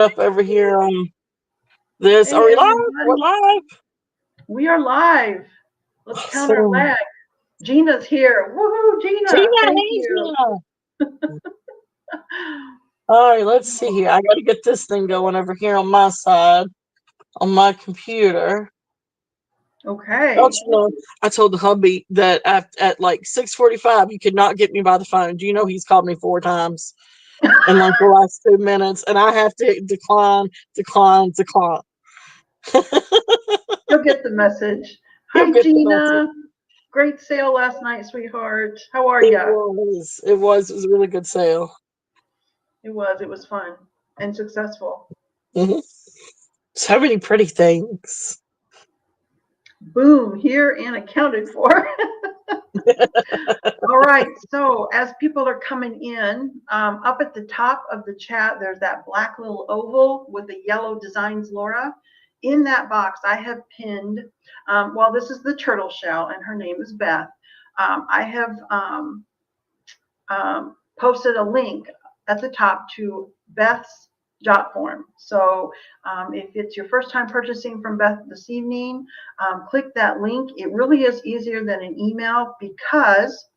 Up over here on this. Are Hey we live? We're everyone, live. we are live. Let's count our Awesome. lag. Gina's here. Woohoo, Gina! Gina, Thank hey you. Gina. All right, let's see here. I got to get this thing going over here on my side, on my computer. Don't Okay. you know? I told the hubby that at like 6:45, he could not get me by the phone. Do you know he's called me 4 times in like the last 2 minutes, and I have to decline, decline, decline. You'll get the message. He'll Hi, get the message. Gina. Great sale last night, sweetheart. How are It ya? was. It was. It was a really good sale. It was. It was fun and successful. Hmm. So many pretty things. Boom, here and accounted for. All right. So as people are coming in, up at the top of the chat, there's that black little oval with the yellow designs, Laura. In that box, I have pinned, well, this is the turtle shell, and her name is Beth. I have posted a link at the top to Beth's jot form. So if it's your first time purchasing from Beth this evening, click that link. It really is easier than an email because,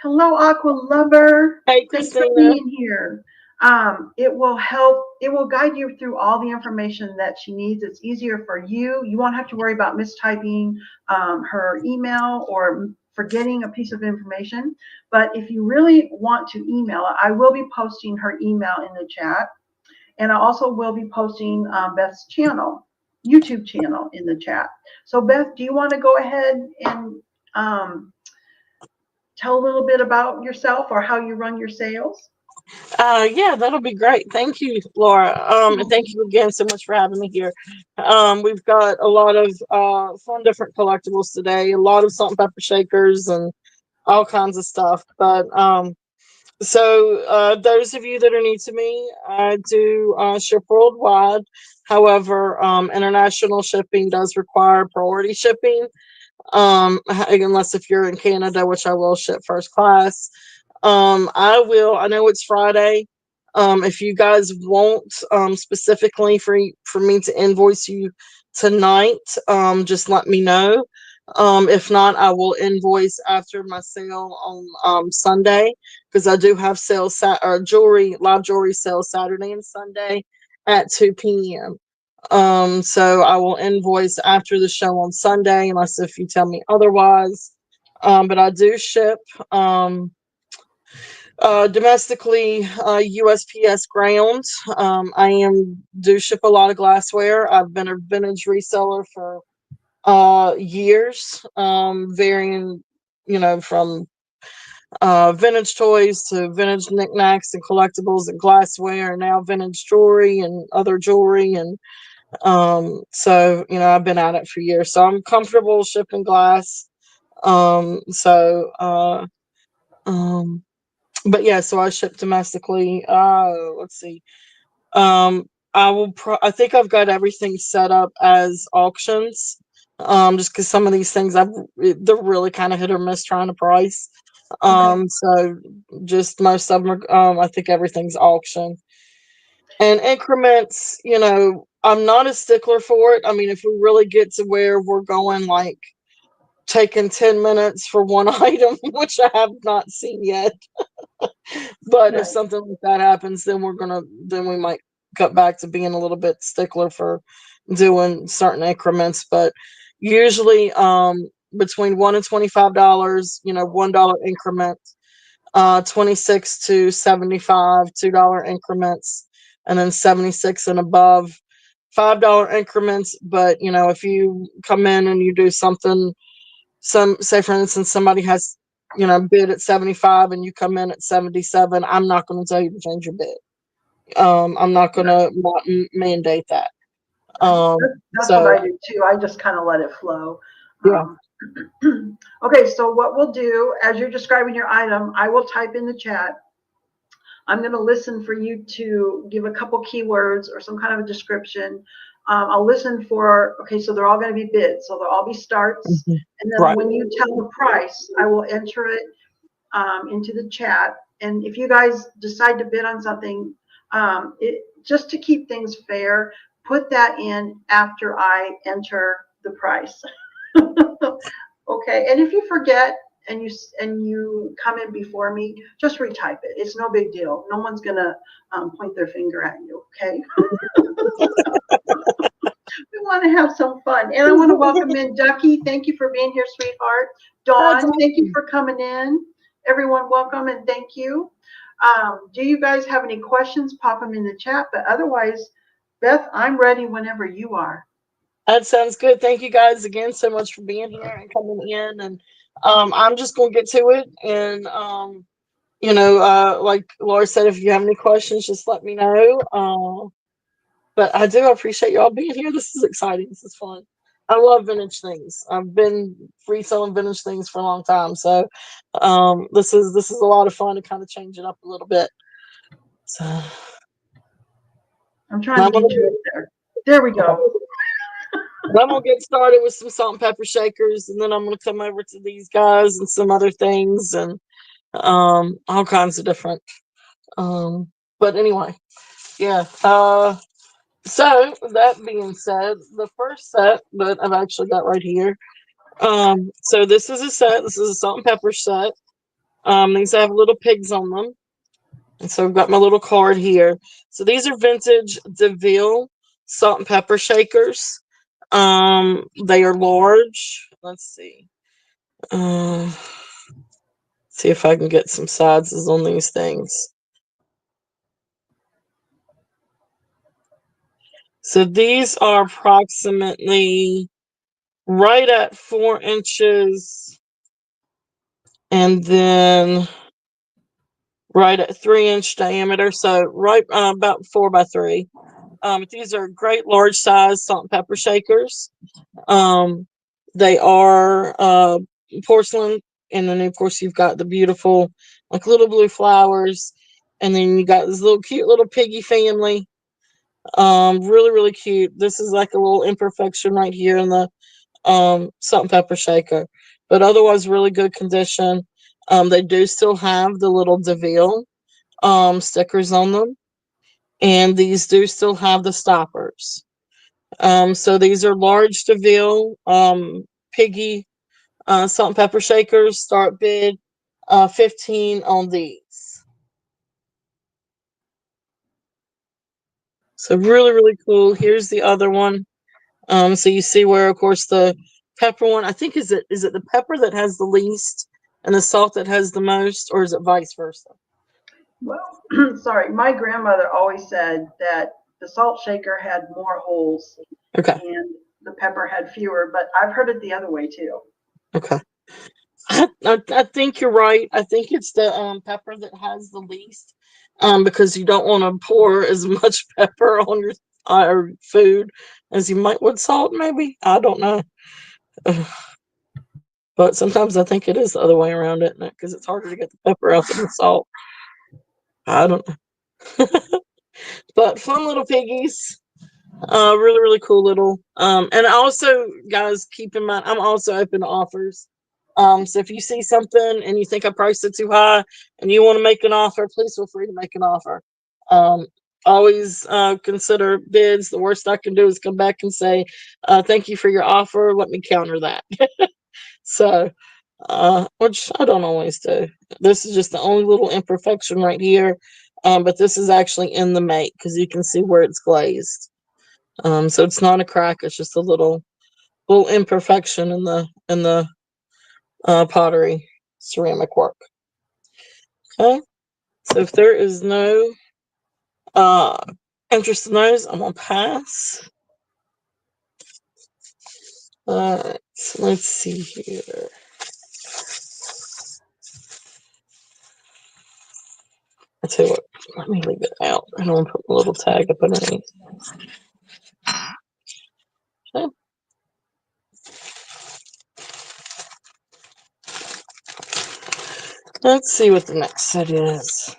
hello, Aqua Lover. Hey, Thanks for Christina. being here. It will help, it will guide you through all the information that she needs. It's easier for you. You won't have to worry about mistyping her email or forgetting a piece of information. But if you really want to email it, I will be posting her email in the chat. And I also will be posting Beth's channel, YouTube channel in the chat. So Beth, do you want to go ahead and tell a little bit about yourself or how you run your sales? Yeah, that'll be great. Thank you, Laura. And thank you again so much for having me here. We've got a lot of fun different collectibles today, a lot of salt and pepper shakers and all kinds of stuff. But those of you that are new to me, I do ship worldwide. However, international shipping does require priority shipping. Unless if you're in Canada, which I will ship first class. I know it's Friday. If you guys want specifically for me to invoice you tonight, just let me know. If not, I will invoice after my sale on Sunday because I do have sales or jewelry live jewelry sales Saturday and Sunday at 2 p.m. So I will invoice after the show on Sunday, unless if you tell me otherwise. But I do ship domestically USPS ground. I do ship a lot of glassware. I've been a vintage reseller for years, varying, from vintage toys to vintage knickknacks and collectibles and glassware, and now vintage jewelry and other jewelry. And so, I've been at it for years, so I'm comfortable shipping glass. So, but yeah, so I ship domestically. Let's see. Um, I think I've got everything set up as auctions. Just because some of these things they're really kind of hit or miss trying to price. Okay. So just most of them are, I think everything's auction and increments. I'm not a stickler for it. I mean, if we really get to where we're going, like taking 10 minutes for one item, which I have not seen yet. But if Right. something like that happens, then we might cut back to being a little bit stickler for doing certain increments. But usually, between $1 and $25, $1 increment, 26 to 75, $2 increments, and then 76 and above, $5 increments. But if you come in and you do something, say for instance somebody has bid at 75 and you come in at 77, I'm not going to tell you to change your bid. I'm not going Right. to mandate that. Right. That's what So I do too. I just kind of let it flow. yeah. Um, okay, so what we'll do as you're describing your item, I will type in the chat. I'm going to listen for you to give a couple keywords or some kind of a description. I'll listen for, okay, so they're all going to be bids. So they'll all be starts. Mhm. And then Right. when you tell the price, I will enter it into the chat. And if you guys decide to bid on something, just to keep things fair, put that in after I enter the price. Okay, and if you forget and you come in before me, just retype it. It's no big deal. No one's gonna point their finger at you. Okay. We want to have some fun, and I want to welcome in Ducky. Thank you for being here, sweetheart. Dawn, thank you for coming in. Everyone, welcome and thank you. Do you guys have any questions? Pop them in the chat. But otherwise, Beth, I'm ready whenever you are. That sounds good. Thank you guys again so much for being here and coming in. And I'm just gonna get to it. And like Laura said, if you have any questions, just let me know. But I do appreciate y'all being here. This is exciting. This is fun. I love vintage things. I've been reselling vintage things for a long time, so this is a lot of fun to kind of change it up a little bit. So I'm trying to get you up there. There we go. I'm gonna get started with some salt and pepper shakers, and then I'm gonna come over to these guys and some other things, and all kinds of different. But anyway, yeah. So that being said, the first set that I've actually got right here. So this is a set. This is a salt and pepper set. These have little pigs on them, and so I've got my little card here. So these are vintage DeVille salt and pepper shakers. They are large. Let's see. See if I can get some sizes on these things. So these are approximately right at 4 inches, and then right at 3-inch diameter. So right about 4 by 3. These are great large size salt and pepper shakers. They are porcelain, and then of course you've got the beautiful like little blue flowers, and then you got this little cute little piggy family. Really really cute. This is like a little imperfection right here in the salt and pepper shaker, but otherwise really good condition. They do still have the little DeVille stickers on them, and these do still have the stoppers. So these are large DeVille piggy salt and pepper shakers. Start bid $15 on these. So really really cool. Here's the other one. So you see where of course the pepper one, I think is it the pepper that has the least and the salt that has the most, or is it vice versa? Well, sorry, my grandmother always said that the salt shaker had more holes, Okay, and the pepper had fewer, but I've heard it the other way too. okay. I think you're right. I think it's the pepper that has the least, because you don't want to pour as much pepper on your food as you might with salt. Maybe, I don't know, but sometimes I think it is the other way around, isn't it? Because it's harder to get the pepper out than the salt. I don't know. But fun little piggies. Really really cool little. And also guys, keep in mind I'm also open to offers. So if you see something and you think I priced it too high and you want to make an offer, please feel free to make an offer. Always consider bids. The worst I can do is come back and say, thank you for your offer, let me counter that. So which I don't always do. This is just the only little imperfection right here. But this is actually in the make because you can see where it's glazed. So it's not a crack, it's just a little imperfection in the pottery ceramic work. Okay, so if there is no interest in those, I'm gonna pass. Alright, so let's see here. I tell you what, let me leave it out. I don't want to put a little tag up underneath. Okay. Let's see what the next set is.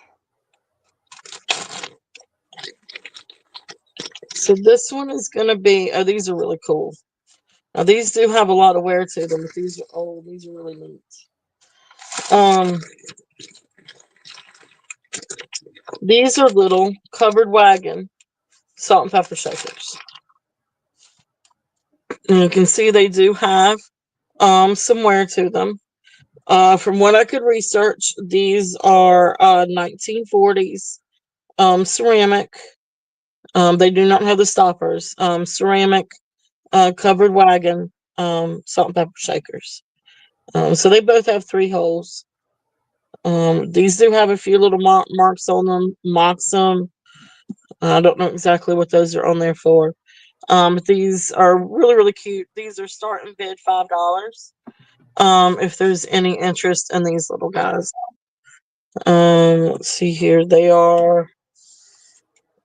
So this one is going to be, oh, these are really cool. Now these do have a lot of wear to them, but these are old. These are really neat. These are little covered wagon salt and pepper shakers. And you can see they do have some wear to them. From what I could research, these are 1940s ceramic. They do not have the stoppers. Ceramic covered wagon salt and pepper shakers. So they both have 3 holes. These do have a few little marks on them. Moxum. I don't know exactly what those are on there for. But these are really, really cute. These are starting bid $5. If there's any interest in these little guys. Let's see here. They are.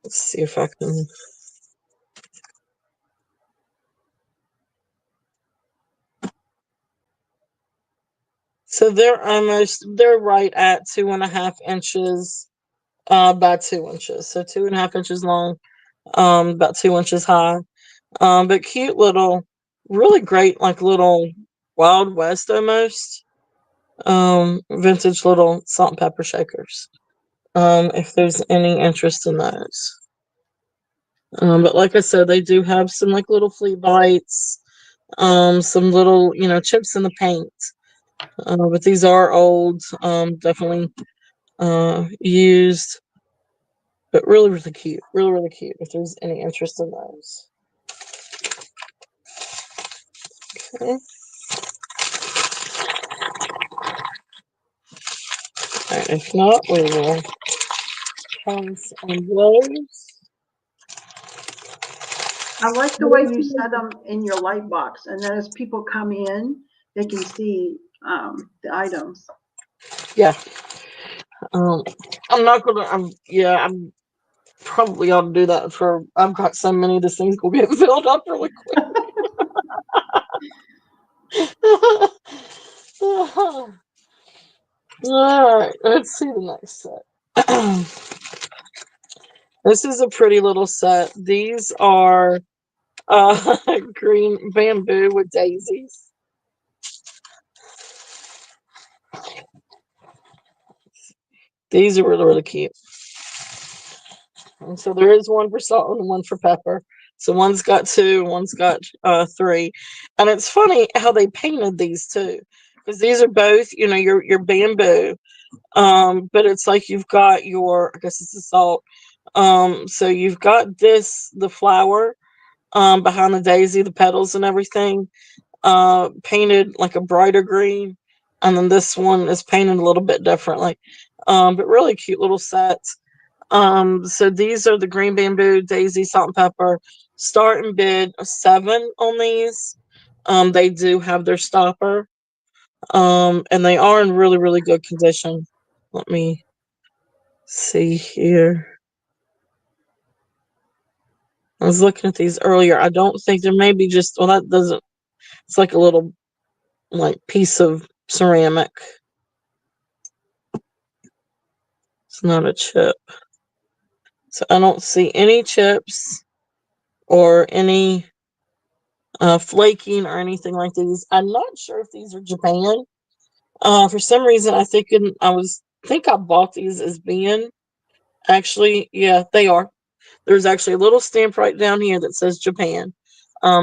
Let's see if I can. So they're right at 2.5 inches by 2 inches. So 2.5 inches long, about 2 inches high. But cute little, really great, like little Wild West almost. Vintage little salt and pepper shakers. If there's any interest in those. But like I said, they do have some like little flea bites, some little, chips in the paint. But these are old, definitely used, but really, really cute. Really, really cute if there's any interest in those. Okay. Alright, if not, we will turn some blows. I like the way you set them in your light box, and then as people come in, they can see the items. Yeah. I'm not gonna. I'm probably ought to do that for. I've got so many. This thing's gonna get filled up really quick. All right, let's see the next set. This is a pretty little set. These are green bamboo with daisies. These are really, really cute. And so there is one for salt and one for pepper. So one's got 2, one's got 3. And it's funny how they painted these too. Because these are both, your bamboo. But it's like you've got your, I guess it's the salt. So you've got the flower behind the daisy, the petals and everything, painted like a brighter green. And then this one is painted a little bit differently. But really cute little sets. So these are the green bamboo, daisy, salt and pepper. Start and bid 7 on these. They do have their stopper. And they are in really, really good condition. Let me see here. I was looking at these earlier. I don't think there may be just, well, that doesn't, it's like a little like piece of ceramic. It's not a chip. So I don't see any chips or any flaking or anything like these. I'm not sure if these are Japan. For some reason, I think I bought these as being actually, yeah, they are. There's actually a little stamp right down here that says Japan.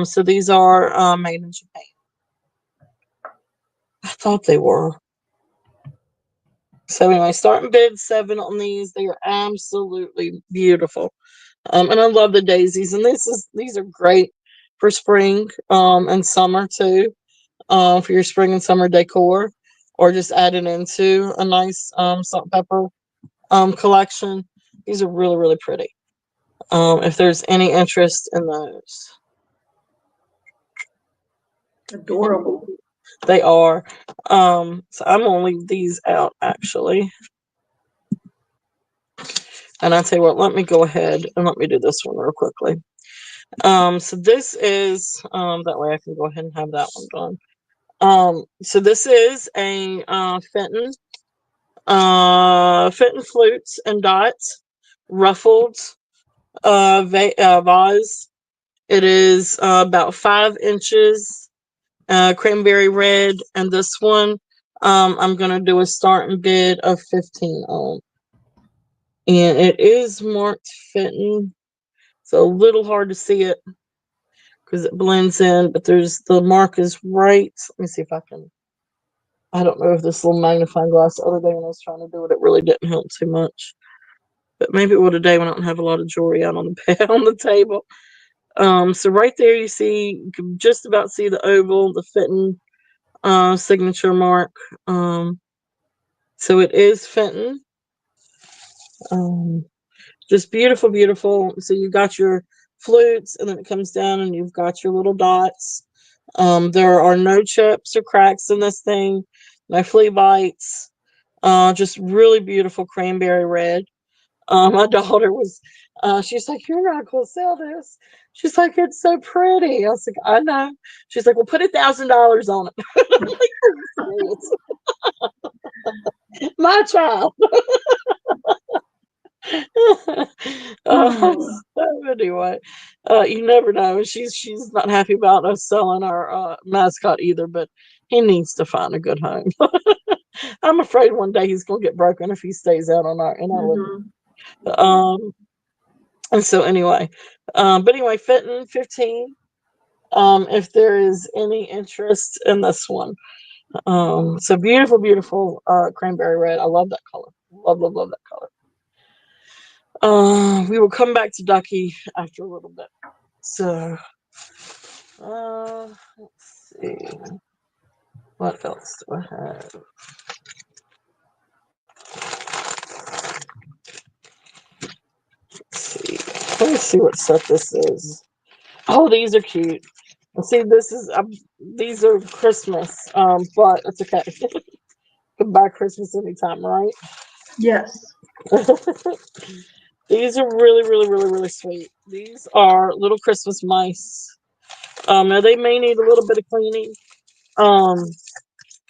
So these are made in Japan. I thought they were. So anyway, starting bid 7 on these. They are absolutely beautiful. And I love the daisies. And these are great for spring and summer too. For your spring and summer decor, or just add it into a nice salt and pepper collection. These are really, really pretty. If there's any interest in those. Adorable. They are. So I'm gonna leave these out actually. And I tell you what, let me go ahead and let me do this one real quickly. So this is that way I can go ahead and have that one done. So this is a Fenton flutes and dots, ruffled vase. It is about 5 inches, cranberry red, and this one I'm gonna do a starting bid of 15 on, and it is marked Fenton. So a little hard to see it because it blends in, but there's the mark is right. Let me see if I can. I don't know if this little magnifying glass the other day when I was trying to do it, it really didn't help too much. But maybe it would today when I don't have a lot of jewelry out on the bed, on the table. So right there you see, you can just about see the oval, the Fenton signature mark. So it is Fenton. Just beautiful, beautiful. So you got your flutes, and then it comes down, and you've got your little dots. There are no chips or cracks in this thing, no flea bites. Just really beautiful cranberry red. My daughter was, she's like, "You're not gonna sell this." She's like, "It's so pretty." I was like, "I know." She's like, "Well, put $1,000 on it." My child. So anyway, you never know. She's not happy about us selling our mascot either, but he needs to find a good home. I'm afraid one day he's gonna get broken if he stays out on our in our living. And so anyway, but anyway, Fenton 15. If there is any interest in this one, so beautiful, beautiful cranberry red. I love that color. Love, love, love that color. We will come back to Ducky after a little bit. So, let's see. What else do I have? Let's see. Let me see what set this is. Oh, these are cute. See, these are Christmas, but it's okay. Can buy Christmas anytime, right? Yes. These are really, really, really, really sweet. These are little Christmas mice. Now they may need a little bit of cleaning.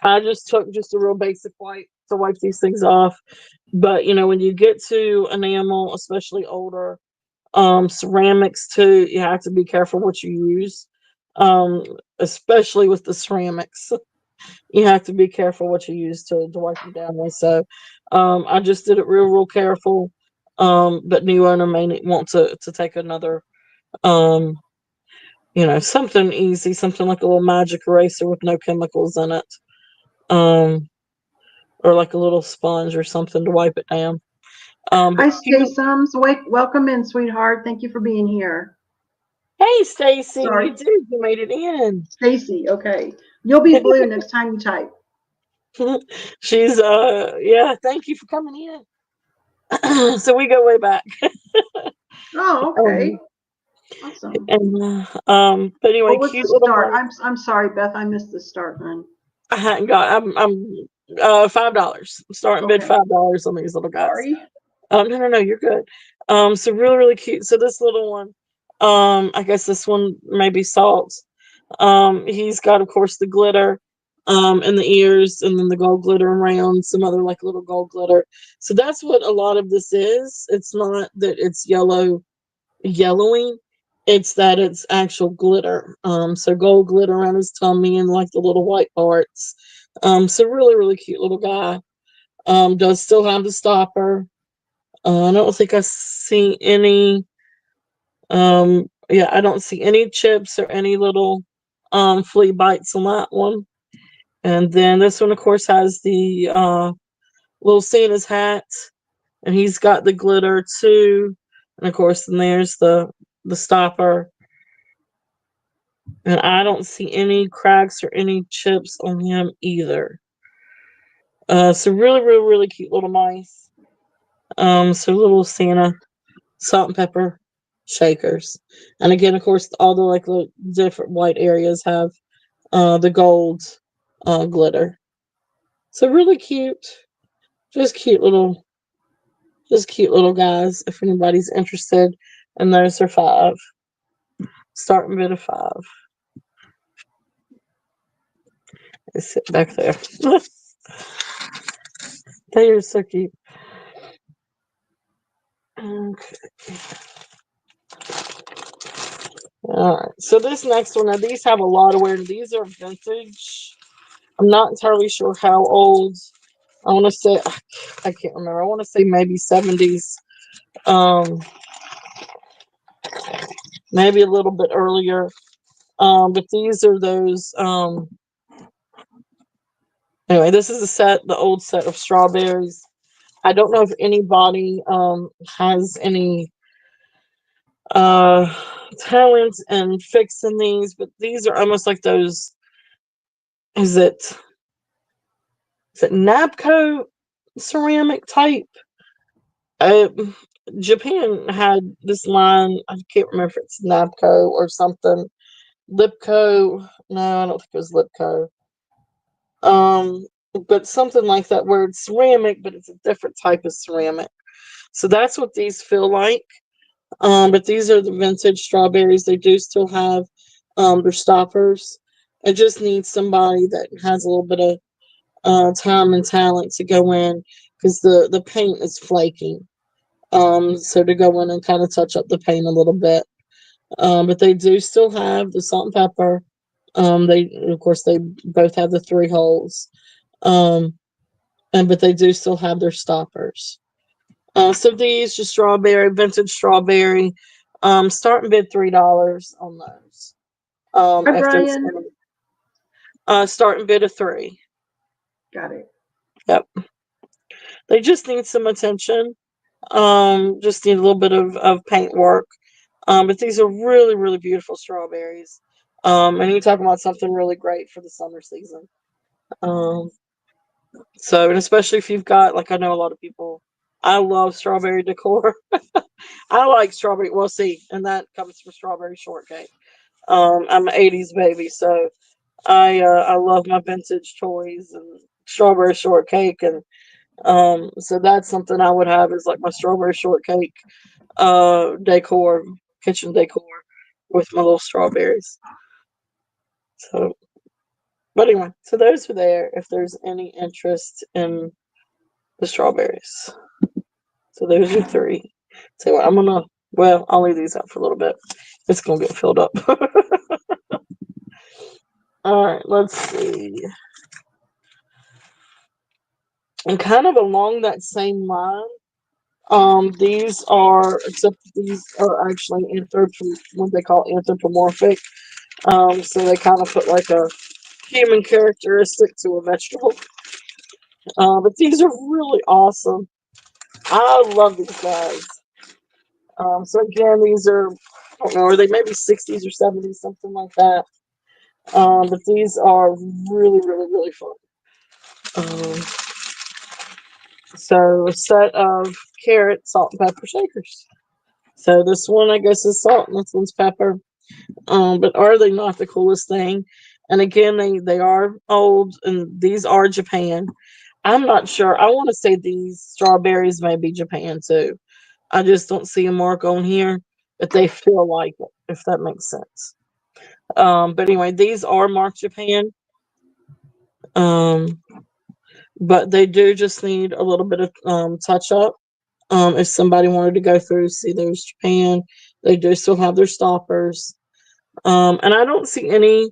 I just took just a real basic wipe to wipe these things off. But you know, when you get to enamel, especially older, ceramics too, you have to be careful what you use. Especially with the ceramics. You have to be careful what you use to wipe them down with. So I just did it real, real careful. But new owner may want to take another something easy, something like a little magic eraser with no chemicals in it. Or like a little sponge or something to wipe it down. Hi, Staysums. Welcome in, sweetheart. Thank you for being here. Hey, Stacy, Sorry. you did. You made it in. Stacy, okay. You'll be blue next time you type. She's yeah. Thank you for coming in. So we go way back. Oh, okay. Awesome. And but anyway, What was cute the little. start? I'm sorry, Beth. I missed the start, hon. I hadn't got. I'm $5. I'm starting bid $5 on these little guys. Sorry. No, you're good. So really, really cute. So this little one, I guess this one may be Salt. He's got, of course, the glitter, in the ears, and then the gold glitter around, some other like little gold glitter. So that's what a lot of this is. It's not that it's yellowing. It's that it's actual glitter. So gold glitter around his tummy and like the little white parts. So really, really cute little guy. Does still have the stopper. I don't think I see any. Yeah, I don't see any chips or any little flea bites on that one. And then this one, of course, has the little Santa's hat, and he's got the glitter too. And of course, then there's the stopper. And I don't see any cracks or any chips on him either. So really, really, really cute little mice. So little Santa, salt and pepper shakers. And again, of course, all the like little different white areas have the gold glitter. So really cute. Just cute little guys. If anybody's interested, and those are $5. Starting bid of $5. Let's sit back there. They are so cute. Okay. All right. So this next one, now these have a lot of wear. These are vintage. I'm not entirely sure how old. I want to say, I can't remember. I want to say maybe 70s. maybe a little bit earlier. But these are those. Anyway, this is the old set of strawberries. I don't know if anybody has any uh talent in fixing these, but these are almost like those. Is it Nabco ceramic type? Uh, Japan had this line. I can't remember if it's Nabco or something. Lipco. No, I don't think it was Lipco. Um, but something like that where it's ceramic, but it's a different type of ceramic. So that's what these feel like. But these are the vintage strawberries. They do still have their stoppers. It just needs somebody that has a little bit of time and talent to go in because the paint is flaking. So to go in and kind of touch up the paint a little bit. But they do still have the salt and pepper. They of course they both have the 3 holes. Um, and but they do still have their stoppers. So these just strawberry, vintage strawberry. Starting bid $3 on those. Hi, If there's Brian. any, starting bid of 3. Got it. Yep. They just need some attention. Just need a little bit of paint work. But these are really, really beautiful strawberries. And you're talking about something really great for the summer season. Um, so, and especially if you've got, like, I know a lot of people, I love strawberry decor. I like strawberry, well, see, and that comes from strawberry shortcake. I'm an 80s baby, so I love my vintage toys and strawberry shortcake. And so that's something I would have is like my strawberry shortcake decor, kitchen decor with my little strawberries. So, but anyway, so those are there if there's any interest in the strawberries. So those are 3. So I'm gonna, well, I'll leave these out for a little bit. It's gonna get filled up. All right, let's see. And kind of along that same line, these are, except these are actually what they call anthropomorphic. So they kind of put like a human characteristic to a vegetable. But these are really awesome. I love these guys. So again, these are, I don't know, are they maybe 60s or 70s, something like that. But these are really, really, really fun. Um, so a set of carrot, salt, and pepper shakers. So this one, I guess, is salt, and this one's pepper. But are they not the coolest thing? And again, they are old, and these are Japan. I'm not sure. I want to say these strawberries may be Japan too. I just don't see a mark on here, but they feel like it, if that makes sense. But anyway, these are marked Japan. Um, but they do just need a little bit of touch up. If somebody wanted to go through, see there's Japan, they do still have their stoppers. And I don't see any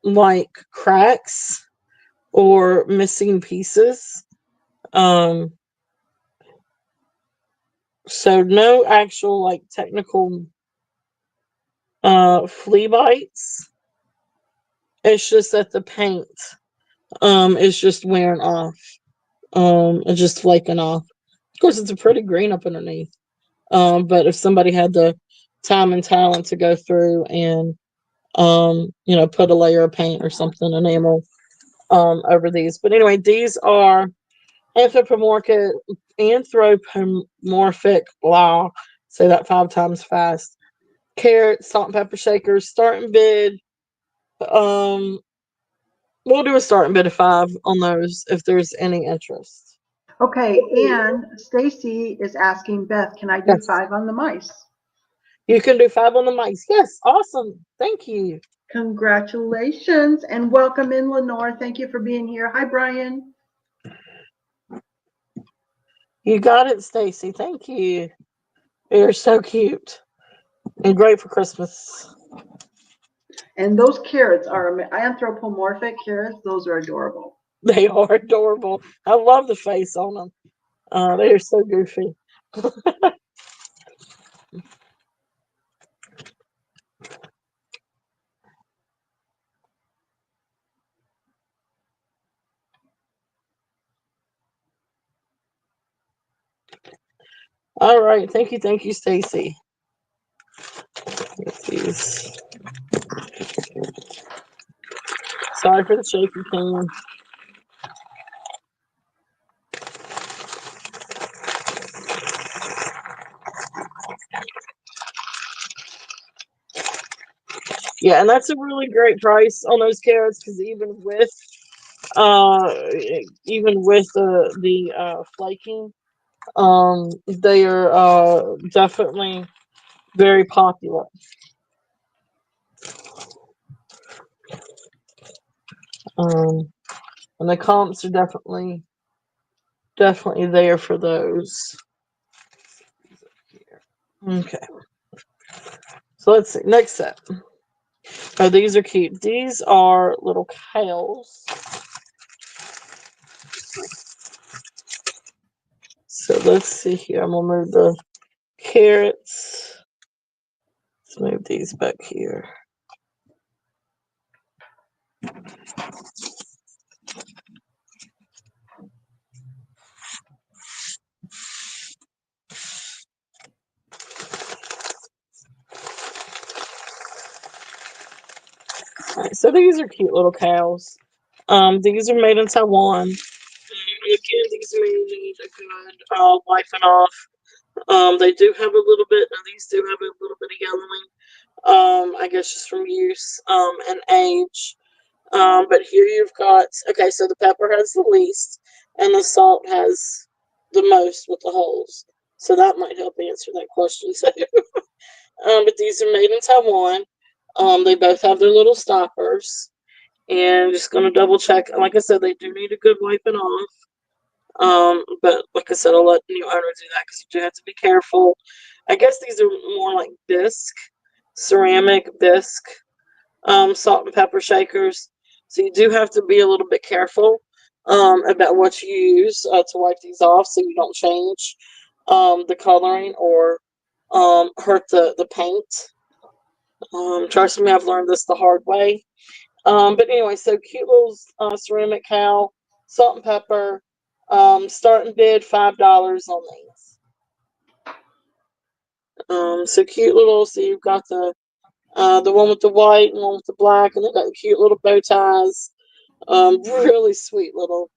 like cracks or missing pieces. Um, so no actual like technical flea bites. It's just that the paint is just wearing off. It's just flaking off. Of course, it's a pretty green up underneath. But if somebody had the time and talent to go through and put a layer of paint or something, enamel, over these. But anyway, these are anthropomorphic, blah, say that 5 times fast. Carrot, salt and pepper shakers, starting bid. Um, we'll do a starting bid of 5 on those if there's any interest. Okay, and Stacy is asking, Beth, can I do Yes. 5 on the mice? You can do 5 on the mics. Yes, awesome. Thank you. Congratulations and welcome in, Lenore. Thank you for being here. Hi, Brian. You got it, Stacy. Thank you. You're so cute and great for Christmas. And those carrots are anthropomorphic carrots. Those are adorable. They are adorable. I love the face on them. They are so goofy. All right. Thank you, Stacy. These. Sorry for the shaky cam. Yeah, and that's a really great price on those carrots because uh even with the flaking, they are definitely very popular. Um, and the comps are definitely there for those. Okay, so let's see. Next set. Oh, these are cute. These are little cows. So let's see here. I'm gonna move the carrots. Let's move these back here. Alright, so these are cute little cows. These are made in Taiwan. Again, these may need a good wiping off. They do have a little bit. Now these do have a little bit of yellowing. I guess just from use and age. But here you've got, okay, so the pepper has the least, and the salt has the most with the holes. So that might help answer that question too. But these are made in Taiwan. They both have their little stoppers. And just going to double check. Like I said, they do need a good wiping off. But like I said, I'll let new owner do that because you do have to be careful. I guess these are more like bisque, ceramic bisque, salt and pepper shakers. So you do have to be a little bit careful about what you use to wipe these off so you don't change the coloring or hurt the paint. Trust me, I've learned this the hard way. But anyway, so cute little ceramic cow, salt and pepper. Starting bid $5 on these. So cute little. So you've got the one with the white and one with the black, and they got cute little bow ties. Really sweet little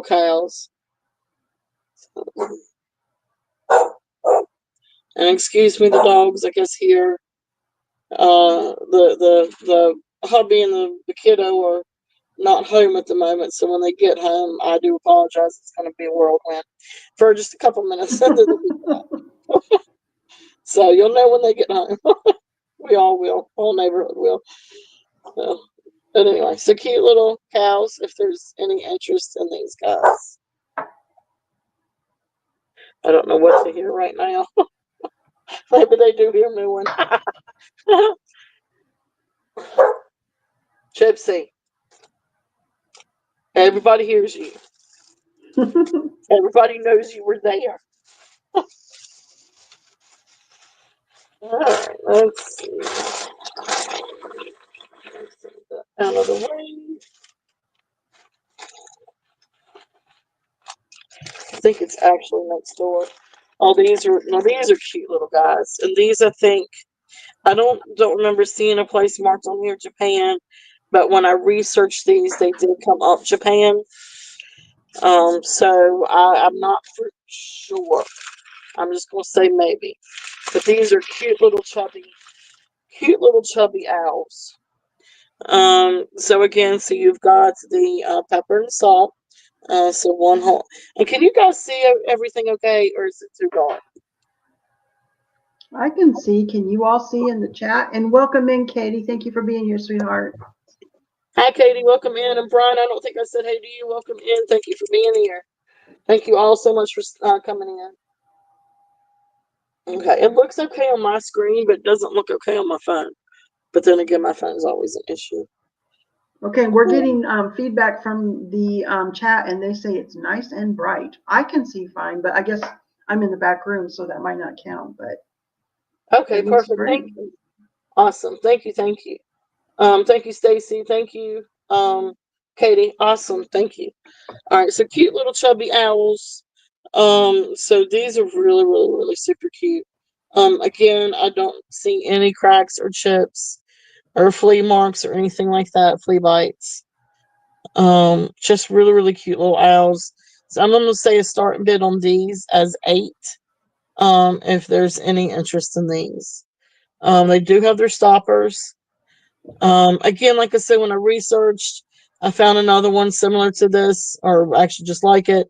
cows. And excuse me, the dogs. I guess here, the hubby and the kiddo are not home at the moment, so when they get home, I do apologize. It's going to be a whirlwind for just a couple minutes. So you'll know when they get home. We all will. Whole neighborhood will. So, but anyway, so cute little cows. If there's any interest in these guys, I don't know what to hear right now. Maybe they do hear me one. Gypsy. Everybody hears you. Everybody knows you were there. Alright, let's see. Out of the way. I think it's actually next door. Oh, these are cute little guys. And these I think I don't remember seeing a place marked on here Japan, but when I researched these they did come up Japan. So I'm not for sure. I'm just gonna say maybe. But these are cute little chubby owls. So again, so you've got the pepper and salt. So one whole. And can you guys see everything okay, or is it too dark? I can see. Can you all see in the chat? And welcome in, Katie. Thank you for being here, sweetheart. Hi, Katie. Welcome in. And Brian, I don't think I said hey to you. Welcome in. Thank you for being here. Thank you all so much for coming in. Okay, it looks okay on my screen, but it doesn't look okay on my phone. But then again, my phone is always an issue. Okay, we're getting feedback from the chat, and they say it's nice and bright. I can see fine, but I guess I'm in the back room, so that might not count. But okay, perfect. Thank you. Awesome. Thank you. Thank you. Thank you, Stacy. Thank you, Katie. Awesome. Thank you. All right. So cute little chubby owls. So these are really, really, really super cute. Again, I don't see any cracks or chips or flea marks or anything like that, flea bites. Just really, really cute little owls. So I'm gonna say a starting bid on these as 8. If there's any interest in these. They do have their stoppers. Again, like I said, when I researched, I found another one similar to this, or actually just like it,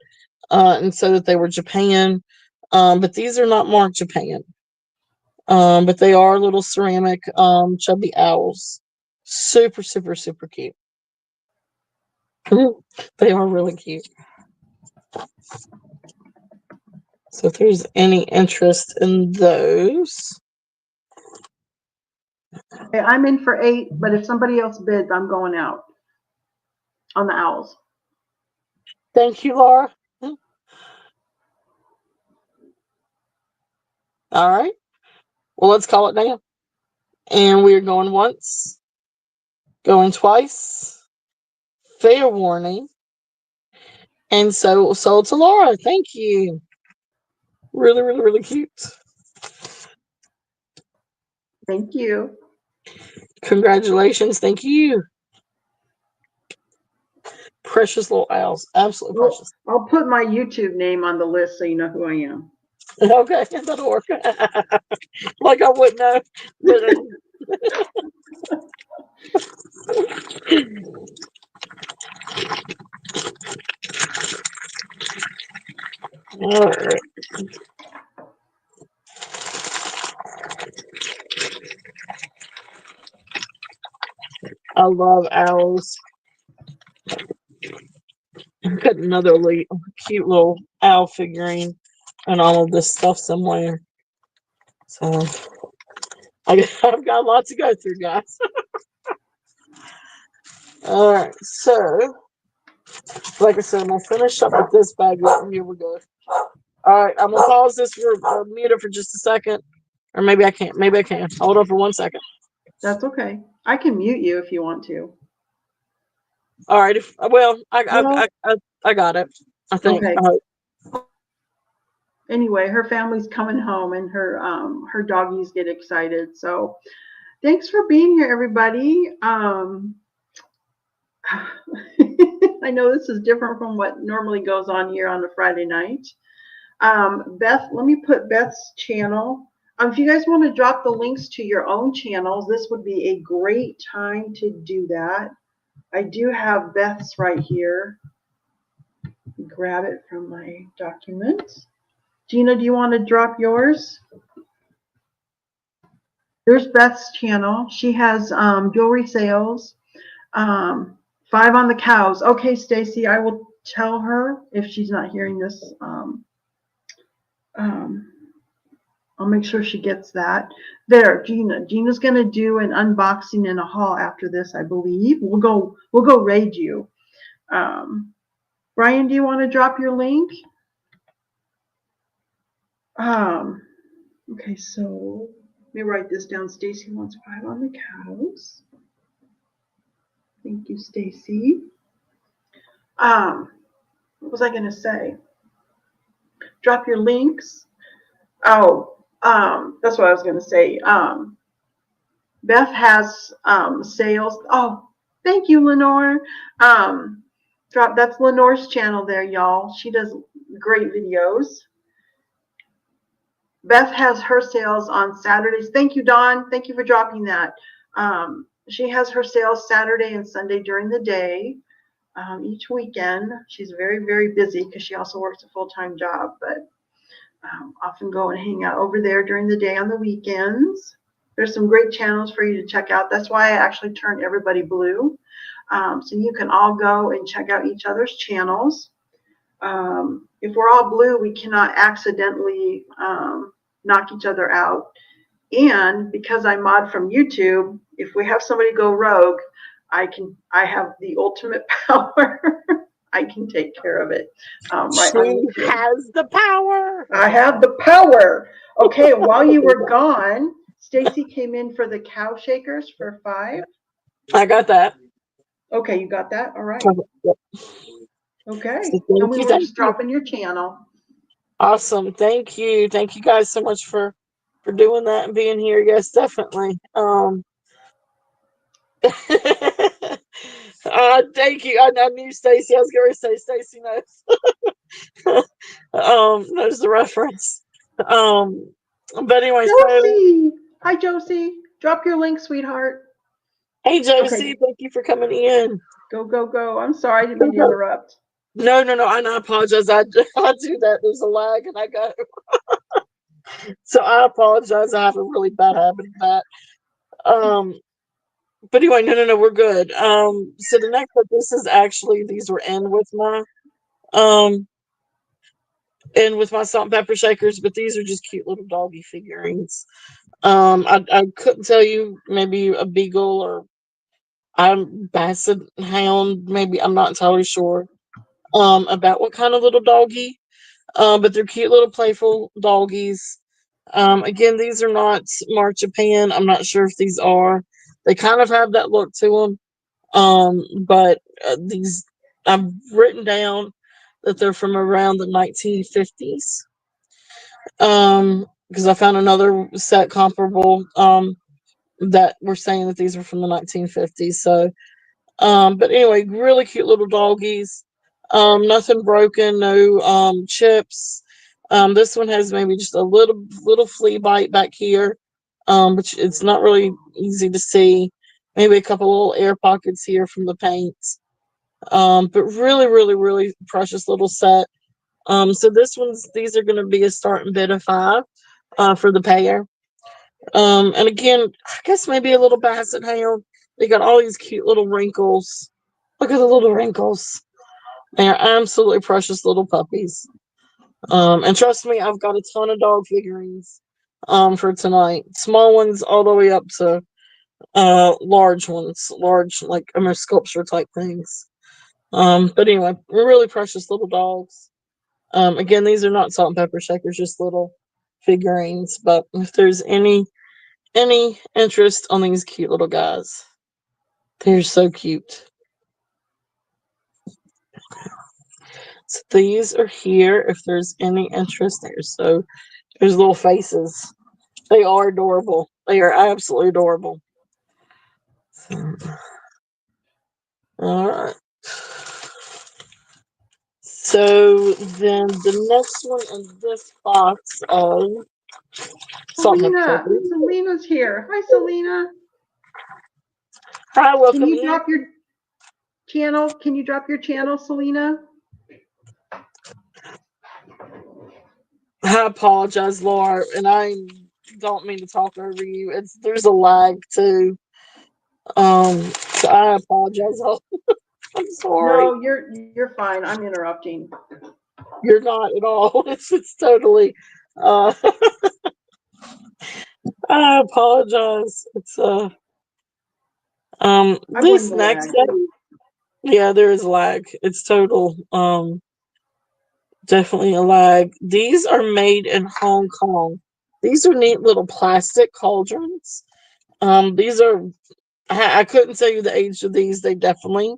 and said that they were Japan. But these are not marked Japan. But they are little ceramic chubby owls. Super, super, super cute. They are really cute. So if there's any interest in those. Okay, I'm in for 8, but if somebody else bids, I'm going out on the owls. Thank you, Laura. All right. Well, let's call it now. And we're going once, going twice. Fair warning. And so sold to Laura. Thank you. Really, really, really cute. Thank you. Congratulations. Thank you. Precious little owls. Absolutely precious. I'll put my YouTube name on the list so you know who I am. Okay, that'll work. Like I wouldn't know. But, all right. I love owls. Got another cute little owl figurine and all of this stuff somewhere. So I've got a lot to go through, guys. All right, so like I said, I'm gonna finish up with this bag. Here we go. All right, I'm gonna pause this for mute it for just a second, or maybe I can't. Maybe I can. Hold on for 1 second. That's okay. I can mute you if you want to. All right. I got it. I think. Okay. Anyway, her family's coming home and her doggies get excited. So thanks for being here, everybody. I know this is different from what normally goes on here on a Friday night. Beth, let me put Beth's channel. If you guys want to drop the links to your own channels, this would be a great time to do that. I do have Beth's right here. Grab it from my documents. Gina, do you want to drop yours? There's Beth's channel. She has jewelry sales. 5 on the cows. Okay, Stacy, I will tell her if she's not hearing this. I'll make sure she gets that. There, Gina. Gina's gonna do an unboxing and a haul after this, I believe. We'll go raid you. Brian, do you want to drop your link? Okay, so let me write this down. Stacy wants 5 on the cows. Thank you, Stacy. What was I gonna say? Drop your links. Oh, that's what I was gonna say. Beth has sales. Oh, thank you, Lenore. That's Lenore's channel there, y'all. She does great videos. Beth has her sales on Saturdays. Thank you, Dawn. Thank you for dropping that. She has her sales Saturday and Sunday during the day. Each weekend. She's very, very busy because she also works a full-time job, but often go and hang out over there during the day on the weekends. There's some great channels for you to check out. That's why I actually turned everybody blue. So you can all go and check out each other's channels. If we're all blue, we cannot accidentally knock each other out. And because I mod from YouTube, if we have somebody go rogue, I have the ultimate power. I can take care of it. She has the power. I have the power. Okay, while you were gone, Stacy came in for the cow shakers for 5. I got that. Okay, you got that? All right. Yep. Okay. So and we were just dropping your channel. Awesome. Thank you. Thank you guys so much for doing that and being here. Yes, definitely. Thank you. I knew Stacy. I was going to say Stacy knows. Knows the reference. Um, but anyway, so Josie. Hi, Josie. Drop your link, sweetheart. hey Okay, Josie, thank you for coming in. go, go, go. I'm sorry, I didn't mean to interrupt. No, no, no. I apologize. I do that. There's a lag, and I go. So I apologize. I have a really bad habit of that. Um, but anyway, no, no, no. We're good. So the next one, this is actually these were um in with my salt and pepper shakers, but these are just cute little doggy figurines. I couldn't tell you maybe a beagle or I'm basset hound. Maybe I'm not entirely sure. About what kind of little doggy. But they're cute little playful doggies. Again, these are not marzipan. I'm not sure if these are. They kind of have that look to them. But these I've written down that they're from around the 1950s. Because I found another set comparable. That were saying that these were from the 1950s. So, but anyway, really cute little doggies. Nothing broken, no chips. This one has maybe just a little flea bite back here, which it's not really easy to see. Maybe a couple little air pockets here from the paint. But really, really, really precious little set. So these are going to be a starting bid of 5 for the pair. And again, I guess maybe a little basset hound. They got all these cute little wrinkles. Look at the little wrinkles. They are absolutely precious little puppies. And trust me, I've got a ton of dog figurines for tonight. Small ones all the way up to large ones, large like almost sculpture type things. But anyway, really precious little dogs. Again, these are not salt and pepper shakers, just little figurines. But if there's any interest on these cute little guys, they're so cute. So these are here. If there's any interest, there's little faces. They are adorable. They are absolutely adorable. All right. So then the next one in this box of salt and pepper Selena. shakers. Selena's here. Hi, Selena. Hi, Can welcome you in. drop your channel? Can you drop your channel, Selena? I apologize, Laura, and I don't mean to talk over you. There's a lag too. So I apologize. I'm sorry. No, you're fine. I'm interrupting. You're not at all. It's totally. Uh, I apologize. It's I blame this the next lag. set. Yeah, there is lag. It's total. Definitely a lag. These are made in Hong Kong. These are neat little plastic cauldrons. These are. I couldn't tell you the age of these. They definitely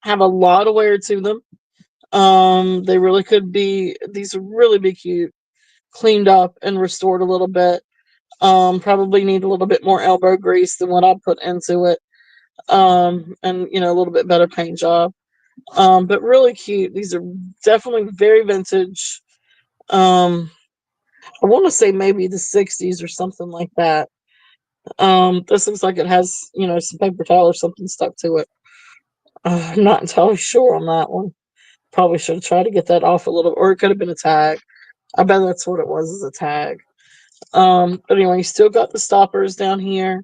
have a lot of wear to them. They really could be. These would really be cute, cleaned up and restored a little bit. Probably need a little bit more elbow grease than what I put into it. And a little bit better paint job. But really cute. These are definitely very vintage. Um, I want to say maybe the 60s or something like that. This looks like it has, some paper towel or something stuck to it. I'm not entirely sure on that one. Probably should have tried to get that off a little, or it could have been a tag. I bet that's what it was, is a tag. But anyway, you still got the stoppers down here.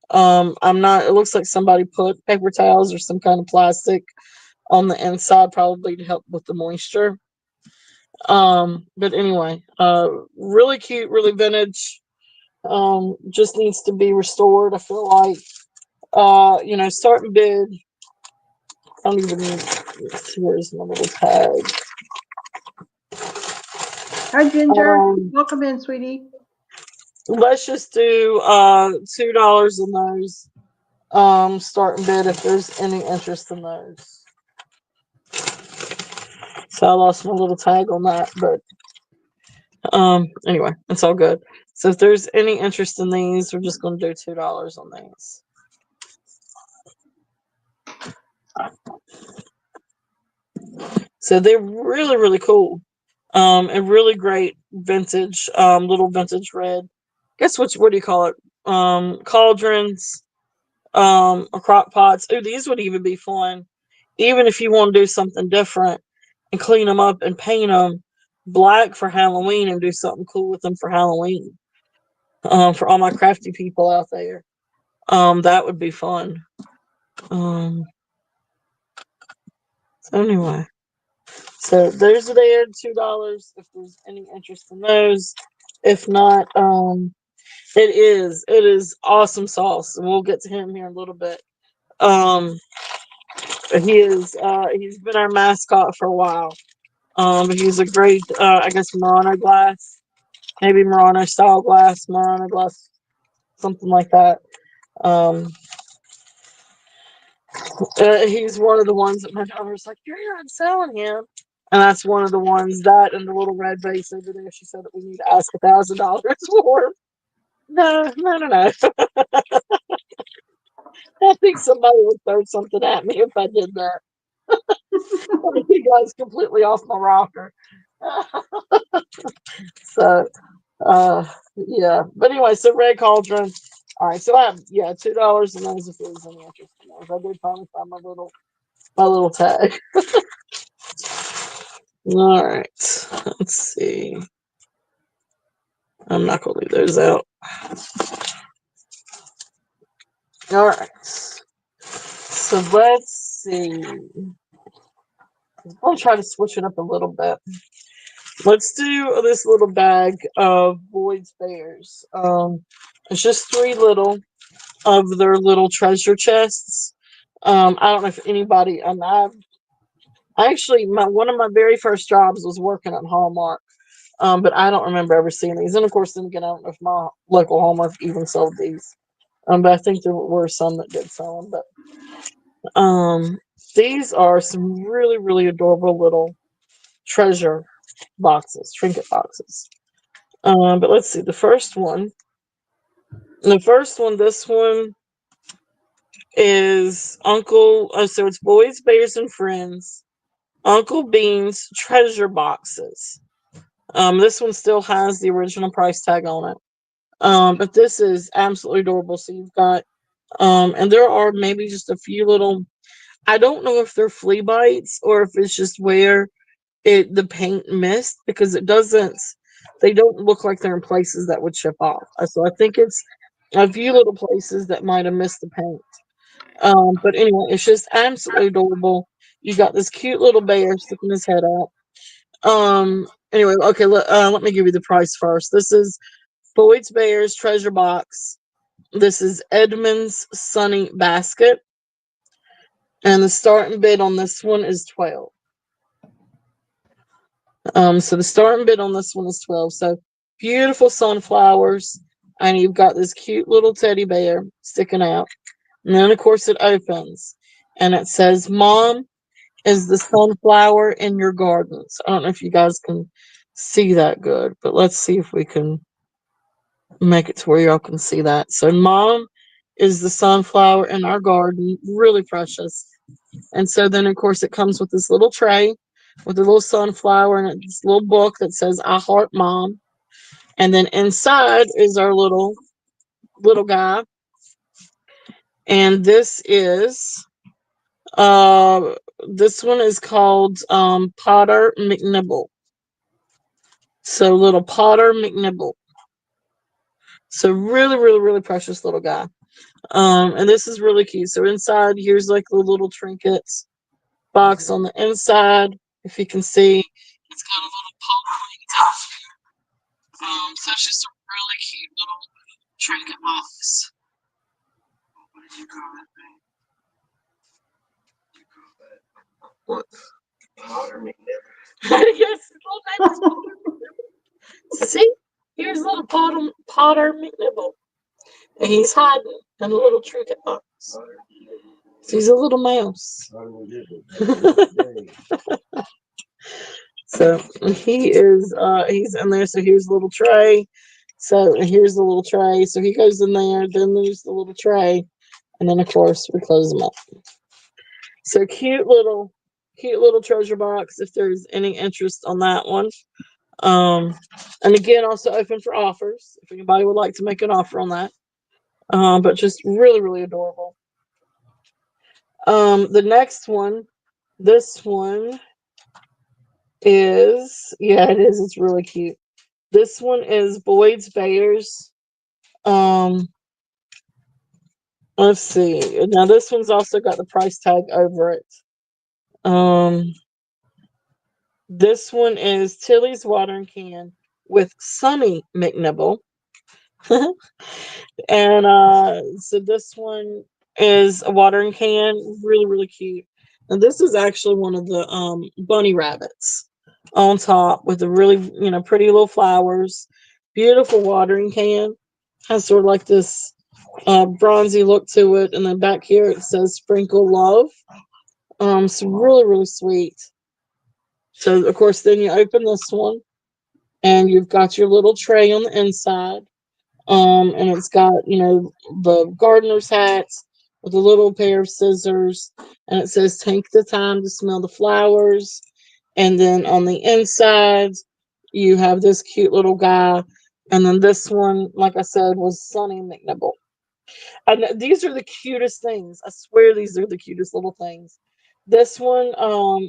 I'm not. It looks like somebody put paper towels or some kind of plastic on the inside, probably to help with the moisture. But anyway, really cute, really vintage. Just needs to be restored. I feel like, starting bid. I don't even need. Where's my little tag? Hi, Ginger. Um, Welcome in, sweetie. let's just do $2 in those. Starting bid if there's any interest in those. So I lost my little tag on that, but Anyway, it's all good. So if there's any interest in these, we're just going to do $2 on these. So they're really, really cool. And really great vintage, little vintage red. Guess what do you call it? Cauldrons, or crock pots. Ooh, these would even be fun. Even if you want to do something different and clean them up and paint them black for Halloween and do something cool with them for Halloween. For all my crafty people out there. That would be fun. So anyway. So there's there $2 if there's any interest in those. If not, it is awesome sauce, and we'll get to him here in a little bit. He's been our mascot for a while. He's a great I guess Murano glass, maybe Murano style glass, Murano glass, something like that. Um, he's one of the ones that my daughter's like, "You're not selling him," and that's one of the ones that and the little red vase over there. She said that we need to ask $1,000 for. No, no, no, no. I think somebody would throw something at me if I did that. I think I was completely off my rocker. So, yeah. But anyway, so Red Cauldron. All right, so I have $2 and those if there's any interest in those. I did finally find my little tag. All right, let's see. I'm not gonna leave those out. All right, so let's see. I'll try to switch it up a little bit. Let's do this little bag of Boyd's Bears. It's just 3 little of their little treasure chests. I don't know if anybody. I actually one of my very first jobs was working at Hallmark. But I don't remember ever seeing these. And of course, then again, I don't know if my local Hallmark even sold these. But I think there were some that did sell them. But these are some really, really adorable little treasure boxes, trinket boxes. But let's see. The first one, this one is Uncle. So it's Boys, Bears, and Friends. Uncle Bean's treasure boxes. This one still has the original price tag on it. But this is absolutely adorable. So you've got, and there are maybe just a few little. I don't know if they're flea bites or if it's just where the paint missed because it doesn't. They don't look like they're in places that would chip off. So I think it's a few little places that might have missed the paint. But anyway, it's just absolutely adorable. You got this cute little bear sticking his head out. Anyway, okay. Let me give you the price first. This is Boyd's Bears treasure box. This is Edmund's Sunny Basket. And the starting bid on this one is 12. So the starting bid on this one is 12. So beautiful sunflowers. And you've got this cute little teddy bear sticking out. And then, of course, it opens. And it says, Mom is the sunflower in your garden. So I don't know if you guys can see that good. But let's see if we can make it to where y'all can see that. So Mom is the sunflower in our garden. Really precious. And so then, of course, it comes with this little tray with a little sunflower and this little book that says I Heart Mom. And then inside is our little guy. And this one is called Potter McNibble. So little Potter McNibble. So really, really, really precious little guy. And this is really cute. So inside, here's like the little trinkets box on the inside. If you can see, it's got a little pole top. So it's just a really cute little trinket box. What did you call that? What? Potter McNibble. Yes, see, here's little Potter McNibble. And he's hiding in a little trinket box. So he's a little mouse. So he's in there. So here's the little tray. So here's the little tray. So he goes in there. Then there's the little tray, and then of course we close them up. So cute little treasure box. If there's any interest on that one, and again, also open for offers if anybody would like to make an offer on that. But just really, really adorable. The next one, this one is, yeah, it is. It's really cute. This one is Boyd's Bears. Um, let's see. Now this one's also got the price tag over it. Um, this one is Tilly's watering can with Sunny McNibble. And so this one is a watering can, really, really cute. And this is actually one of the bunny rabbits on top with the really, pretty little flowers. Beautiful watering can. Has sort of like this bronzy look to it. And then back here it says sprinkle love. So really, really sweet. So of course then you open this one and you've got your little tray on the inside. And it's got, the gardener's hats with a little pair of scissors, and it says, take the time to smell the flowers. And then on the inside, you have this cute little guy. And then this one, like I said, was Sunny McNibble. And these are the cutest things. I swear these are the cutest little things. This one,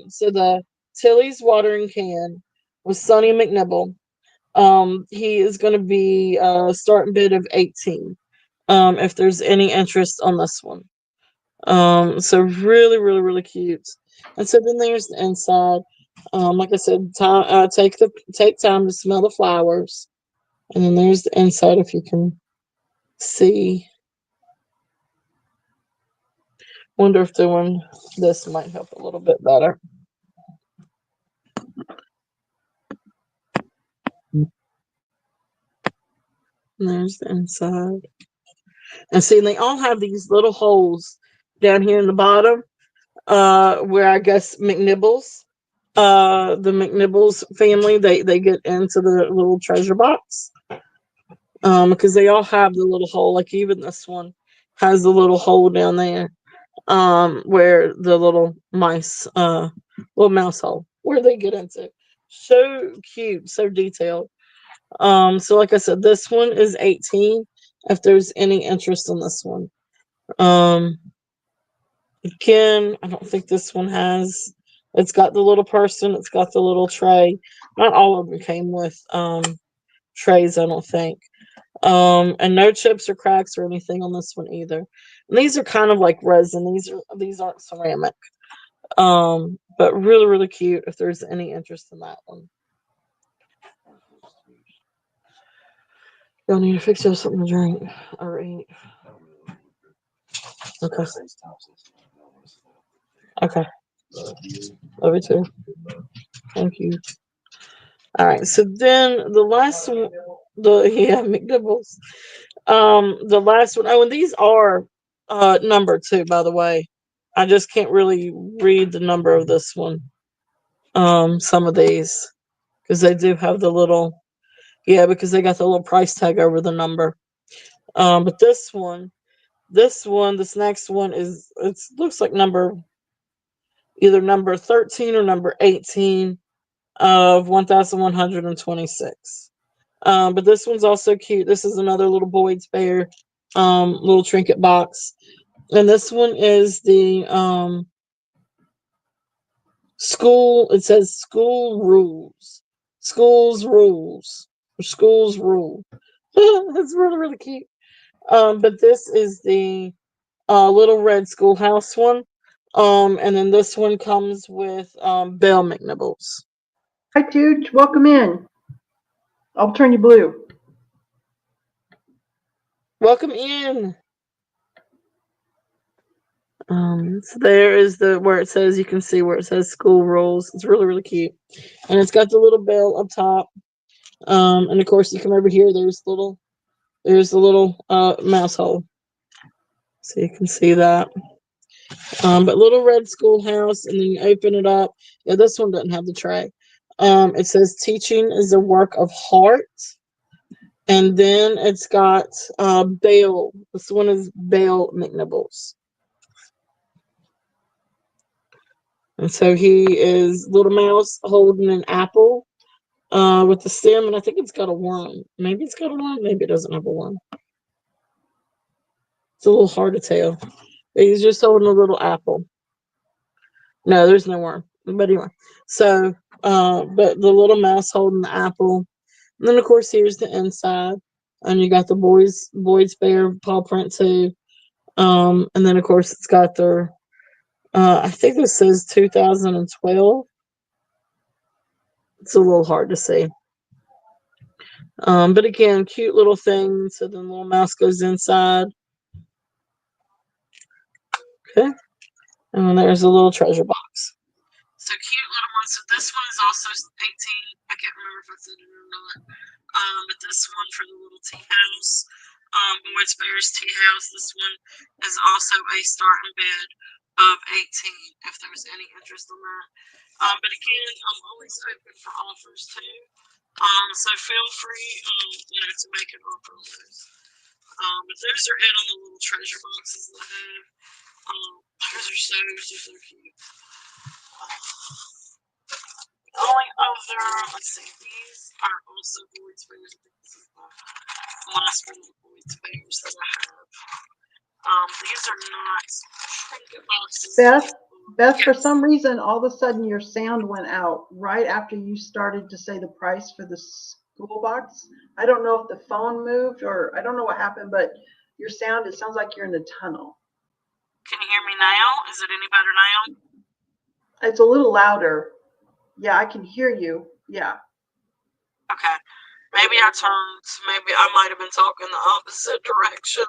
so the Tilly's watering can was Sunny McNibble. He is going to be starting bid of 18. If there's any interest on this one. So really, really, really cute. And so then there's the inside. Like I said, take time to smell the flowers. And then there's the inside if you can see. Wonder if doing this might help a little bit better. And there's the inside. And see, they all have these little holes down here in the bottom, where I guess McNibbles, the McNibbles family, they get into the little treasure box. Because they all have the little hole, like even this one has the little hole down there, where the little mouse hole, where they get into. So cute, so detailed. So like I said, this one is 18. If there's any interest in this one. Again, I don't think this one has. It's got the little person. It's got the little tray. Not all of them came with trays, I don't think. And no chips or cracks or anything on this one either. And these are kind of like resin. These aren't ceramic. But really, really cute. If there's any interest in that one. Y'all need to fix y'all something to drink or eat. Okay. Okay. Love you too. Thank you. All right. So then the last one, McDoubles. The last one. Oh, and these are numbered too, by the way. I just can't really read the number of this one. Some of these, because they do have the little, because they got the little price tag over the number. But this next one looks like either number 13 or number 18 of 1,126. But this one's also cute. This is another little Boyd's Bear little trinket box. And this one is the school. It says school rules. Schools rules. Or schools rule. That's really, really cute. But this is the little red schoolhouse one. And then this one comes with Bell McNibbles. Hi, Tooch. Welcome in. I'll turn you blue. Welcome in. So there is where it says, you can see where it says school rules. It's really, really cute. And it's got the little bell up top. And of course you come over here, there's the little mouse hole. So you can see that. But little red schoolhouse, and then you open it up. Yeah, this one doesn't have the tray. It says teaching is a work of heart. And then it's got Bale. This one is Bale McNibbles. And so he is little mouse holding an apple with the stem, and I think it's got a worm. Maybe it's got a worm, maybe it doesn't have a worm. It's a little hard to tell. But he's just holding a little apple. No, there's no worm. But anyway, so but the little mouse holding the apple. And then of course here's the inside. And you got the Boyd's Bear paw print too. And then of course it's got their I think this says 2012. It's a little hard to see. But again, cute little thing. So then little mouse goes inside. Okay. And then there's a little treasure box. So cute little one. So this one is also 18. I can't remember if I said it or not. But this one for the little tea house. Boyd's Bear's Tea House. This one is also a starting bid of 18 if there's any interest in that. But again, I'm always open for offers too. So feel free, to make an offer on those. But those are it on the little treasure boxes that I have. Those are so cute. The only other, let's see, these are also Boyd's Bears. I think this is the last one of the Boyd's Bears that I have. These are not trinket boxes. Beth, for some reason, all of a sudden your sound went out right after you started to say the price for the school box. I don't know if the phone moved or I don't know what happened, but your sound, it sounds like you're in a tunnel. Can you hear me now? Is it any better now? It's a little louder. Yeah, I can hear you. Yeah. Okay. Maybe I might have been talking the opposite direction.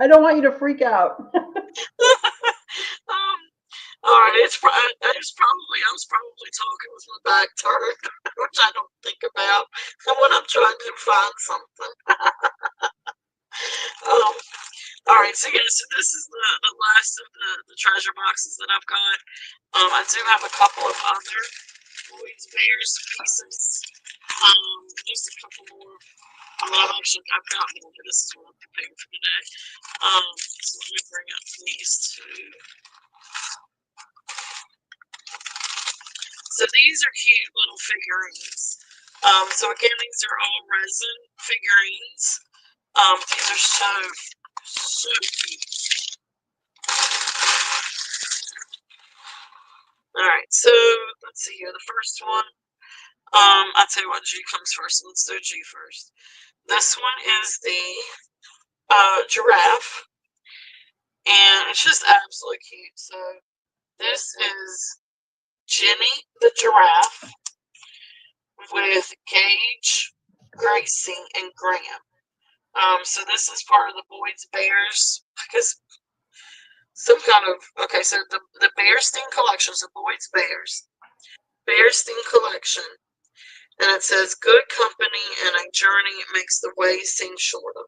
I don't want you to freak out. All right, I was probably talking with my back turned, which I don't think about when I'm trying to find something. All right, so this is the last of the treasure boxes that I've got. I do have a couple of other Boyd's Bears pieces. Just a couple more. Well, actually, I've got more, but this is what I'm preparing for today. So let me bring up these two. So these are cute little figurines. So again, these are all resin figurines. These are so cute. All right, so let's see here. The first one, I'll tell you what, G comes first. Let's do G first. This one is the giraffe, and it's just absolutely cute. So this is Jenny the giraffe with Gage, Gracie, and Graham. So this is part of the Boyd's Bears because some kind of okay. So the Bearstein collection, so Boyd's Bears, Bearstein collection, and it says good company and a journey makes the way seem shorter.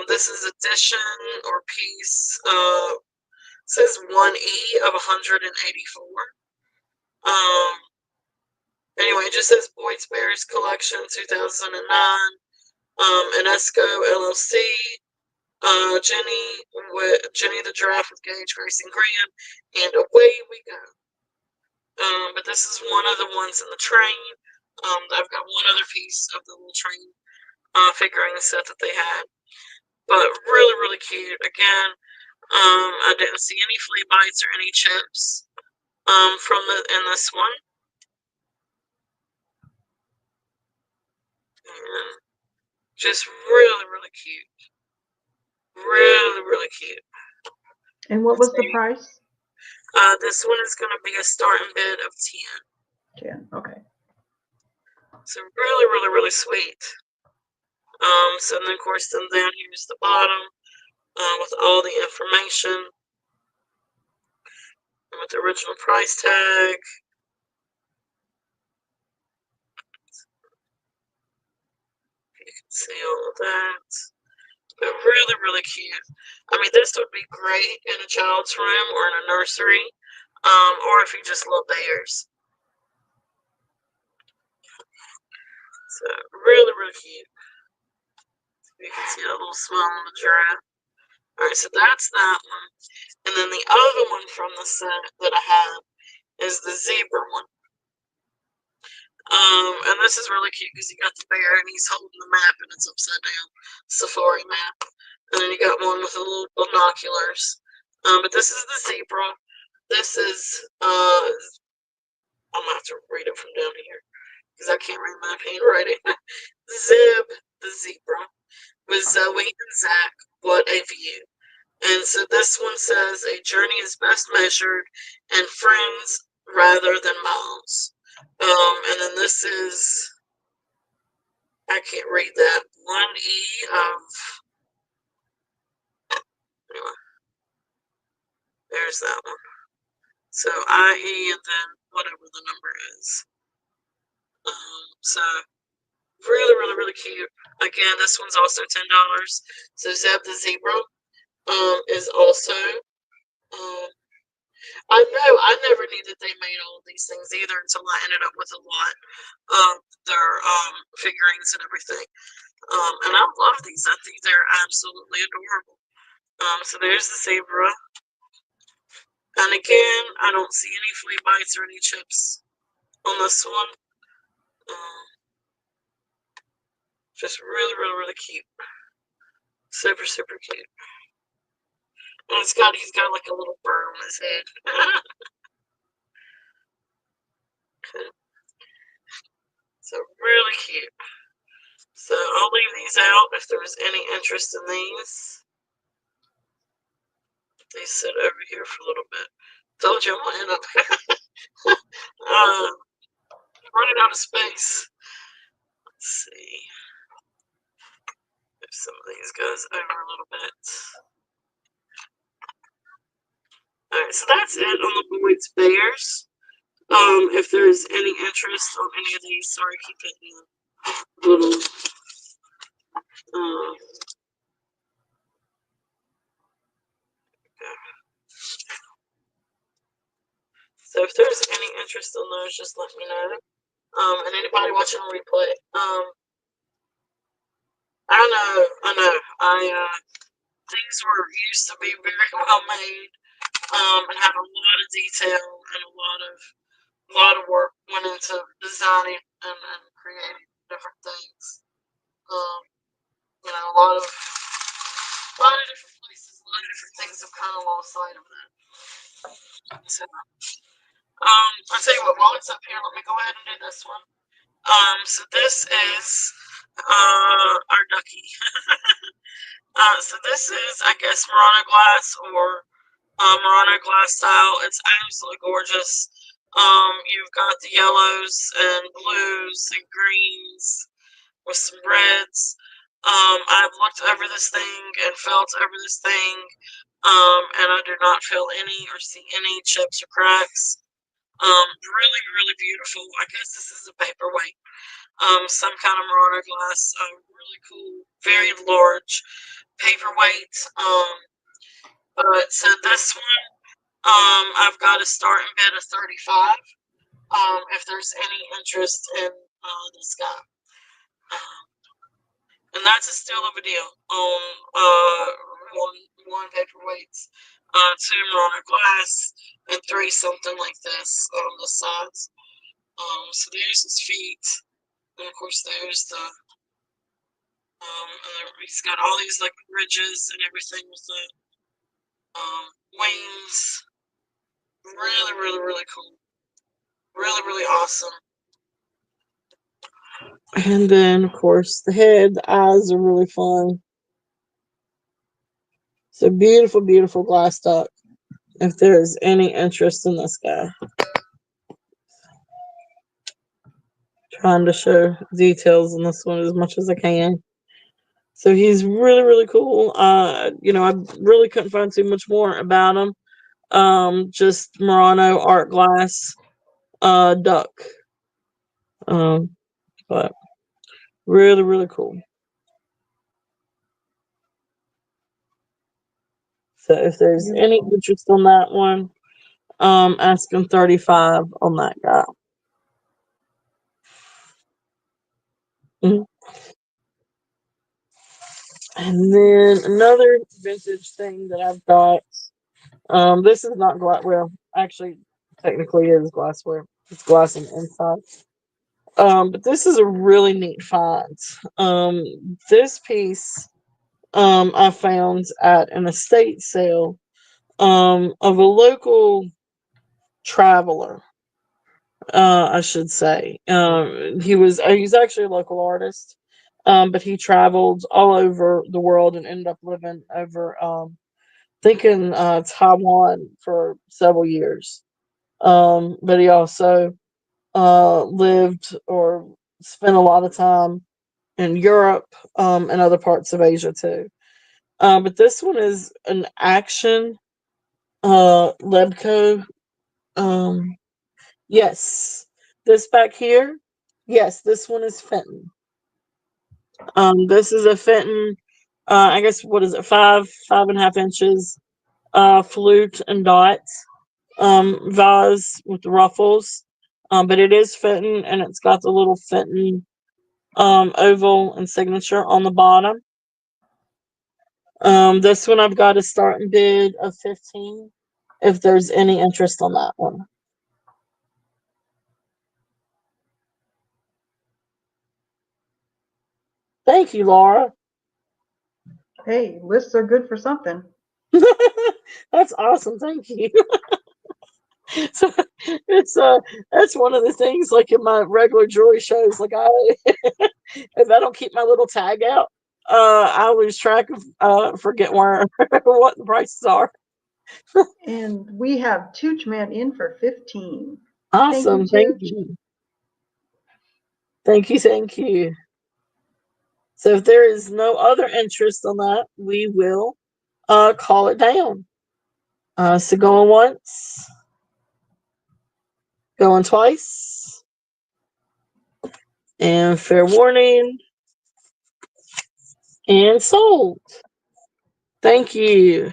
This is edition or piece. Says 1E of 184. Anyway, it just says Boyd's Bears Collection 2009. Enesco LLC. Jenny the Giraffe with Gage, Grace, and Graham. And away we go. But this is one of the ones in the train. I've got one other piece of the little train figurine set that they had. But really, really cute. Again, I didn't see any flea bites or any chips in this one. And just really, really cute. Really, really cute. And what was the price? This one is going to be a starting bid of 10. 10, okay. So really, really, really sweet. So then, of course, then down here's the bottom with all the information and with the original price tag. You can see all of that. But really, really cute. I mean, this would be great in a child's room or in a nursery, or if you just love bears. So really, really cute. You can see a little smile on the giraffe. Alright, so that's that one. And then the other one from the set that I have is the zebra one. And this is really cute because you got the bear and he's holding the map and it's upside down, safari map. And then you got one with the little binoculars. But this is the zebra. This is I'm gonna have to read it from down here because I can't read my handwriting. Zib the zebra with Zoe and Zach. What a view! And so this one says a journey is best measured in friends rather than miles. And then this is, I can't read that, 1E of, anyway, there's that one. So IE and then whatever the number is. So really, really, really cute. Again, this one's also $10. So Zeb the Zebra is also, I know I never knew that they made all of these things either until I ended up with a lot of their figurines and everything. And I love these. I think they're absolutely adorable. So there's the zebra. And again, I don't see any flea bites or any chips on this one. Just really, really, really cute. Super, super cute. And he's got like a little bird on his head. So really cute. So I'll leave these out if there's any interest in these. They sit over here for a little bit. Told you I'm gonna end up running out of space. Let's see if some of these goes over a little bit. Alright, so that's it on the Boyd's Bears. If there's any interest on any of these, sorry, I keep getting a little so if there's any interest in those, just let me know. And anybody watching on replay, I know. These were used to be very well made, and had a lot of detail and a lot of work went into designing and creating different things. A lot of different places, a lot of different things have kind of lost sight of that. So, I'll tell you what, while it's up here, let me go ahead and do this one. So this is our ducky. So this is, I guess, Murano glass or Murano glass style. It's absolutely gorgeous. You've got the yellows and blues and greens with some reds. I've looked over this thing and felt over this thing, and I do not feel any or see any chips or cracks. Really, really beautiful. I guess this is a paperweight. Some kind of Murano glass. Really cool, very large paperweight. But so this one, I've got a starting bid of 35. If there's any interest in this guy. And that's a steal of a deal on one paperweights, 2 Murano glass, and 3 something like this on the sides. So there's his feet, and of course there's the and he's got all these like ridges and everything with the wings. Really, really, really cool. Really, really awesome. And then, of course, the head, the eyes are really fun. So beautiful, beautiful glass duck. If there's any interest in this guy. Trying to show details in this one as much as I can. So he's really, really cool. I really couldn't find too much more about him. Just Murano art glass duck. But really, really cool. So if there's any Beautiful. interest on that one, asking 35 on that guy. Mhm. And then another vintage thing that I've got. This is not glass. Well, actually, technically, it is glassware. It's glass on the inside. But this is a really neat find. This piece, I found at an estate sale, of a local traveler. I should say. He's actually a local artist. But he traveled all over the world and ended up living over, think in Taiwan for several years. But he also lived or spent a lot of time in Europe, and other parts of Asia too. But this one is an Action Lebco. Um, yes, this back here. Yes, this one is Fenton. This is a Fenton. I guess what is it? 5.5 inches. Flute and dots. Vase with the ruffles. But it is Fenton, and it's got the little Fenton oval and signature on the bottom. This one I've got a starting bid of 15. If there's any interest on that one. Thank you, Laura. Hey, lists are good for something. That's awesome. Thank you. So it's that's one of the things like in my regular jewelry shows. Like if I don't keep my little tag out, I lose track of forget where what the prices are. And we have Tooch Man in for 15. Thank you, Awesome. Thank Tooch. you. Thank you. Thank you. So if there is no other interest on that, we will call it down. So going once, going twice, and fair warning, and sold. Thank you.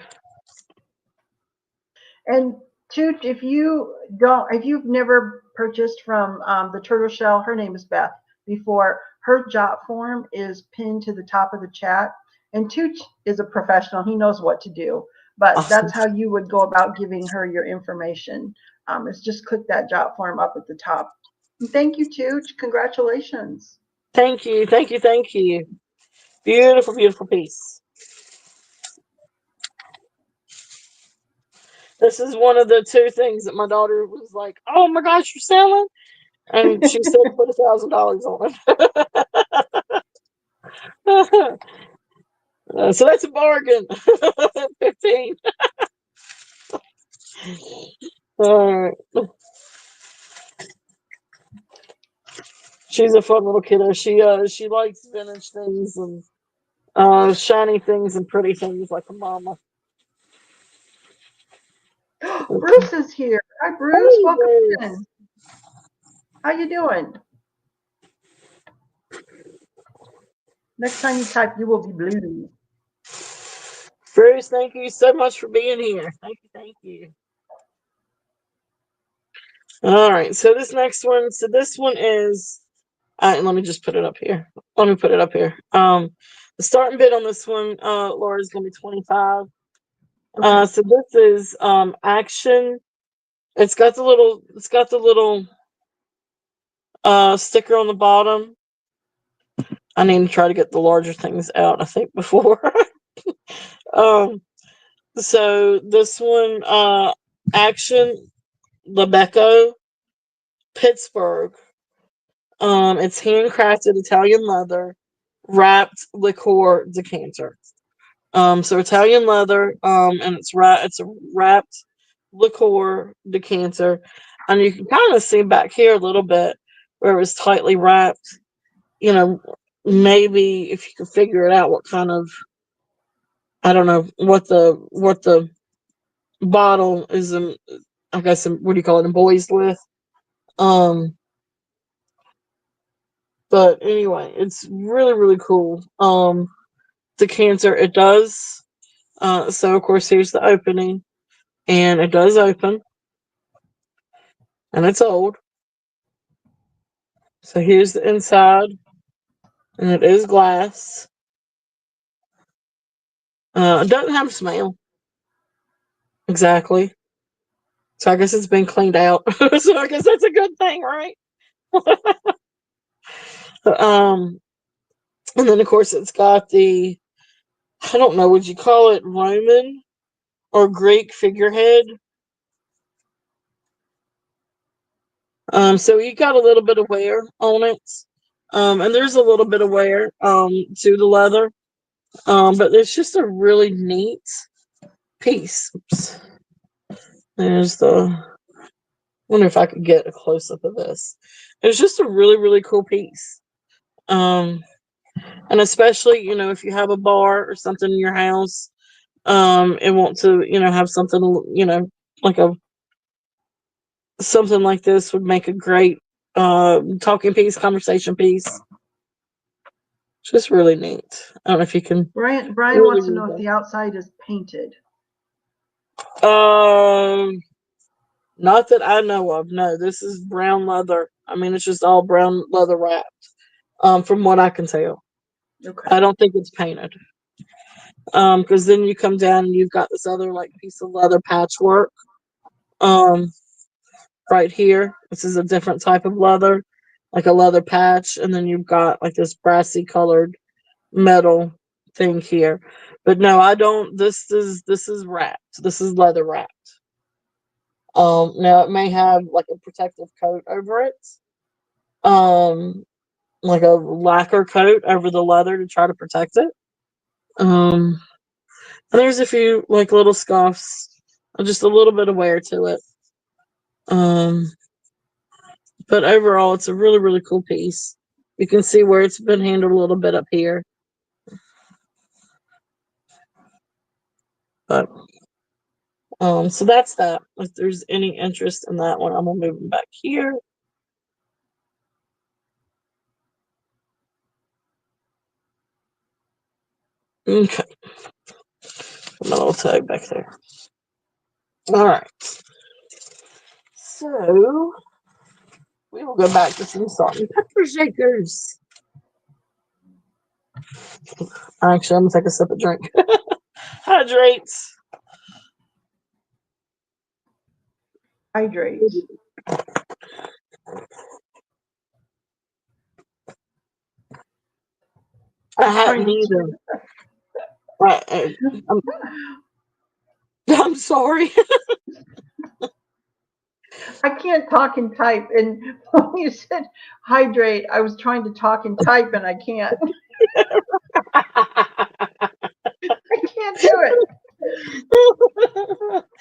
And Tooch, if you've never purchased from the Turtle Shell, her name is Beth, before, her jot form is pinned to the top of the chat. And Tooch is a professional. He knows what to do. But Awesome. that's how you would go about giving her your information. Is just click that jot form up at the top. And thank you, Tooch. Congratulations. Thank you. Thank you. Thank you. Beautiful, beautiful piece. This is one of the two things that my daughter was like, "Oh my gosh, you're selling," and she said, "Put $1,000 on it." So that's a bargain. 15. All right. She's a fun little kiddo. She likes vintage things and shiny things and pretty things like a mama. Bruce is here. Hi, Bruce. Hey, Welcome Bruce. in. How you doing? Next time you type, you will be blue. Bruce, thank you so much for being here. Thank you, thank you. All right, so this next one, this one is, let me just put it up here. Let me put it up here. The starting bid on this one, Laura, is going to be 25. Okay. So this is Action. It's got the little sticker on the bottom. I need to try to get the larger things out, I think, before. um, so this one, Action Lebeco, Pittsburgh. It's handcrafted Italian leather, wrapped liqueur decanter. So Italian leather, and it's a wrapped liqueur decanter, and you can kind of see back here a little bit where it was tightly wrapped. You know, maybe if you could figure it out, what kind of, I don't know what the bottle is. I guess what do you call it? Embossed with. Um, but anyway, it's really really cool. Decanter. It does So of course here's the opening, and it does open, and it's old. So here's the inside, and it is glass. It doesn't have smell. Exactly. So I guess it's been cleaned out. So I guess that's a good thing, right? um, and then of course it's got the, I don't know, would you call it Roman or Greek figurehead? So you got a little bit of wear on it. And there's a little bit of wear to the leather. But it's just a really neat piece. Oops. There's the, wonder if I could get a close up of this. It's just a really, really cool piece. And especially, if you have a bar or something in your house, and want to, have something, like something like this would make a great talking piece, conversation piece. Just really neat. I don't know if you can. Brian really wants to read know if that. the outside is painted. Not that I know of. No, this is brown leather. I mean, it's just all brown leather wrapped. From what I can tell, Okay. I don't think it's painted. Because then you come down and you've got this other like piece of leather patchwork. Right here, this is a different type of leather, like a leather patch, and then you've got like this brassy colored metal thing here. But no, I don't. This is wrapped. This is leather wrapped. Now it may have like a protective coat over it. Like a lacquer coat over the leather to try to protect it. And there's a few like little scuffs, just a little bit of wear to it. But overall, it's a really, really cool piece. You can see where it's been handled a little bit up here. But so that's that. If there's any interest in that one, I'm gonna move them back here. Okay. My little tag back there. All right. So we will go back to some salt and pepper shakers. Actually, I'm gonna take a sip of drink. Hydrates. Hydrate. I hadn't either. I'm sorry. I can't talk and type. And when you said hydrate, I was trying to talk and type and I can't. I can't do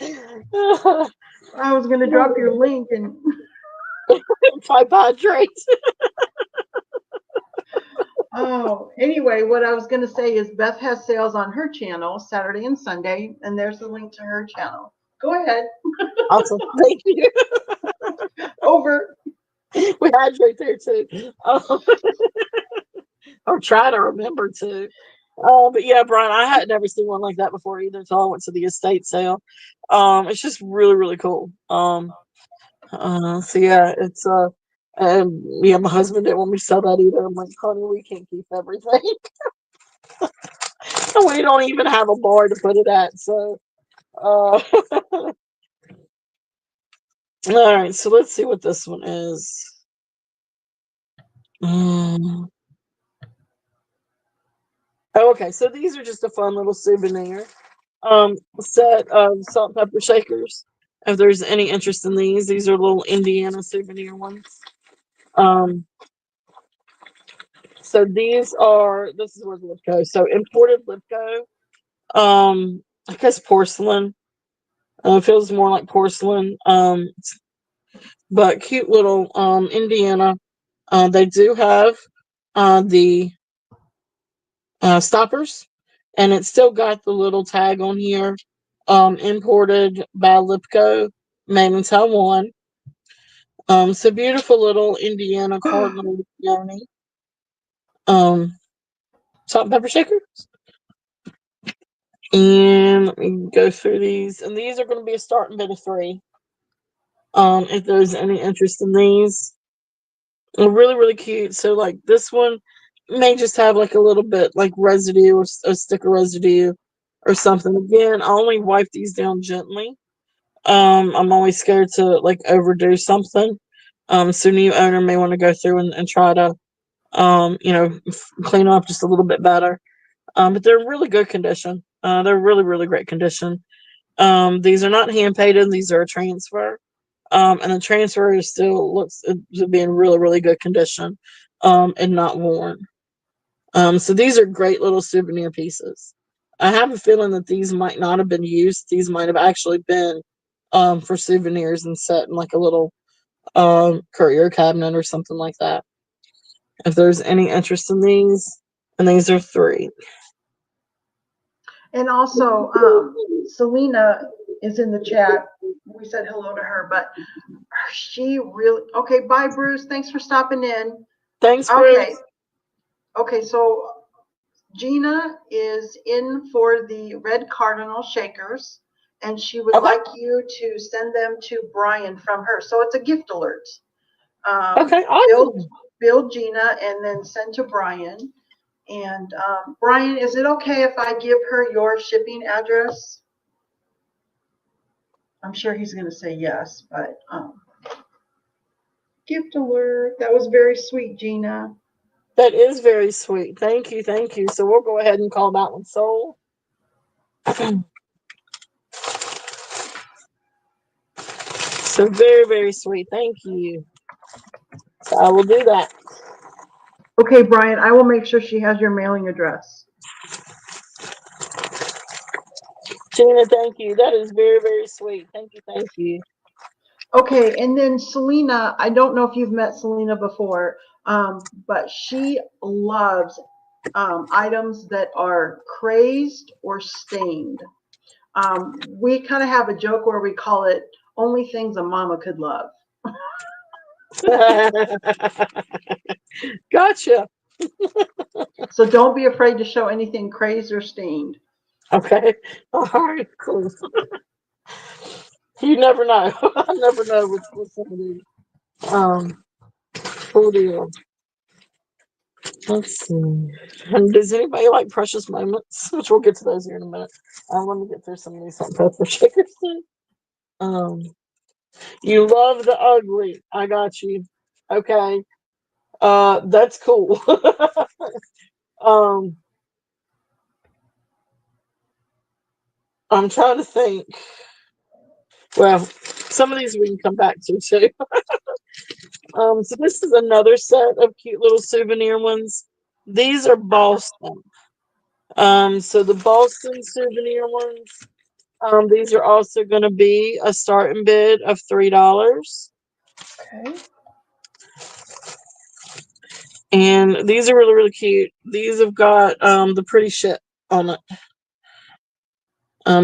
it. I was going to drop your link and Type hydrate. oh, anyway, what I was going to say is Beth has sales on her channel Saturday and Sunday, and there's the link to her channel. Go ahead. Awesome. Thank you. Over. We hydrate there too. I'll try to remember to. But yeah, Brian, I had never seen one like that before either until I went to the estate sale. It's just really, really cool. So yeah, it's yeah, my husband didn't want me to sell that either. I'm like, honey, we can't keep everything. And we don't even have a bar to put it at. So all right, so let's see what this one is. Oh, okay, so these are just a fun little souvenir set of salt and pepper shakers. If there's any interest in these are little Indiana souvenir ones. So this is where Lipco. So imported Lipco. I guess porcelain. Feels more like porcelain. But cute little Indiana. They do have the stoppers, and it's still got the little tag on here. Imported by Lipco, made in Taiwan. So beautiful little Indiana cardinal yoni. Salt and pepper shaker. And Let me go through these, and these are going to be a starting bid of 3. If there's any interest in these, they're really, really cute. So, like, this one may just have like a little bit like residue or a sticker residue or something. Again, I only wipe these down gently. I'm always scared to like overdo something. So new owner may want to go through and try to, clean up just a little bit better. But they're in really good condition. They're really, really great condition. These are not hand painted. These are a transfer. And the transfer is still looks to be in really, really good condition, and not worn. So these are great little souvenir pieces. I have a feeling that these might not have been used. These might have actually been for souvenirs and set in like a little courier cabinet or something like that. If there's any interest in these, and these are 3. And also, Selena is in the chat. We said hello to her, but she really, okay, bye, Bruce. Thanks for stopping in. Thanks, Okay. Bruce. Okay, so Gina is in for the Red Cardinal Shakers, and she would like you to send them to Brian from her. So it's a gift alert. Okay, awesome. Build Gina and then send to Brian. And Brian, is it okay if I give her your shipping address? I'm sure he's going to say yes, but gift alert. That was very sweet, Gina. That is very sweet. Thank you, thank you. So we'll go ahead and call that one sold. So very, very sweet. Thank you. So I will do that. Okay, Brian, I will make sure she has your mailing address. Gina, thank you. That is very, very sweet. Thank you, thank you. Okay, and then Selena, I don't know if you've met Selena before, but she loves items that are crazed or stained. We kind of have a joke where we call it only things a mama could love. Gotcha. So don't be afraid to show anything crazed or stained. Okay. All right, cool. You never know. I never know with some of these. Cool deal. Let's see. And does anybody like Precious Moments? Which we'll get to those here in a minute. Let me get through some of these salt and pepper shakers. You love the ugly. I got you. Okay. That's cool. I'm trying to think. Well, some of these we can come back to too. So this is another set of cute little souvenir ones. These are Boston. So the Boston souvenir ones. These are also going to be a starting bid of $3. Okay. And these are really, really cute. These have got the pretty shit on it.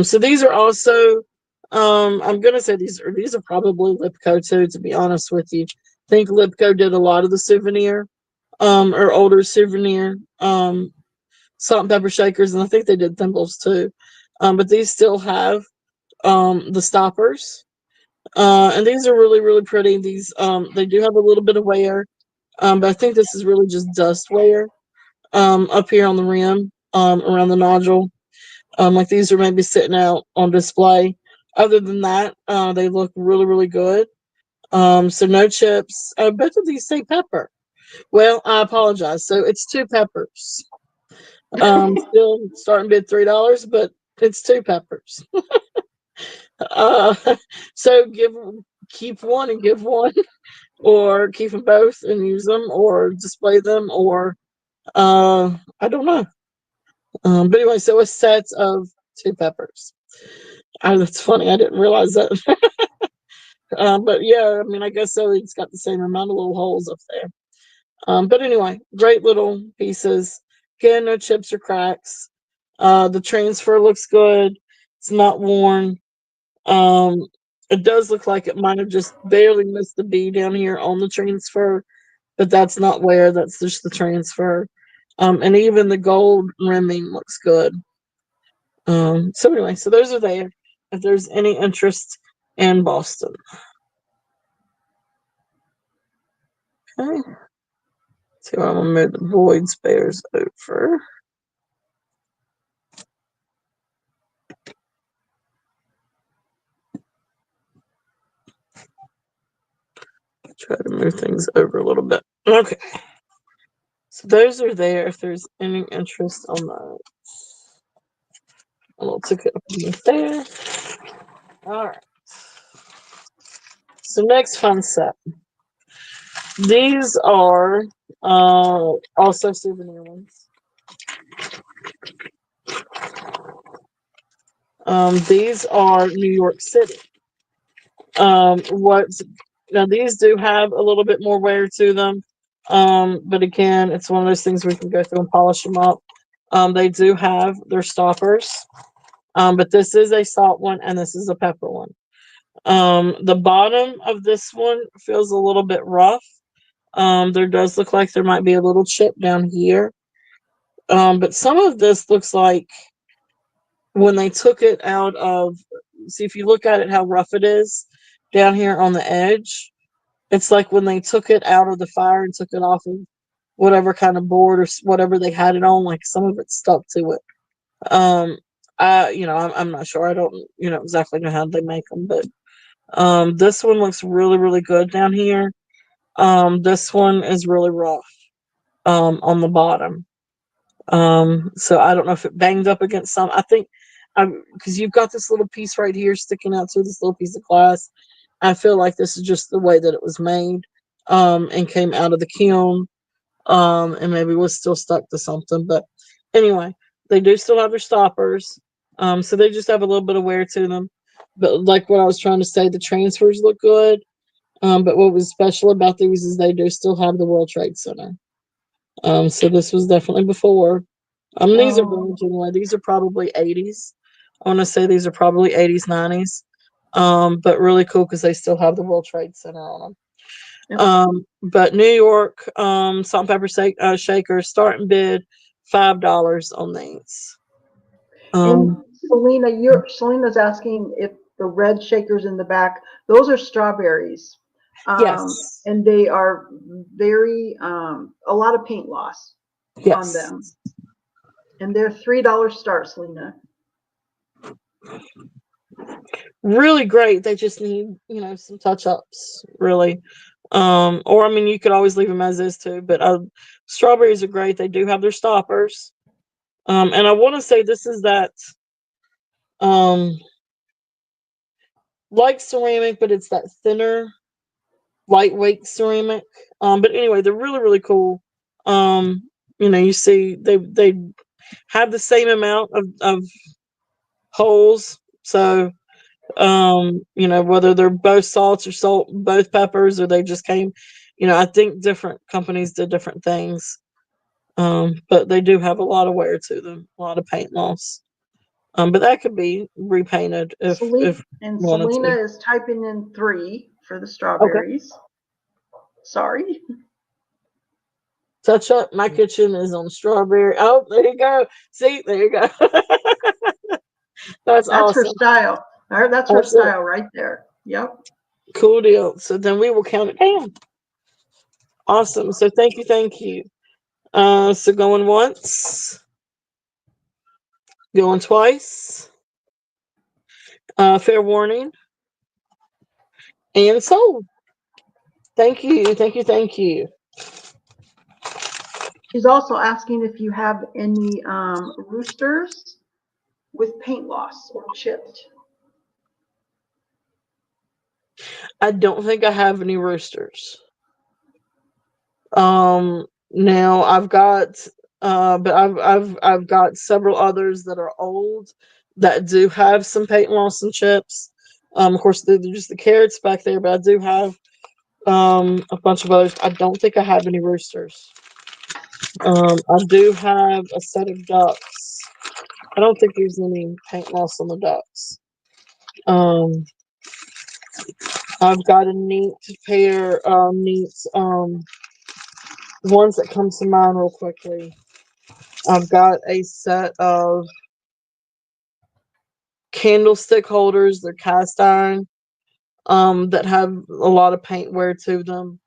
So these are also, I'm gonna say these are probably Lipco too, to be honest with you. I think Lipco did a lot of the souvenir, or older souvenir, salt and pepper shakers, and I think they did thimbles too. But these still have the stoppers. And these are really, really pretty. These they do have a little bit of wear. But I think this is really just dust wear up here on the rim, around the nodule. Like these are maybe sitting out on display. Other than that, they look really, really good. So no chips. Both of these say pepper. Well, I apologize. So it's 2 peppers. Still starting bid $3, but it's 2 peppers. uh, so keep one and give one, or keep them both and use them, or display them, or I don't know. But anyway, so a set of 2 peppers. Oh, that's funny. I didn't realize that. But yeah, I mean, I guess so. It's got the same amount of little holes up there. But anyway, great little pieces. Again, no chips or cracks. The transfer looks good. It's not worn. It does look like it might have just barely missed the B down here on the transfer, but that's not wear. That's just the transfer. And even the gold rimming looks good. So anyway, so those are there. If there's any interest in Boston. Okay. So I'm gonna move the Boyd's Bears over. Try to move things over a little bit. Okay. So those are there if there's any interest on that. A little ticket up there. All right. So next fun set. These are also souvenir ones. These are New York City. What's now these do have a little bit more wear to them. But again, it's one of those things we can go through and polish them up. They do have their stoppers. But this is a salt one and this is a pepper one. The bottom of this one feels a little bit rough. There does look like there might be a little chip down here. But some of this looks like when they took it out of, see if you look at it, how rough it is down here on the edge. It's like when they took it out of the fire and took it off of whatever kind of board or whatever they had it on, like some of it stuck to it. I'm not sure. I don't, exactly know how they make them, but this one looks really, really good down here. This one is really rough on the bottom. So I don't know if it banged up against some. I think because you've got this little piece right here sticking out through this little piece of glass. I feel like this is just the way that it was made, and came out of the kiln, and maybe was still stuck to something. But anyway, they do still have their stoppers, so they just have a little bit of wear to them. But like what I was trying to say, the transfers look good. But what was special about these is they do still have the World Trade Center. So this was definitely before. These are vintage anyway. These are probably 80s. I want to say these are probably 80s, 90s. But really cool because they still have the World Trade Center on them. But New York, salt and pepper shakers, starting bid $5 on these. And Selena's asking if the red shakers in the back, those are strawberries. Yes. And they are very, a lot of paint loss on them. And they're $3 start, Selena. Really great. They just need, some touch ups, really. Or I mean, you could always leave them as is too. But strawberries are great. They do have their stoppers. And I want to say this is that, like ceramic, but it's that thinner, lightweight ceramic. But anyway, they're really, really cool. You see, they have the same amount of holes. So, whether they're both salts or both peppers, or they just came, I think different companies did different things. But they do have a lot of wear to them, a lot of paint loss. But that could be repainted if wanted Selena to. is typing in 3 for the strawberries. Okay. Sorry. Touch up. My kitchen is on strawberry. Oh, there you go. See, there you go. That's awesome. Her style. That's her style right there. Yep. Cool deal. So then we will count it down. Awesome. So thank you. So going once, going twice. Fair warning. And sold. Thank you. She's also asking if you have any roosters with paint loss or chipped. I don't think I have any roosters. Now I've got, but I've got several others that are old that do have some paint loss and chips. Of course, they're just the carrots back there, but I do have a bunch of others. I don't think I have any roosters. I do have a set of ducks. I don't think there's any paint loss on the ducks. I've got a neat pair, ones that come to mind real quickly. I've got a set of candlestick holders. They're cast iron, that have a lot of paint wear to them.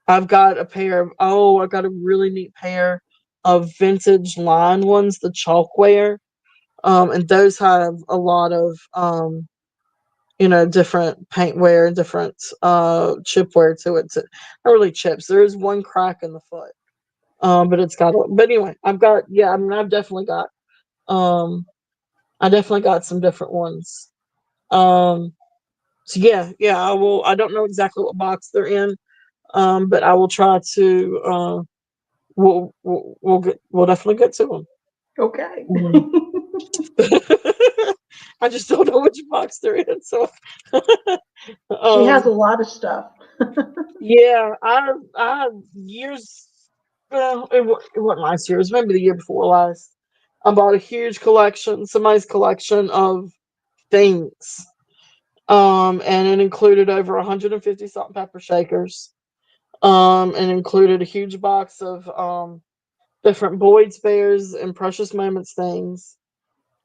I've got a pair of, I got a really neat pair of vintage line ones, the chalkware. And those have a lot of, different paintware and different chipware to it. Not really chips. There is one crack in the foot. But it's got, but anyway, I've got, yeah, I mean, um, I definitely got some different ones. So yeah, I don't know exactly what box they're in. But I will try to, we'll definitely get to them. Okay. I just don't know which box they're in. So, She has a um, lot of stuff. yeah, I years, well, it wasn't last year. It was maybe the year before last. I bought a huge collection, somebody's collection of things. And it included over 150 salt and pepper shakers. And included a huge box of different Boyd's Bears and Precious Moments things.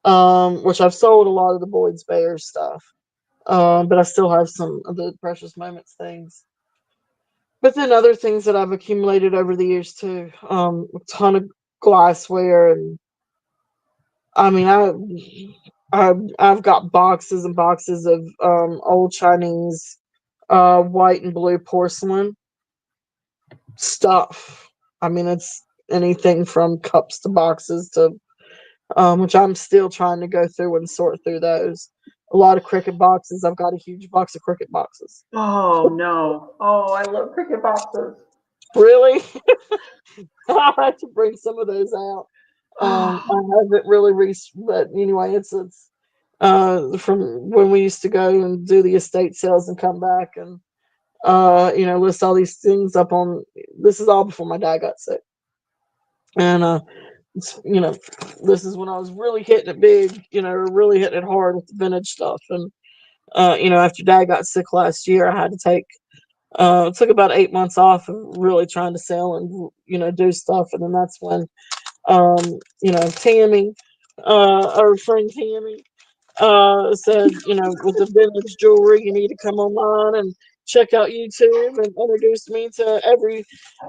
Which I've sold a lot of the Boyd's Bears stuff. But I still have some of the Precious Moments things. But then other things that I've accumulated over the years too. A ton of glassware, and I mean, I've got boxes and boxes of old Chinese white and blue porcelain stuff. I mean, it's anything from cups to boxes to, which I'm still trying to go through and sort through those. A lot of cricket boxes. I've got a huge box of cricket boxes. Oh no. Oh, I love cricket boxes. Really? I'll have to bring some of those out. I haven't really reached, but anyway, it's from when we used to go and do the estate sales and come back and list all these things up on. This is all before my dad got sick, and it's, this is when I was really hitting it big, really hitting it hard with the vintage stuff, and after dad got sick last year, I had to take. It took about 8 months off of really trying to sell and do stuff, and then that's when Tammy, our friend Tammy, said, with the vintage jewelry, you need to come online and check out YouTube, and introduced me to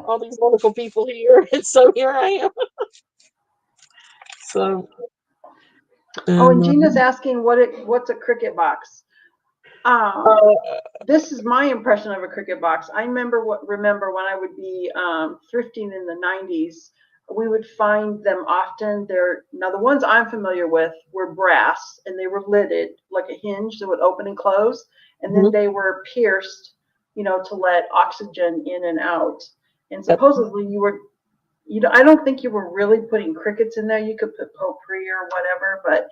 all these wonderful people here, and so here I am. So, Oh, and and Gina's asking what's a cricket box. uh, This is my impression of a cricket box. I remember when I would be thrifting in the 90s, we would find them often. Now the ones I'm familiar with were brass, and they were lidded like a hinge that would open and close, and then mhm, they were pierced, to let oxygen in and out. And yep, supposedly I don't think you were really putting crickets in there. You could put potpourri or whatever,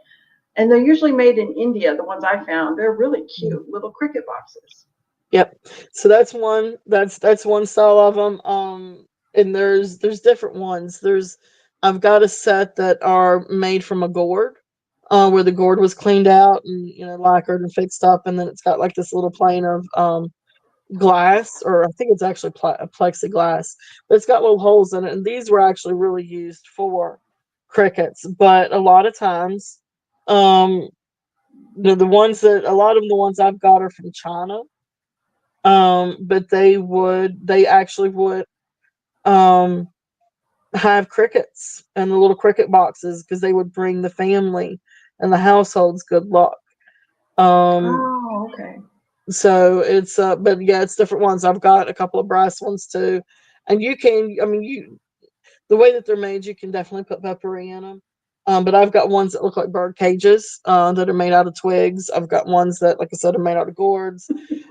and they're usually made in India. The ones I found, they're really cute little cricket boxes. yep. So that's one. That's one style of them. And there's different ones. I've got a set that are made from a gourd, where the gourd was cleaned out and lacquered and fixed up, and then it's got like this little plane of glass, or I think it's actually plexiglass, but it's got little holes in it, and these were actually really used for crickets. But a lot of times, um, the ones that a lot of the ones I've got are from China. But they actually would um have crickets and the little cricket boxes because they would bring the family and the households good luck. Um, Oh, okay. so it's but yeah, it's different ones. I've got a couple of brass ones too, and I mean, the way that they're made, you can definitely put peppery in them. But I've got ones that look like bird cages, that are made out of twigs. I've got ones that, like I said, are made out of gourds.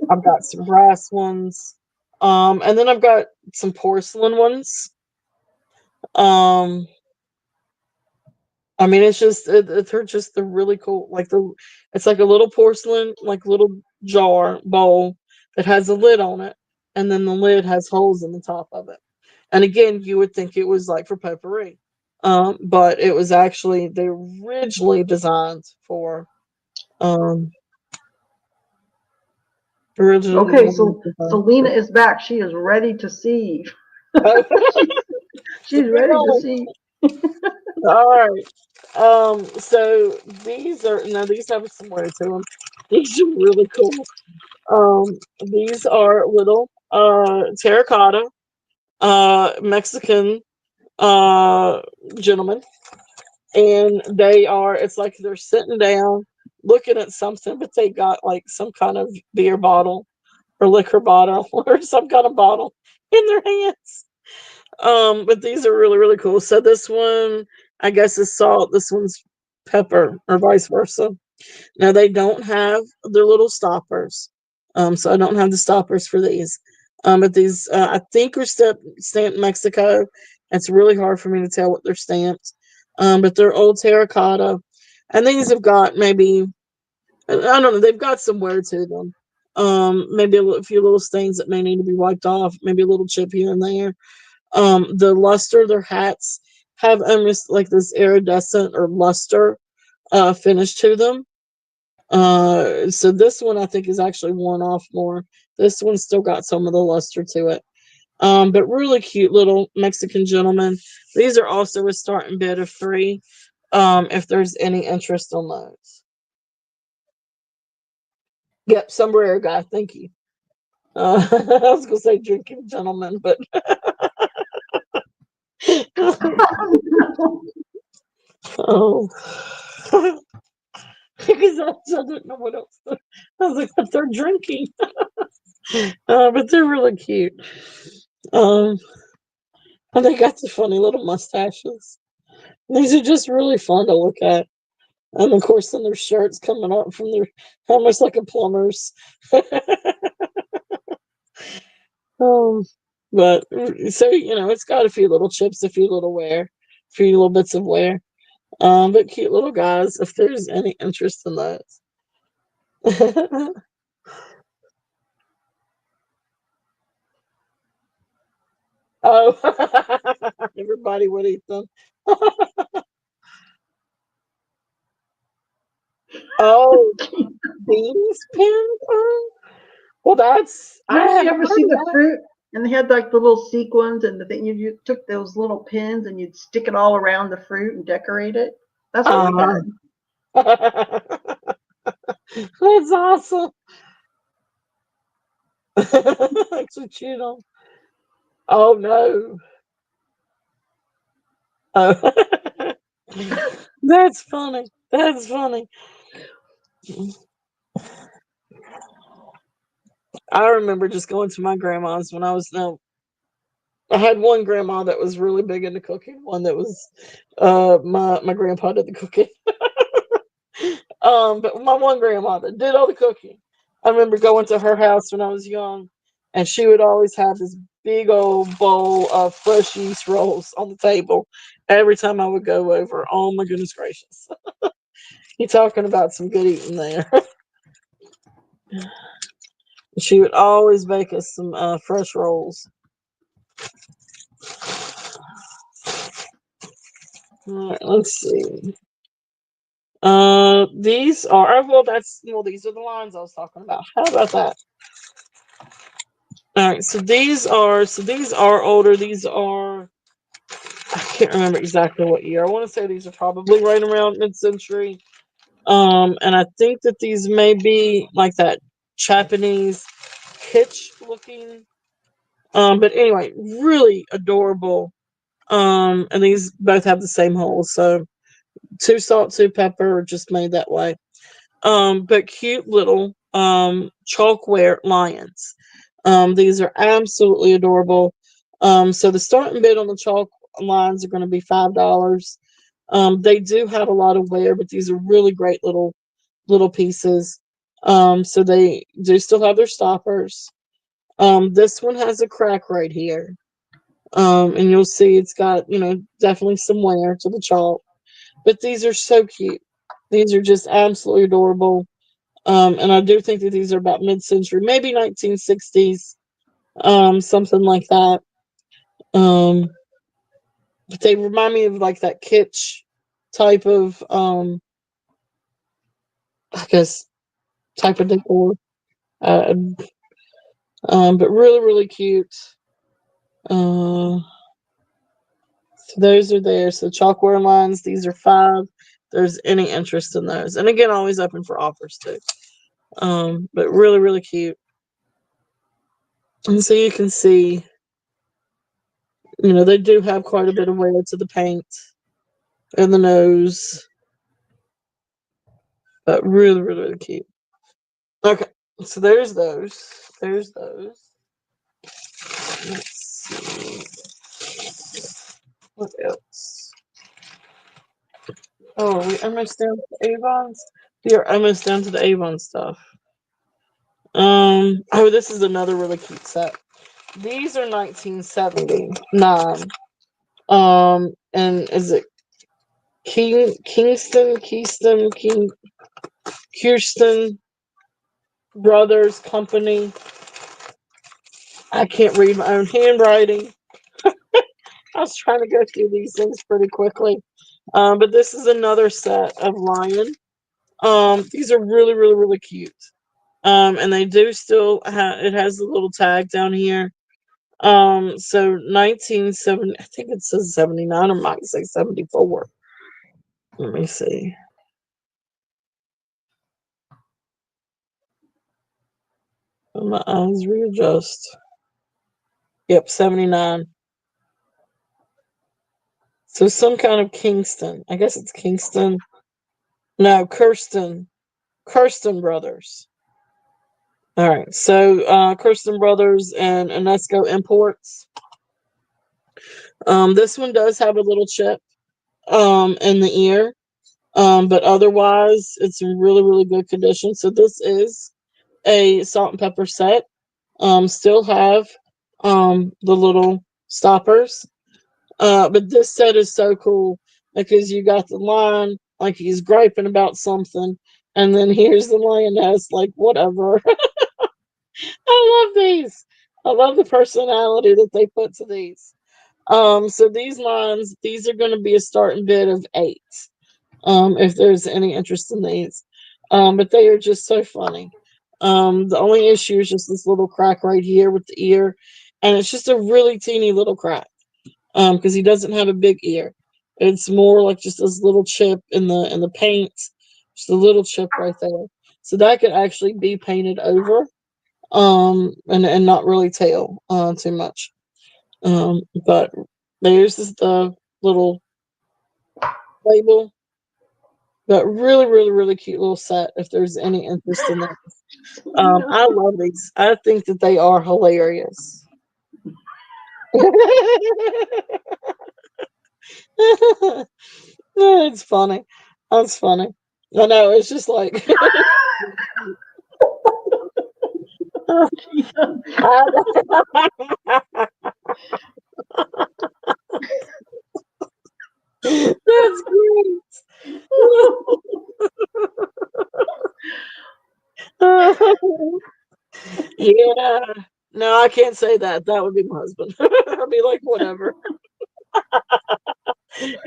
I've got some brass ones. And then I've got some porcelain ones. Um, I mean, they're really cool. It's like a little porcelain, like little bowl that has a lid on it, and then the lid has holes in the top of it. And again, you would think it was like for potpourri, but it was actually they originally designed for um Okay, originally so designed Selena for. is back. She is ready to see. So She's bring it ready to on. see. All right. So these are now these have some wear to them. These are really cool. These are little terracotta Mexican uh gentlemen, and they are. It's like they're sitting down looking at something, but they got like some kind of beer bottle or liquor bottle or some kind of bottle in their hands. But these are really, really cool. So this one, I guess, is salt. This one's pepper, or vice versa. Now they don't have their little stoppers. So I don't have the stoppers for these. But these, I think, are stamped Mexico. It's really hard for me to tell what they're stamped. But they're old terracotta, and these have got maybe, I don't know. They've got some wear to them. Maybe a few little stains that may need to be wiped off. Maybe a little chip here and there. The luster, their hats have almost like this iridescent or luster finish to them. So this one I think is actually worn off more. This one's still got some of the luster to it. But really cute little Mexican gentlemen. These are also a starting bid of 3. If there's any interest on those. Yep, sombrero guy. Thank you. I was gonna say drinking gentleman, but oh, because I didn't know what else. I was like, but they're drinking. But they're really cute. Um, and they got the funny little mustaches. These are just really fun to look at. And of course, then their shirts coming up from their almost like a plumber's. um, but so it's got a few little chips, a few little wear, a few little bits of wear. But cute little guys. If there's any interest in those. Oh, everybody would eat them. Oh, beans pin? Well, I No, you haven't ever heard see of the that. fruit? And they had like the little sequins, and the thing you took those little pins and you'd stick it all around the fruit and decorate it. That's what we Uh, had. that's awesome. Actually, chewed on. Oh no. Oh. That's funny. That's funny. I remember just going to my grandma's when I was no. I had one grandma that was really big into cooking. One that was, my grandpa did the cooking. But my one grandmother did all the cooking. I remember going to her house when I was young, and she would always have this big old bowl of fresh yeast rolls on the table every time I would go over. Oh my goodness gracious! You talking about some good eating there? She would always bake us some fresh rolls. All right, let's see. These are these are the lines I was talking about. How about that? All right, so these are older. These are I can't remember exactly what year. I want to say these are probably right around mid-century. And I think that these may be like that Japanese kitsch looking. But anyway, really adorable. And these both have the same holes, so 2 salt, 2 pepper, just made that way. But cute little chalkware lions. These are absolutely adorable. So the starting bid on the chalk lines are going to be $5. They do have a lot of wear, but these are really great little pieces. So they do still have their stoppers. This one has a crack right here. And you'll see it's got, definitely some wear to the chalk. But these are so cute. These are just absolutely adorable. And I do think that these are about mid-century, maybe 1960s, something like that. Um, but they remind me of like that kitsch type of, I guess, type of decor. Uh, but really, really cute. Uh, So those are there. So chalkware lines, these are 5. There's any interest in those. And again, always open for offers too. But really, really cute. And so you can see, they do have quite a bit of wear to the paint and the nose. But really, really, really cute. Okay, so there's those. There's those. Let's see. What else? Oh, are we almost down to the Avons? We are almost down to the Avon stuff. Oh, this is another really cute set. These are 1979. And is it Kirsten Brothers Company? I can't read my own handwriting. I was trying to go through these things pretty quickly. But this is another set of Lion. These are really, really, really cute. And they do still have, it has a little tag down here. So 1970, I think it says 79, or might say 74. Let me see. My eyes readjust. Yep, 79. So some kind of Kingston. I guess it's Kingston. No, Kirsten Brothers. All right. So Kirsten Brothers and Unesco Imports. This one does have a little chip in the ear. But otherwise it's in really, really good condition. So this is a salt and pepper set. Still have the little stoppers. But this set is so cool because you got the lion like he's griping about something, and then here's the lioness like whatever. I love these. I love the personality that they put to these. So these lines, these are going to be a starting bid of 8. If there's any interest in these. But they are just so funny. The only issue is just this little crack right here with the ear, and it's just a really teeny little crack. Because he doesn't have a big ear. It's more like just this little chip in the paint, just a little chip right there. So that could actually be painted over, and not really tell too much. But there's the little label. But really, really, really cute little set. If there's any interest in that, I love these. I think that they are hilarious. It's funny. That's funny. I know. It's just like that's great. Yeah. No, I can't say that. That would be my husband. I'd be like, whatever.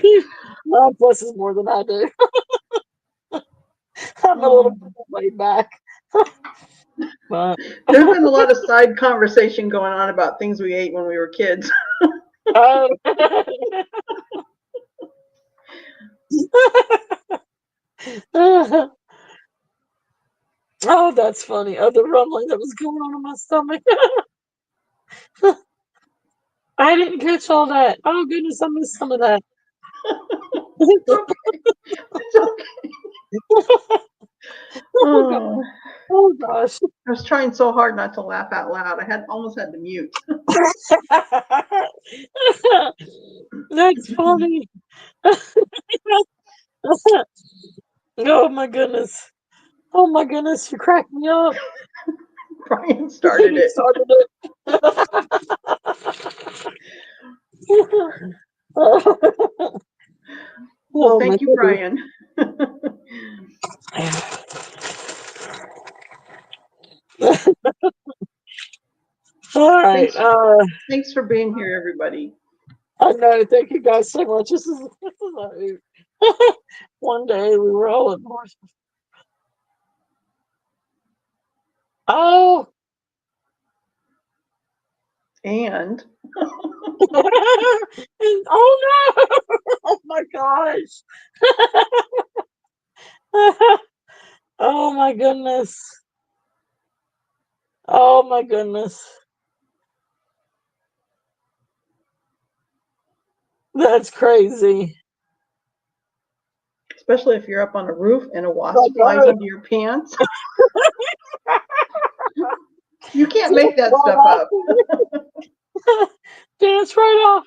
He plus more than I do. I'm a little laid back. But there's been a lot of side conversation going on about things we ate when we were kids. oh. Oh, that's funny. Oh, the rumbling that was going on in my stomach. I didn't catch all that. Oh goodness, I missed some of that. It's okay. Oh, Oh gosh. I was trying so hard not to laugh out loud. I almost had to mute. That's funny. Oh my goodness. Oh my goodness, you cracked me up. Brian started You it. started it. Well, Oh my thank you, goodness. Brian. All right. Thanks for being here, everybody. I know. Thank you guys so much. This is a hoot. One day we were all at Mars. Oh, And And, oh no! Oh my gosh! Oh my goodness! Oh my goodness! That's crazy. especially if you're up on a roof and a wasp I flies know. under your pants. You can't make that stuff up. Dance right off.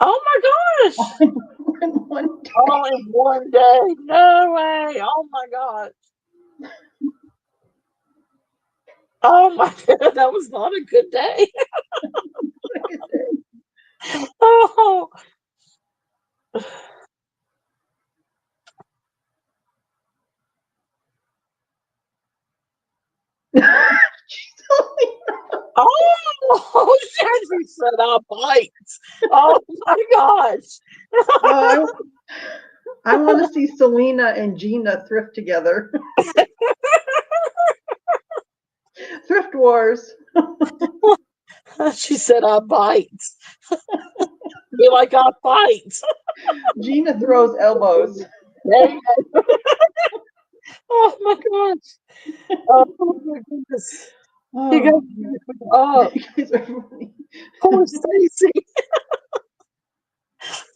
Oh my gosh! In one day. All in one day. No way. Oh my gosh. Oh my god, that was not a good day. Oh, oh, she said I bite. Oh my gosh. Oh, I want to see Selena and Gina thrift together. Thrift wars. She said I bite. Be like I bite. Gina throws elbows. There you go. Oh my gosh. Oh my goodness. You Oh, guys up. you guys are funny. Poor Stacy.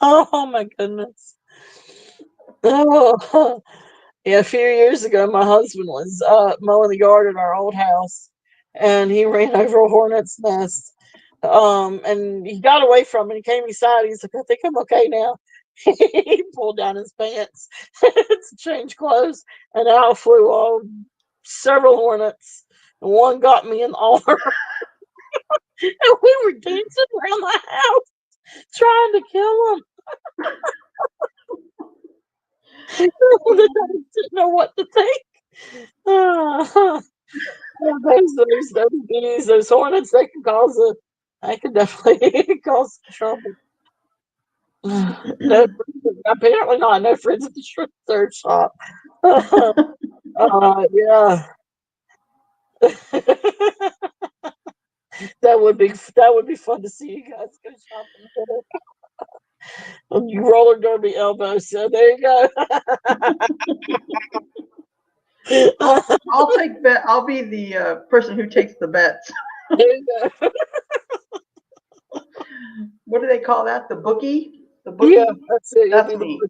Oh my goodness. Oh, yeah, a few years ago, my husband was mowing the yard at our old house, and he ran over a hornet's nest. And he got away from it. He came inside. He's like, "I think I'm okay now." He pulled down his pants to change clothes, and out flew all several hornets. And one got me in the arm, and we were dancing around the house trying to kill him. The dogs didn't know what to think. Uh, those guineas, those hornets, they can definitely cause trouble. No, apparently not. No friends at the third shop. Yeah, that would be fun to see you guys go shopping together. You roller derby elbows. So there you go. I'll take bet. I'll be the person who takes the bets. There you go. What do they call that? The bookie? The bookie? Yeah, that's it. You'll That's be the me.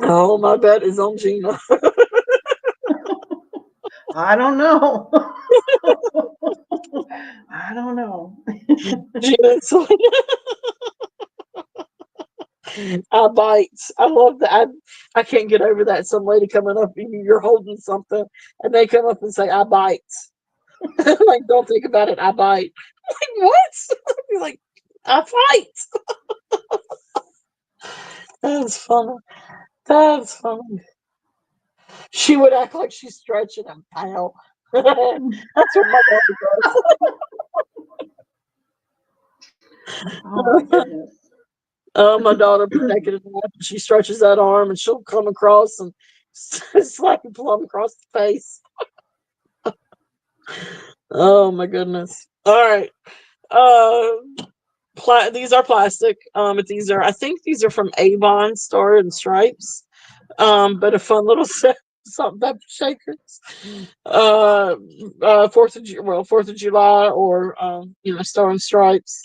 Oh, my bet is on Gina. I don't know. I don't know. Gina's like, I bite. I love that. I can't get over that. Some lady coming up and you're holding something, and they come up and say, "I bite." Like, don't think about it. I bite. Like, what? You're like, I fight. That's funny. That's funny. She would act like she's stretching and pow. That's what my daughter Oh my does. goodness. My daughter be taking a nap, and she stretches that arm, and she'll come across and slap you plumb across the face. Oh my goodness! All right, these are plastic. But I think these are from Avon Star and Stripes. But a fun little set. Salt and pepper shakers. Fourth of July, or Star and Stripes.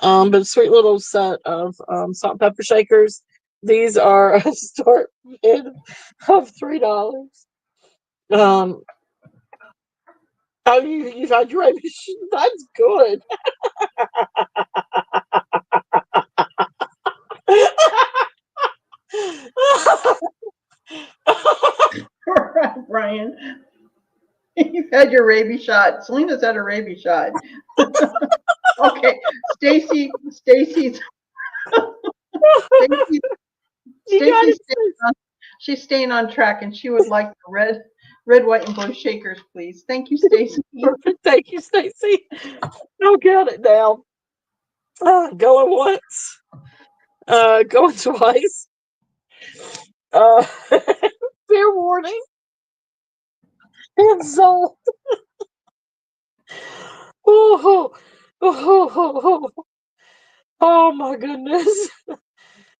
But a sweet little set of salt and pepper shakers. These are a start bid of $3. Um, oh, you've had your rabies. That's good. All right, Brian. You've had your rabies shot. Selena's had her rabies shot. Okay, Stacy's Stacy's she's staying on track, and she would like the red, white, and blue shakers, please. Thank you, Stacy. Perfect. Thank you, Stacy. I'll get it now. Going once. Going twice. Fair warning. And sold. Oh, oh, oh, oh, oh my goodness.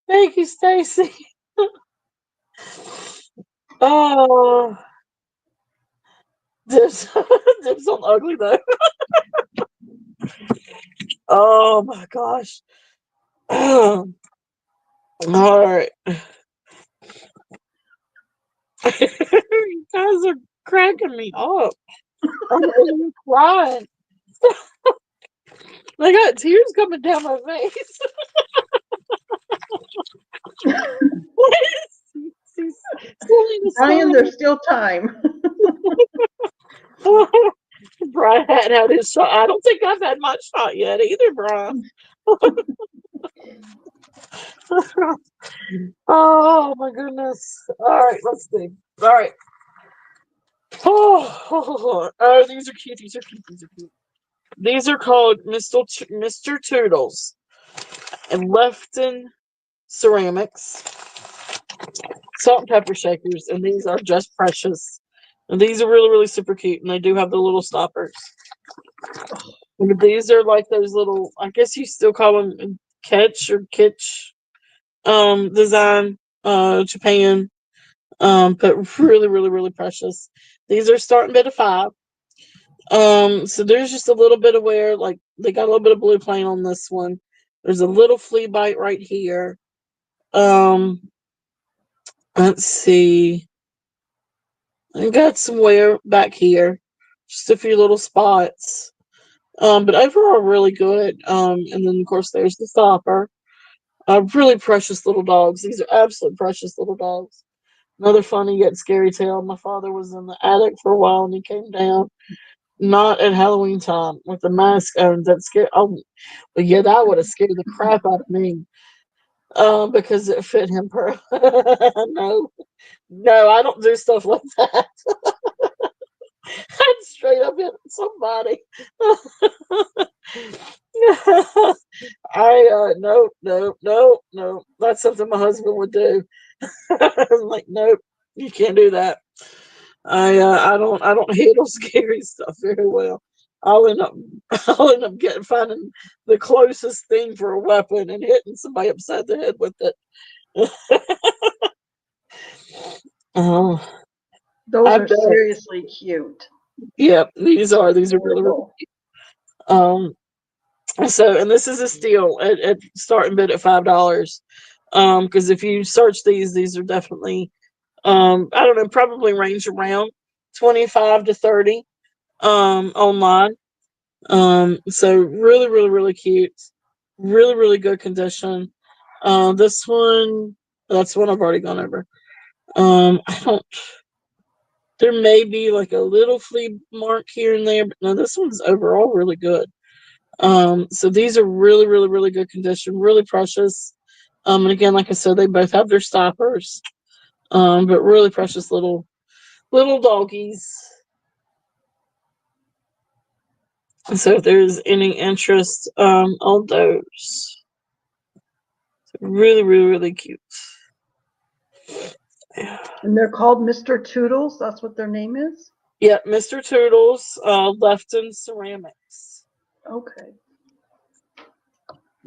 Thank you, Stacy. Oh, this this on ugly though. Oh my gosh. All right. You guys are cracking me up. I'm really crying. I got tears coming down my face. She's Brian, there's still time. Brian hadn't had his shot. I don't think I've had my shot yet either, Brian. Oh my goodness. All right, let's see. All right. Oh, these are cute. These are cute. These are cute. These are called Mr. Toodles and Lefton Ceramics salt and pepper shakers, and these are just precious. And these are really, really super cute, and they do have the little stoppers. And these are like those little, I guess you still call them catch or kitsch design, Japan, but really, really, really precious. These are starting bid of 5. So there's just a little bit of wear, like they got a little bit of blue plain on this one. There's a little flea bite right here. Let's see. I got some wear back here, just a few little spots. But overall really good. And then of course there's the stopper. Really precious little dogs. These are absolute precious little dogs. Another funny yet scary tale. My father was in the attic for a while and he came down, not at Halloween time, with the mask on. That scared. Oh, but yeah, that would have scared the crap out of me. Because it fit him. No, no, I don't do stuff like that. I'd straight up hit somebody. No, no, no, no. That's something my husband would do. I'm like, nope, you can't do that. I don't handle scary stuff very well. I'll end up I'll end up finding the closest thing for a weapon and hitting somebody upside the head with it. Oh, Those I've are done it. seriously cute. Yep, these are really, really Adorable. um so, and this is a steal at starting bid at $5. Because if you search these are definitely I don't know, probably range around 25 to 30 online. So really, really, really cute, really, really good condition. This one, that's one I've already gone over. I don't. There may be like a little flea mark here and there, but no, this one's overall really good. So these are really, really, really good condition, really precious. And again, like I said, they both have their stoppers. But really precious little doggies. So if there's any interest on those, really, really, really cute. Yeah. And they're called Mr. Toodles. That's what their name is? Yep, Mr. Toodles, Lefton Ceramics. Okay.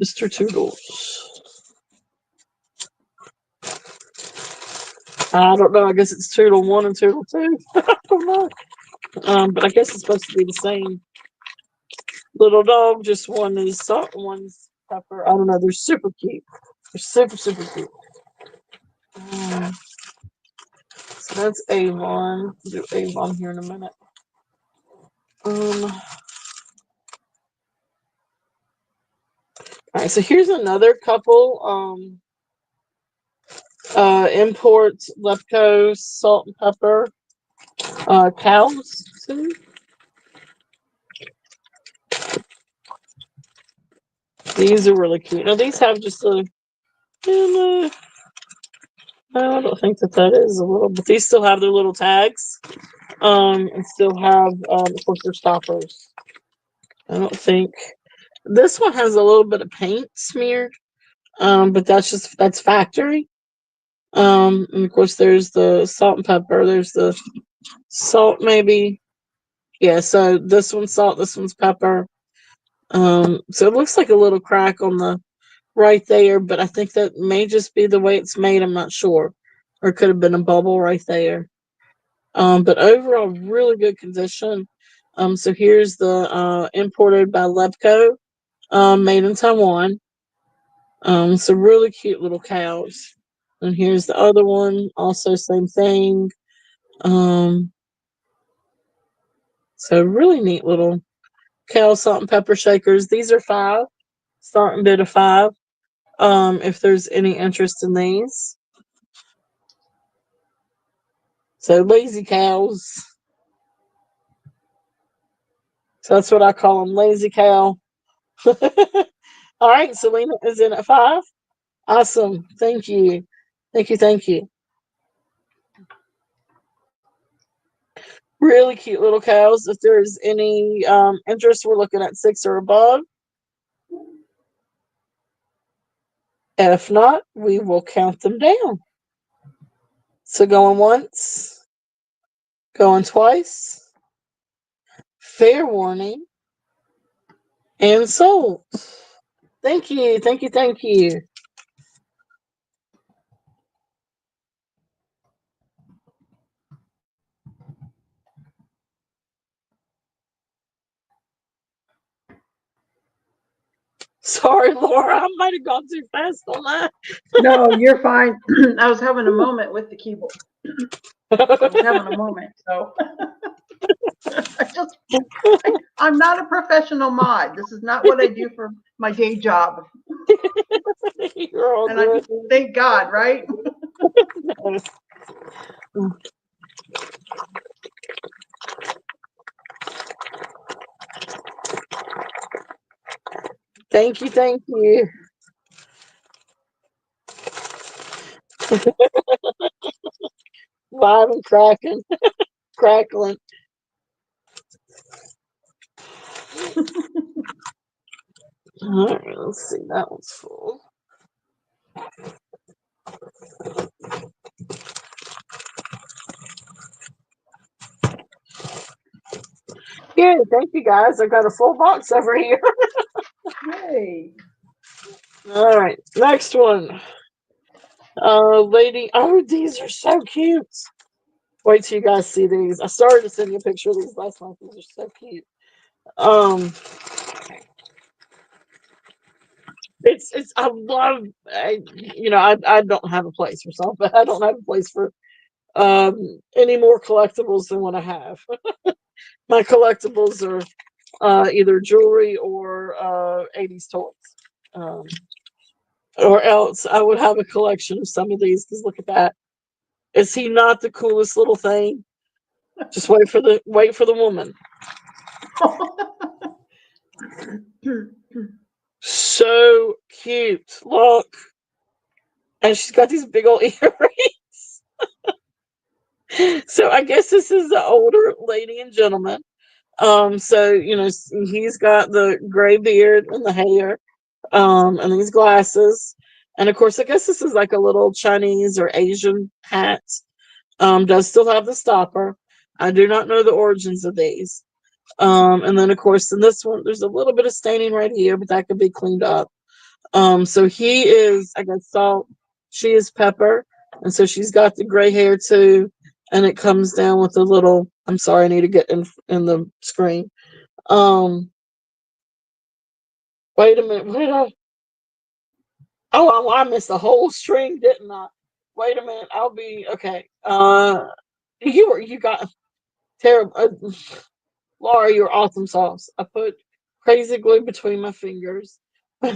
Mr. Toodles. I don't know. I guess it's Toodle 1 and Toodle 2. I don't know. But I guess it's supposed to be the same little dog. Just one is salt and one's pepper. I don't know. They're super cute. They're super, super cute. So that's Avon. We'll do Avon here in a minute. All right, so here's another couple import Lepco salt and pepper cows. See? These are really cute. Now these have just a no, I don't think that is a little, but these still have their little tags. And still have of course their stoppers. I don't think this one has a little bit of paint smeared. But that's factory. And of course there's the salt and pepper. There's the salt maybe. Yeah, so this one's salt, this one's pepper. So it looks like a little crack on the right there, but I think that may just be the way it's made. I'm not sure. Or it could have been a bubble right there. But overall, really good condition. So here's the imported by Lepco, made in Taiwan. So really cute little cows. And here's the other one, also same thing. Um, so really neat little cow salt and pepper shakers. These are 5, starting bid of 5. If there's any interest in these. So lazy cows. So that's what I call them, lazy cow. All right, Selena is in at 5. Awesome. Thank you. Thank you. Thank you. Really cute little cows. If there's any interest, we're looking at 6 or above. If not, we will count them down. So going once, going twice, fair warning, and sold. Thank you. Thank you. Thank you. Sorry, Laura, I might have gone too fast on that. No, you're fine. I was having a moment with the keyboard. I was having a moment, so I'm not a professional mod. This is not what I do for my day job. You're all And good. thank God, right? Thank you. Thank you. Live and cracking, crackling. All right, let's see. That one's full. Yeah, thank you guys. I got a full box over here. Yay. All right, next one. Lady. Oh, these are so cute. Wait till you guys see these. I started to send you a picture of these last night. These are so cute. Um, it's I love. I don't have a place for some, but I don't have a place for any more collectibles than what I have. My collectibles are either jewelry or 80s toys. Um, or else I would have a collection of some of these because look at that. Is he not the coolest little thing? Just wait for the woman. So cute. Look. And she's got these big old earrings. So I guess this is the older lady and gentleman. So he's got the gray beard and the hair, and these glasses. And of course, I guess this is like a little Chinese or Asian hat. Does still have the stopper. I do not know the origins of these. And then of course in this one, there's a little bit of staining right here, but that could be cleaned up. So he is, I guess, salt. She is pepper, and so she's got the gray hair too. And it comes down with a little. I'm sorry, I need to get in the screen. Wait a minute. I missed the whole string, didn't I? Wait a minute. I'll be okay. You got terrible. Laura, you're awesome sauce. I put crazy glue between my fingers. The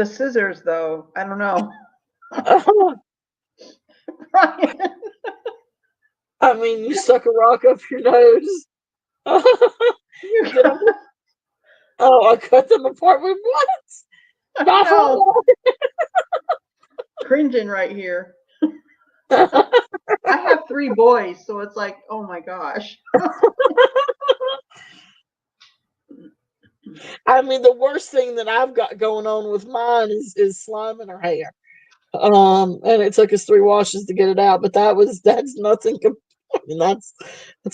scissors, though, I don't know. Brian. I mean, you stuck a rock up your nose. I cut them apart with what? I know. Cringing right here. I have 3 boys, so it's like, oh my gosh. I mean, the worst thing that I've got going on with mine is slime in her hair. And it took us 3 washes to get it out, but that's nothing. I mean, that's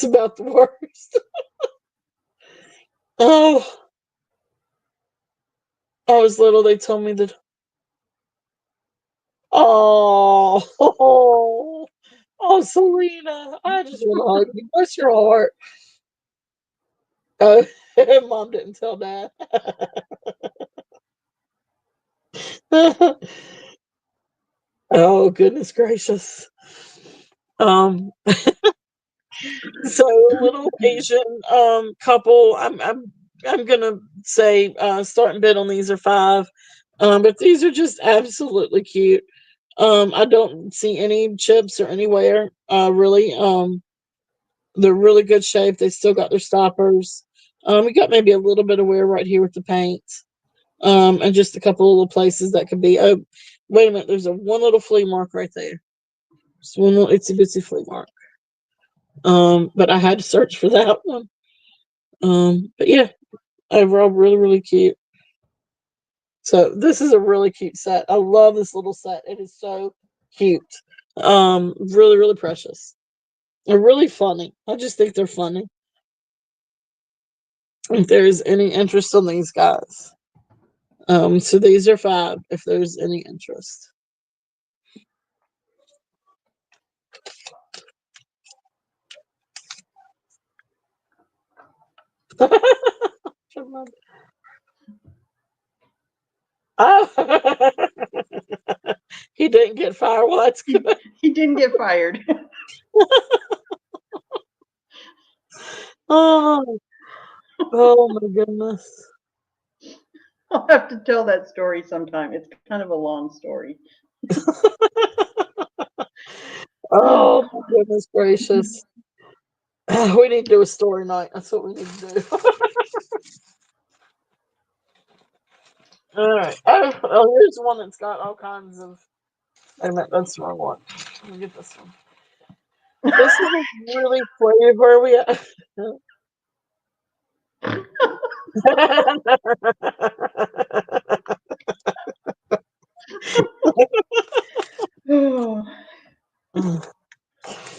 about the worst. Oh, I was little. They told me that. Oh, oh, Selena, I just want to hug you. Bless your heart. Oh, Mom didn't tell Dad. Oh, goodness gracious. Um, so a little Asian couple. I'm gonna say starting bid on these are 5. But these are just absolutely cute. I don't see any chips or anywhere. Really. They're really good shape. They still got their stoppers. We got maybe a little bit of wear right here with the paint. And just a couple of little places that could be. Oh, wait a minute. There's one little flea mark right there. Just one little itsy bitsy flea mark. But I had to search for that one. But yeah, overall, really, really cute. So this is a really cute set. I love this little set. It is so cute. Really, really precious. They're really funny. I just think they're funny. If there's any interest in these guys. So these are 5 if there's any interest. Oh, he didn't get fired. Well, that's good. He didn't get fired. Oh, oh my goodness. I'll have to tell that story sometime. It's kind of a long story. Oh my goodness gracious. We need to do a story night. That's what we need to do. All right. Oh, here's one that's got all kinds of. Wait a minute, that's the wrong one. Let me get this one. This one is really flavor. Oh,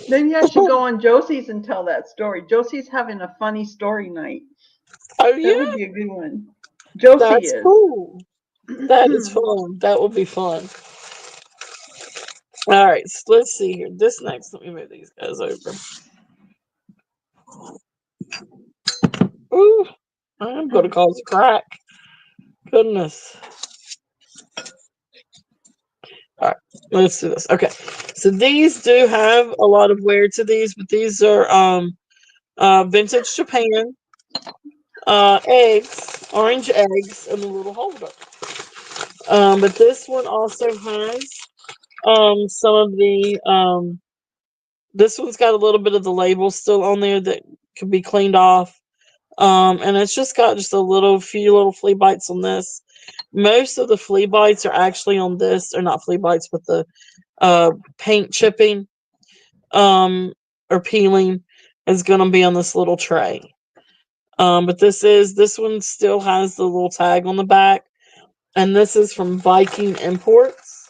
maybe I should go on Josie's and tell that story. Josie's having a funny story night. Oh That yeah, would be a good one. Josie that's is. cool. That is fun. That would be fun. All right, so let's see here. This next, let me move these guys over. Ooh, I'm going to cause a crack. Goodness. All right, let's do this. Okay, so these do have a lot of wear to these, but these are vintage Japan eggs, orange eggs, and a little holder. But this one also has some of the this one's got a little bit of the label still on there that could be cleaned off. And it's just got just a few little flea bites on this. Most of the flea bites are actually on this, or not flea bites, but the paint chipping or peeling is going to be on this little tray. But this one still has the little tag on the back, and this is from Viking Imports.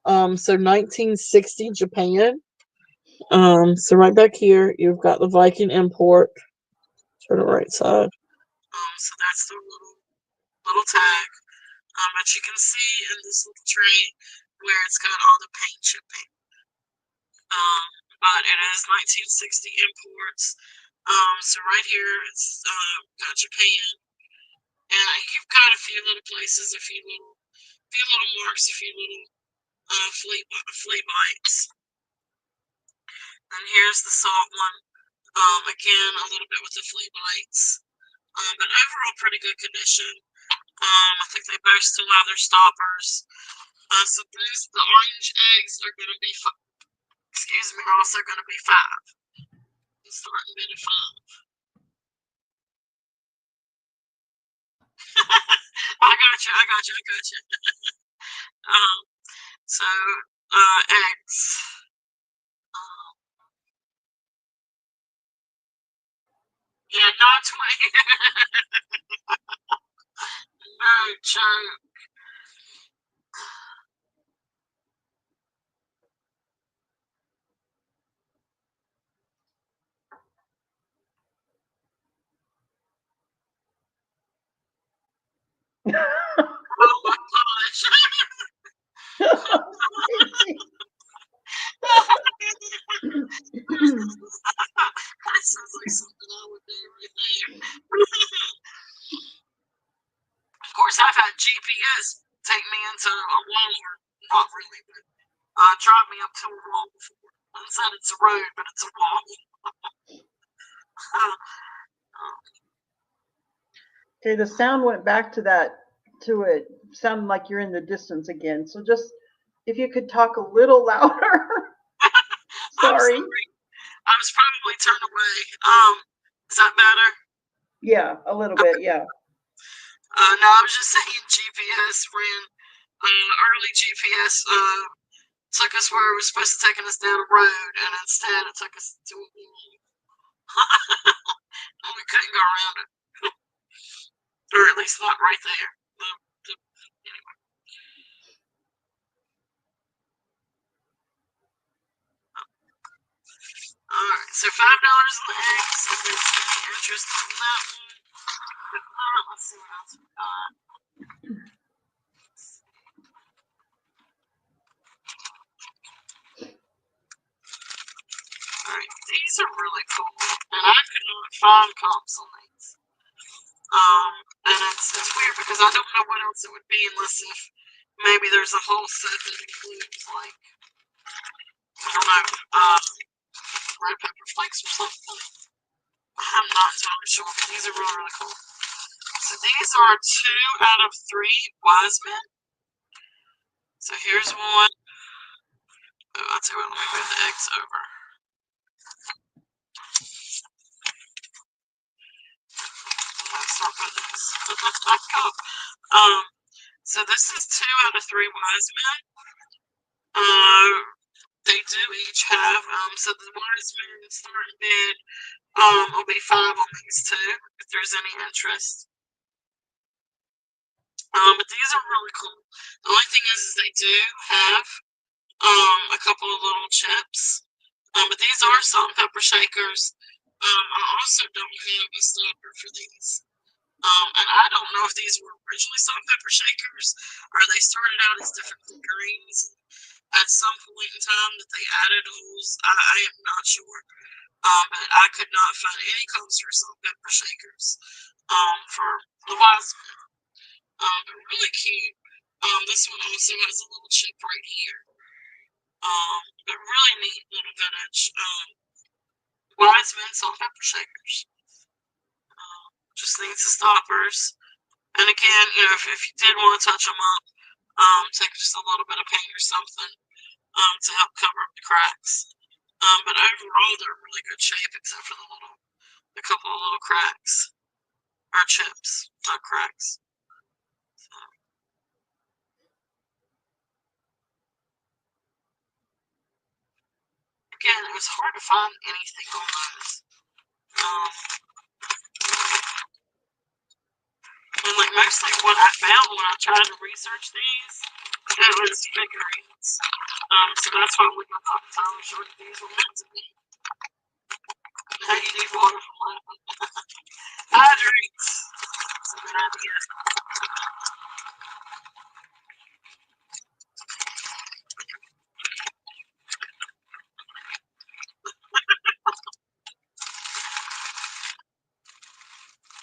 So 1960 Japan. So right back here, you've got the Viking Import. Turn the right side. So that's the little tag. But you can see in this little tray where it's got all the paint chipping. But it is 1960 imports. So right here it's got Japan, and you've got a few little places, a few little marks, a few little flea bites. And here's the salt one. Again, a little bit with the flea bites. But overall, pretty good condition. I think they both still have their stoppers. So the orange eggs are going to be, excuse me, are also going to be 5. The starting bid of 5. I got you. I got you. I got you. um, so eggs. Um, yeah, not 20. No joke. course, I've had GPS take me into a wall, or not really, but drive me up to a wall before. And said it's a road, but it's a wall. Okay, the sound went back to it sounded like you're in the distance again. So just, if you could talk a little louder. Sorry. I was probably turned away. Is that better? Yeah, a little bit, yeah. No, I was just saying GPS ran, early GPS took us where it was supposed to take us down a road, and instead it took us to a wall. And we couldn't go around it. Or at least not right there. Anyway. Alright, so $5 on the eggs. If there's any interest in that one. If not, let's see what else we got. Alright, these are really cool. And I could not find comps on these. And it's weird because I don't know what else it would be unless if maybe there's a whole set that includes, like, I don't know, red pepper flakes or something. I'm not entirely sure, but these are really, really cool. So these are 2 out of 3 wise men. So here's one. Oh, I'll tell you what, let me move the eggs over. Let's not put this. So this is 2 out of 3 wise men. They do each have, so the wise men starting bid will be 5 on these 2, if there's any interest. But these are really cool. The only thing is they do have a couple of little chips. But these are salt and pepper shakers. I also don't have a stopper for these. And I don't know if these were originally salt and pepper shakers or they started out as different figurines. At some point in time that they added holes, I am not sure. But I could not find any comps for salt and pepper shakers for the wise men. But really cute. This one also has a little chip right here. But really neat little vintage wise men salt and pepper shakers. Just needs the stoppers. And again, you know, if you did want to touch them up, take just a little bit of paint or something to help cover up the cracks. But overall, they're in really good shape, except for a couple of little cracks or chips, not cracks. So. Again, it was hard to find anything on those. And like mostly what I found when I tried to research these, it was figurines. So that's why we got the time sure these were meant to be. Now you need water from laughing. Hydrates. That's a good idea.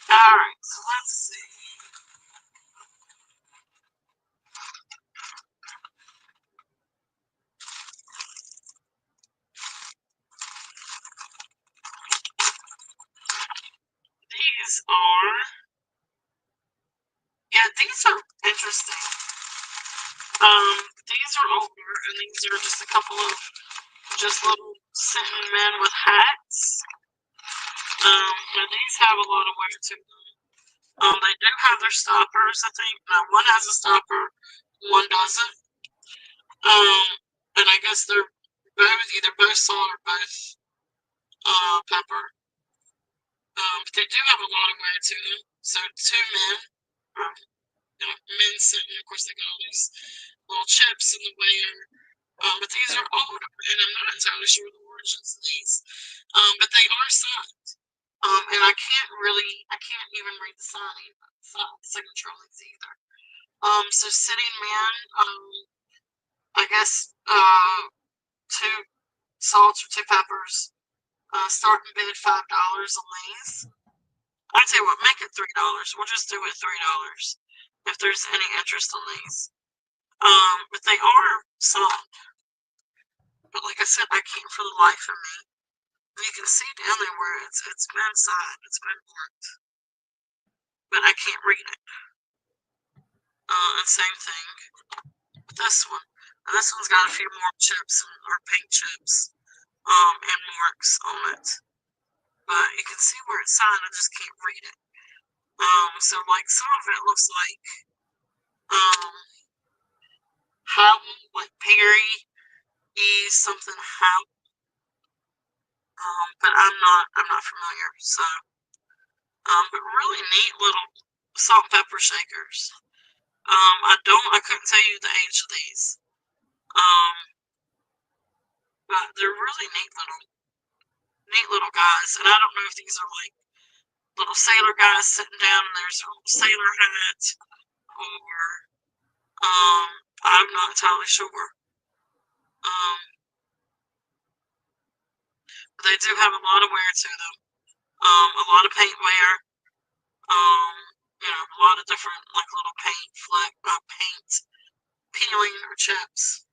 Alright, so let's see. These are, yeah, these are interesting. These are older, and these are just a couple of just little sitting men with hats. But these have a lot of wear to them. They do have their stoppers, I think. No, one has a stopper, one doesn't. And I guess they're either both salt or both pepper. But they do have a lot of wear to them. So 2 men, men sitting, of course they got all these little chips in the wear. But these are old, and I'm not entirely sure the origins of these. But they are signed. And I can't even read the signature on these either. So sitting men, I guess 2 salts or 2 peppers. Starting bid $5 on these. I tell you what, make it $3. We'll just do it $3. if there's any interest in these. But they are sold. But like I said, I can't for the life of me. You can see down there where it's been signed, it's been marked, but I can't read it. And same thing with this one. And this one's got a few more chips or paint chips, and marks on it. But you can see where it's signed. I just can't read it. So like some of it looks like Howell, like Perry E something Howell. But I'm not familiar. So but really neat little salt and pepper shakers. I couldn't tell you the age of these. But they're really neat little guys. And I don't know if these are like little sailor guys sitting down and there's a little sailor hat, or I'm not entirely sure. But they do have a lot of wear to them. A lot of paint wear. A lot of different like little paint peeling or chips.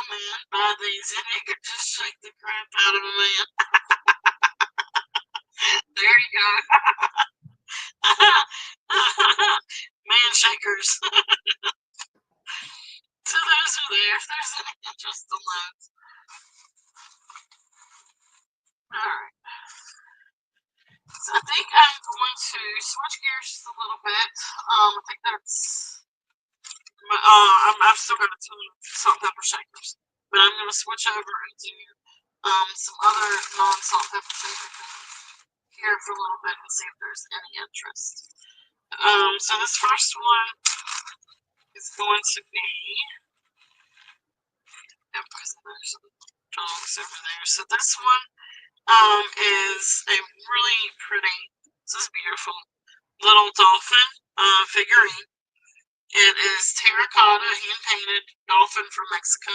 Man, buy these and you can just shake the crap out of a man. There you go. Man shakers. So those are there if there's any interest in those. Alright. So I think I'm going to switch gears just a little bit. I think that's I've still got a ton of salt and pepper shakers, but I'm going to switch over and do some other non-salt and pepper shaker things here for a little bit and see if there's any interest. So this first one is going to be, because there's dogs over there. So this one is a really pretty, this is beautiful, little dolphin figurine. It is terracotta, hand-painted dolphin from Mexico.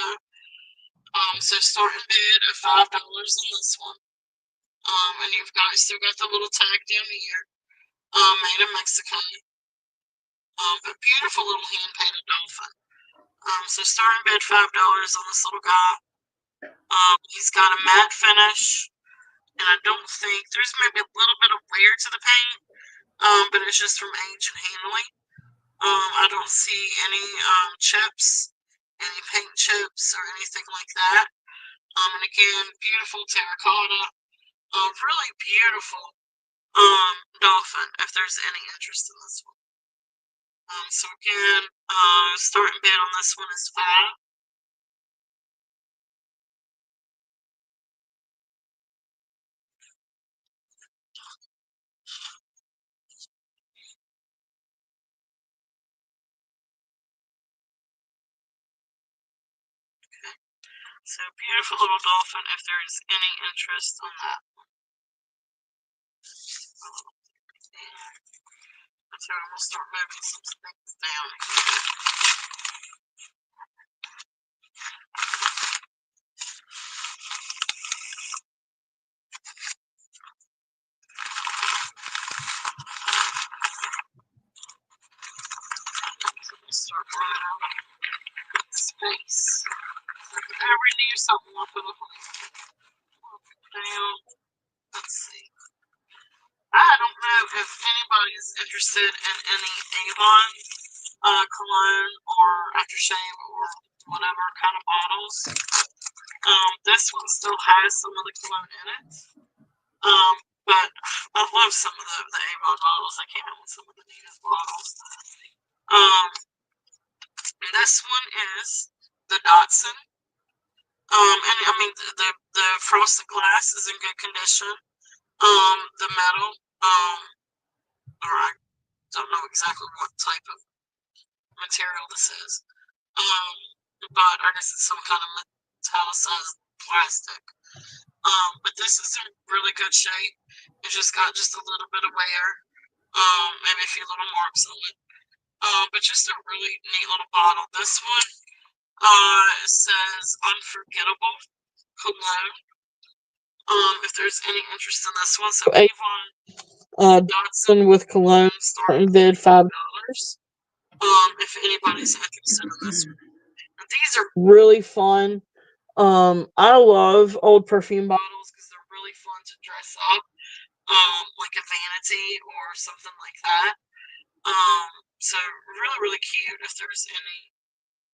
So starting bid of $5 on this one. And you've still got the little tag down here, made in Mexico. But beautiful little hand-painted dolphin. So starting bid $5 on this little guy. He's got a matte finish, and I don't think there's maybe a little bit of wear to the paint, but it's just from age and handling. I don't see any chips, any paint chips or anything like that. And again, beautiful terracotta, really beautiful dolphin. If there's any interest in this one. So again, starting bid on this one is $5. So beautiful little dolphin. If there is any interest on that one. So we'll start moving some things down here. So we'll start running out of space. I renew something up with a down. Let's see. I don't know if anybody is interested in any Avon cologne or aftershave or whatever kind of bottles. This one still has some of the cologne in it. But I love some of the Avon bottles. I came in with some of the neatest bottles. This one is the Dotson. And I mean the frosted glass is in good condition. The metal, or I don't know exactly what type of material this is. But I guess it's some kind of metallicized plastic. But this is in really good shape. It just got just a little bit of wear. Maybe a few little marks on it. But just a really neat little bottle. This one says Unforgettable Cologne. if there's any interest in this one. So Avon Dotson with cologne starting bid $5. If anybody's interested in this one. And these are really fun. I love old perfume bottles because they're really fun to dress up, like a vanity or something like that. So really, really cute. If there's any,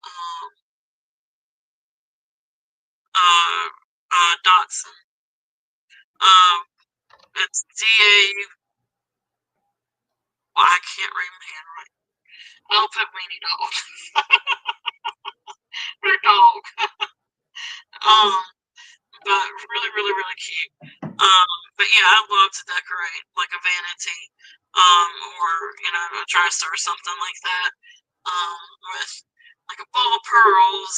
um, Dotson. It's DA. Well, I can't read my handwriting. I'll put Weenie Dog. Her dog. Um, but really, really, really cute. But yeah, I love to decorate like a vanity, or a dresser or something like that, with like a bowl of pearls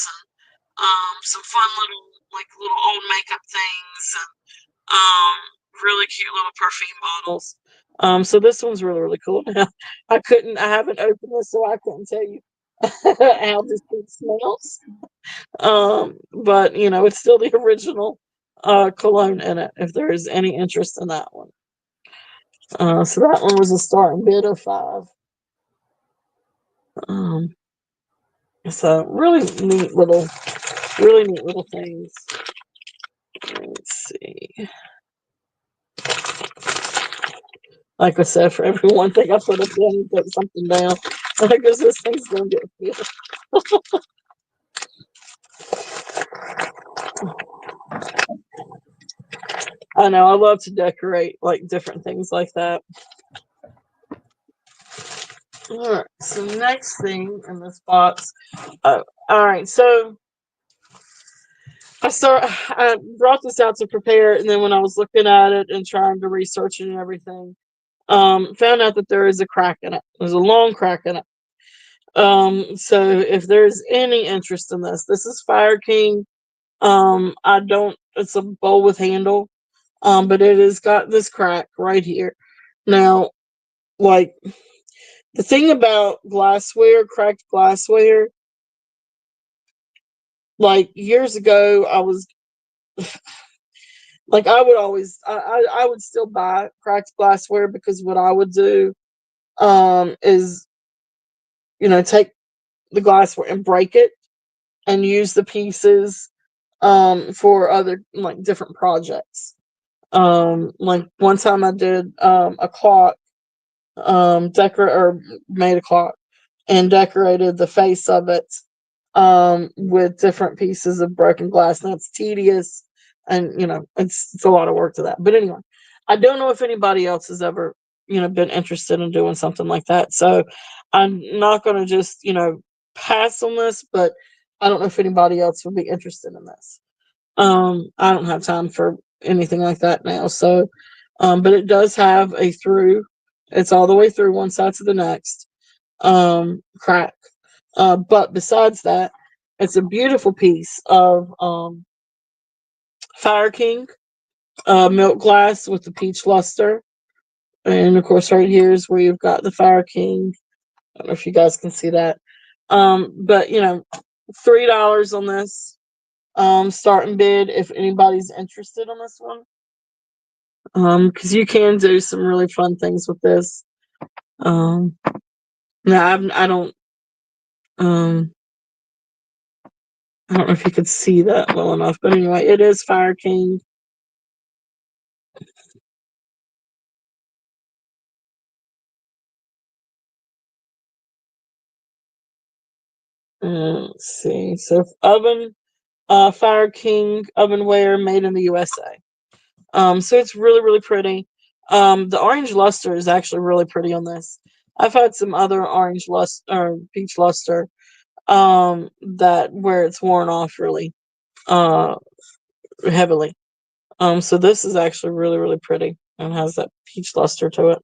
and some fun little old makeup things and really cute little perfume bottles. So this one's really, really cool. I haven't opened this, so I couldn't tell you how this thing smells. But it's still the original cologne in it, if there is any interest in that one. So that one was a starting bid of $5. So really neat little things. Let's see. Like I said, for every one thing I put a pen, put something down, because this thing's gonna get filled. I know, I love to decorate like different things like that. All right, so next thing in this box. All right, so I brought this out to prepare, and then when I was looking at it and trying to research it and everything, found out that there is a crack in it. There's a long crack in it. So if there's any interest in this is Fire King. It's a bowl with handle, but it has got this crack right here. Now, like, the thing about glassware, cracked glassware, like years ago, I was like, I would still buy cracked glassware, because what I would do, is, take the glassware and break it and use the pieces, for other, like, different projects. Like one time I did, a clock, made a clock and decorated the face of it, with different pieces of broken glass. And that's tedious, and it's a lot of work to that. But anyway, I don't know if anybody else has ever been interested in doing something like that. So I'm not going to just pass on this, but I don't know if anybody else would be interested in this. I don't have time for anything like that now. So, but it does have a through. It's all the way through one side to the next, crack. But besides that, it's a beautiful piece of, Fire King, milk glass with the peach luster. And of course, right here is where you've got the Fire King. I don't know if you guys can see that. But $3 on this, starting bid, if anybody's interested on this one. Because you can do some really fun things with this. Now I don't know if you could see that well enough, but anyway, it is Fire King. Let's see. So Fire King ovenware made in the USA. So it's really, really pretty. The orange luster is actually really pretty on this. I've had some other orange luster or peach luster, that where it's worn off really, heavily. So this is actually really, really pretty and has that peach luster to it.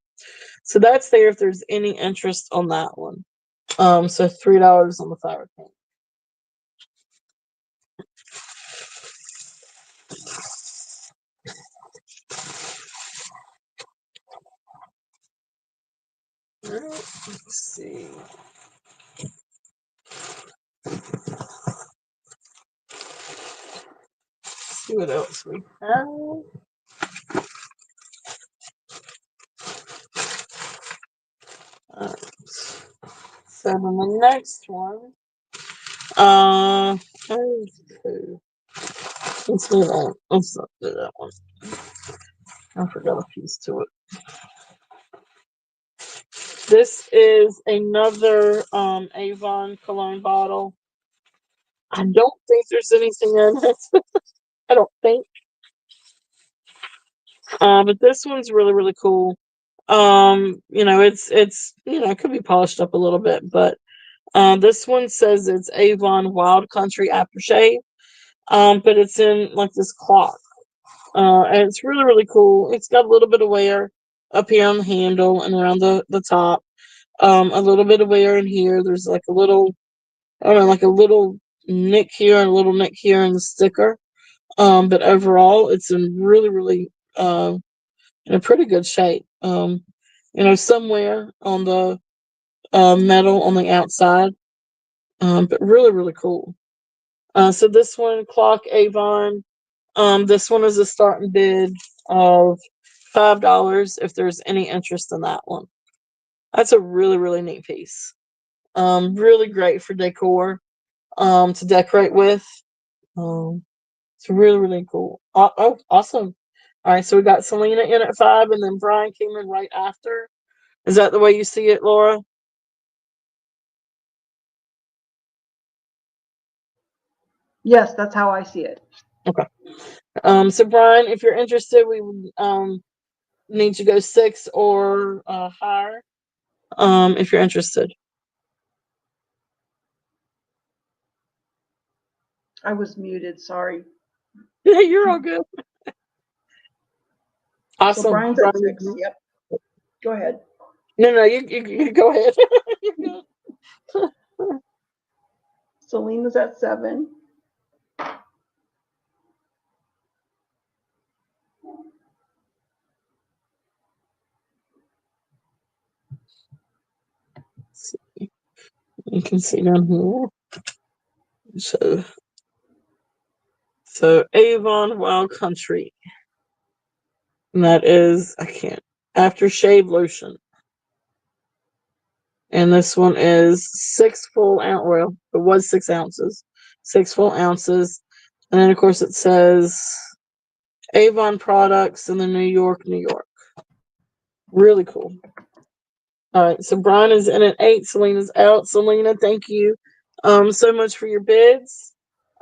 So that's there if there's any interest on that one. So $3 on the Fire King. All right, let's see. See what else we have. So then the next one, okay. Let's do that. Let's not do that one. I forgot a piece to it. This is another Avon cologne bottle. I don't think there's anything in it. I don't think. But this one's really, really cool. It's it could be polished up a little bit, but this one says it's Avon Wild Country Aftershave. But it's in like this cloth. And it's really, really cool. It's got a little bit of wear up here on the handle and around the top. A little bit of wear in here. There's like a little, I don't know, like a little nick here and a little nick here in the sticker. But overall, it's in really, really, in a pretty good shape. Somewhere on the metal on the outside. But really, really cool. So this one, Clock Avon. This one is a starting bid of $5 if there's any interest in that one. That's a really, really neat piece. Really great for decor, to decorate with. It's really, really cool. Oh, awesome. All right, so we got Selena in at 5, and then Brian came in right after. Is that the way you see it, Laura? Yes, that's how I see it. Okay. So Brian, if you're interested, we would need to go 6 or higher. If you're interested. I was muted, sorry. Yeah, you're all good. Awesome. So Brian's at 6. Yep. Go ahead. No, you go ahead. You're good. Selena's at 7. You can see down here. So Avon Wild Country. And that is, aftershave lotion. And this one is 6 full ounce. Well, it was 6 ounces. 6 full ounces. And then, of course, it says Avon products in the New York. Really cool. All right, so Brian is in at 8. Selena's out. Selena, thank you so much for your bids.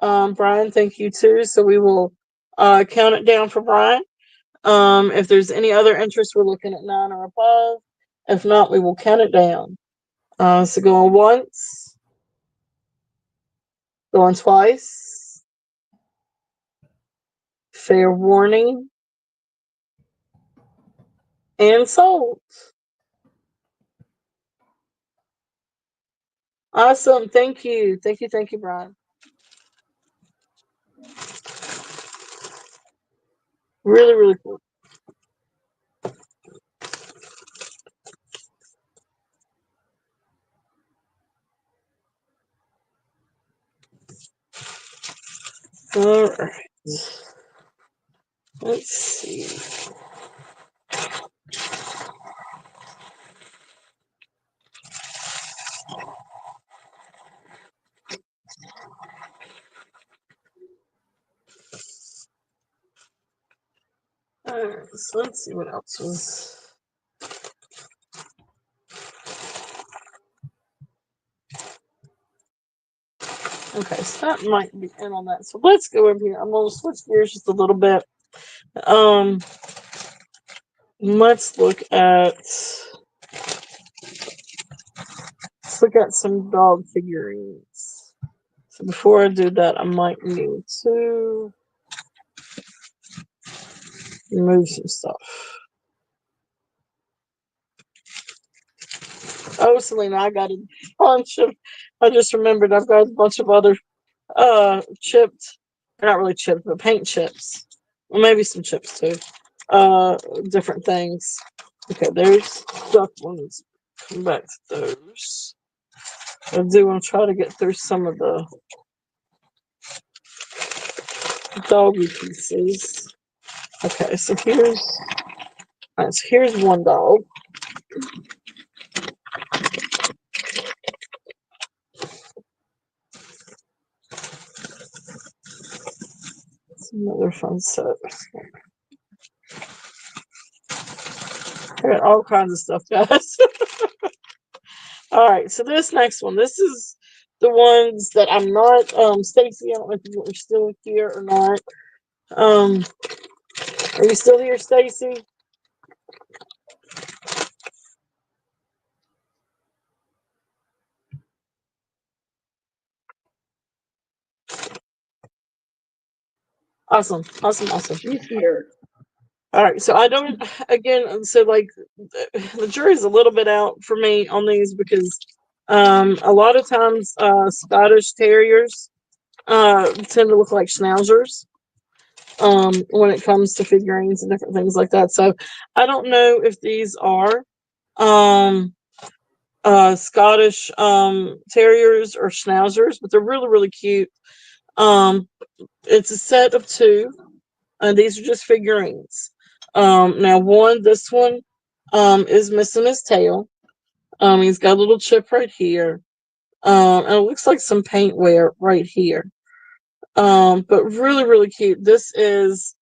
Brian, thank you too. So we will count it down for Brian. If there's any other interest, we're looking at 9 or above. If not, we will count it down. So going once, going twice. Fair warning. And sold. Awesome. Thank you. Thank you, Brian. Really, really cool. All right. Let's see. All right, so let's see what else was. Okay, so that might be in on that. So let's go over here. I'm gonna switch gears just a little bit. Let's look at some dog figurines. So before I do that, I might need to remove some stuff. Oh, Selena, I got a bunch of. I just remembered I've got a bunch of other chipped, not really chipped, but paint chips. Well, maybe some chips too. Different things. Okay, there's stuff ones. Come back to those. I do want to try to get through some of the doggy pieces. Okay, so here's one dog. Another fun set. I got all kinds of stuff, guys. All right, so this next one, this is the ones that I'm not. Stacy, I don't know if you're still here or not. Are you still here, Stacy? Awesome. She's here. All right, so I don't. Again, so like the jury's a little bit out for me on these because a lot of times Scottish Terriers tend to look like Schnauzers when it comes to figurines and different things like that. So I don't know if these are um, Scottish Terriers or Schnauzers, but they're really, really cute. It's a set of two. These are just figurines. Now, this one is missing his tail. He's got a little chip right here. And it looks like some paint wear right here. But really, really cute. These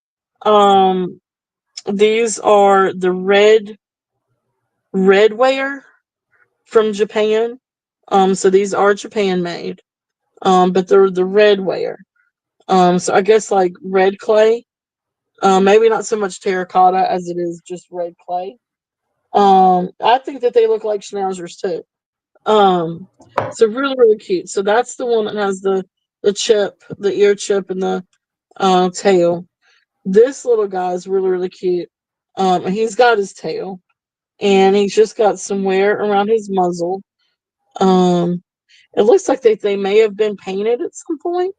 are the red wear from Japan. So these are Japan made. But they're the red wear. So I guess like red clay. Maybe not so much terracotta as it is just red clay. I think that they look like Schnauzers too. So really, really cute. So that's the one that has the chip, the ear chip, and the tail. This little guy is really, really cute. And he's got his tail, and he's just got some wear around his muzzle. It looks like they may have been painted at some point,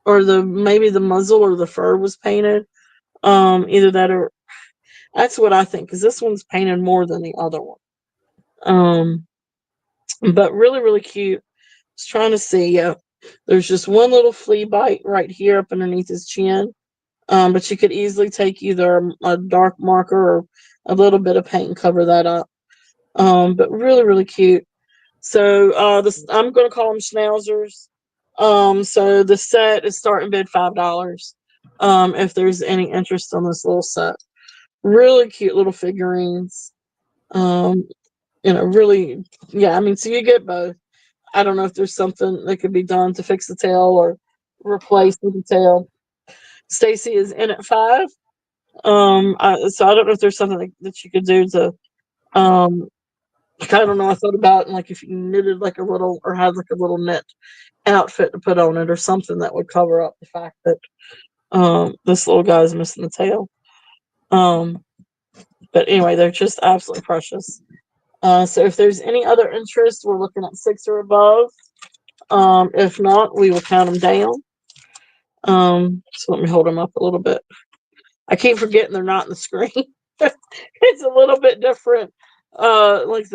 or maybe the muzzle or the fur was painted. Either that or that's what I think, because this one's painted more than the other one. But really, really cute. I was trying to see. Yeah, there's just one little flea bite right here up underneath his chin. But you could easily take either a dark marker or a little bit of paint and cover that up. But really, really cute. So I'm going to call them Schnauzers. So the set is starting bid $5. If there's any interest on this little set, really cute little figurines. Really, yeah. I mean, so you get both. I don't know if there's something that could be done to fix the tail or replace the tail. Stacy is in at 5. So I don't know if there's something that you could do to I don't know. I thought about like if you knitted like a little or had like a little knit outfit to put on it or something that would cover up the fact that this little guy's missing the tail. But anyway, they're just absolutely precious. So if there's any other interest, we're looking at 6 or above. If not, we will count them down. So let me hold them up a little bit. I keep forgetting they're not in the screen. It's a little bit different. Like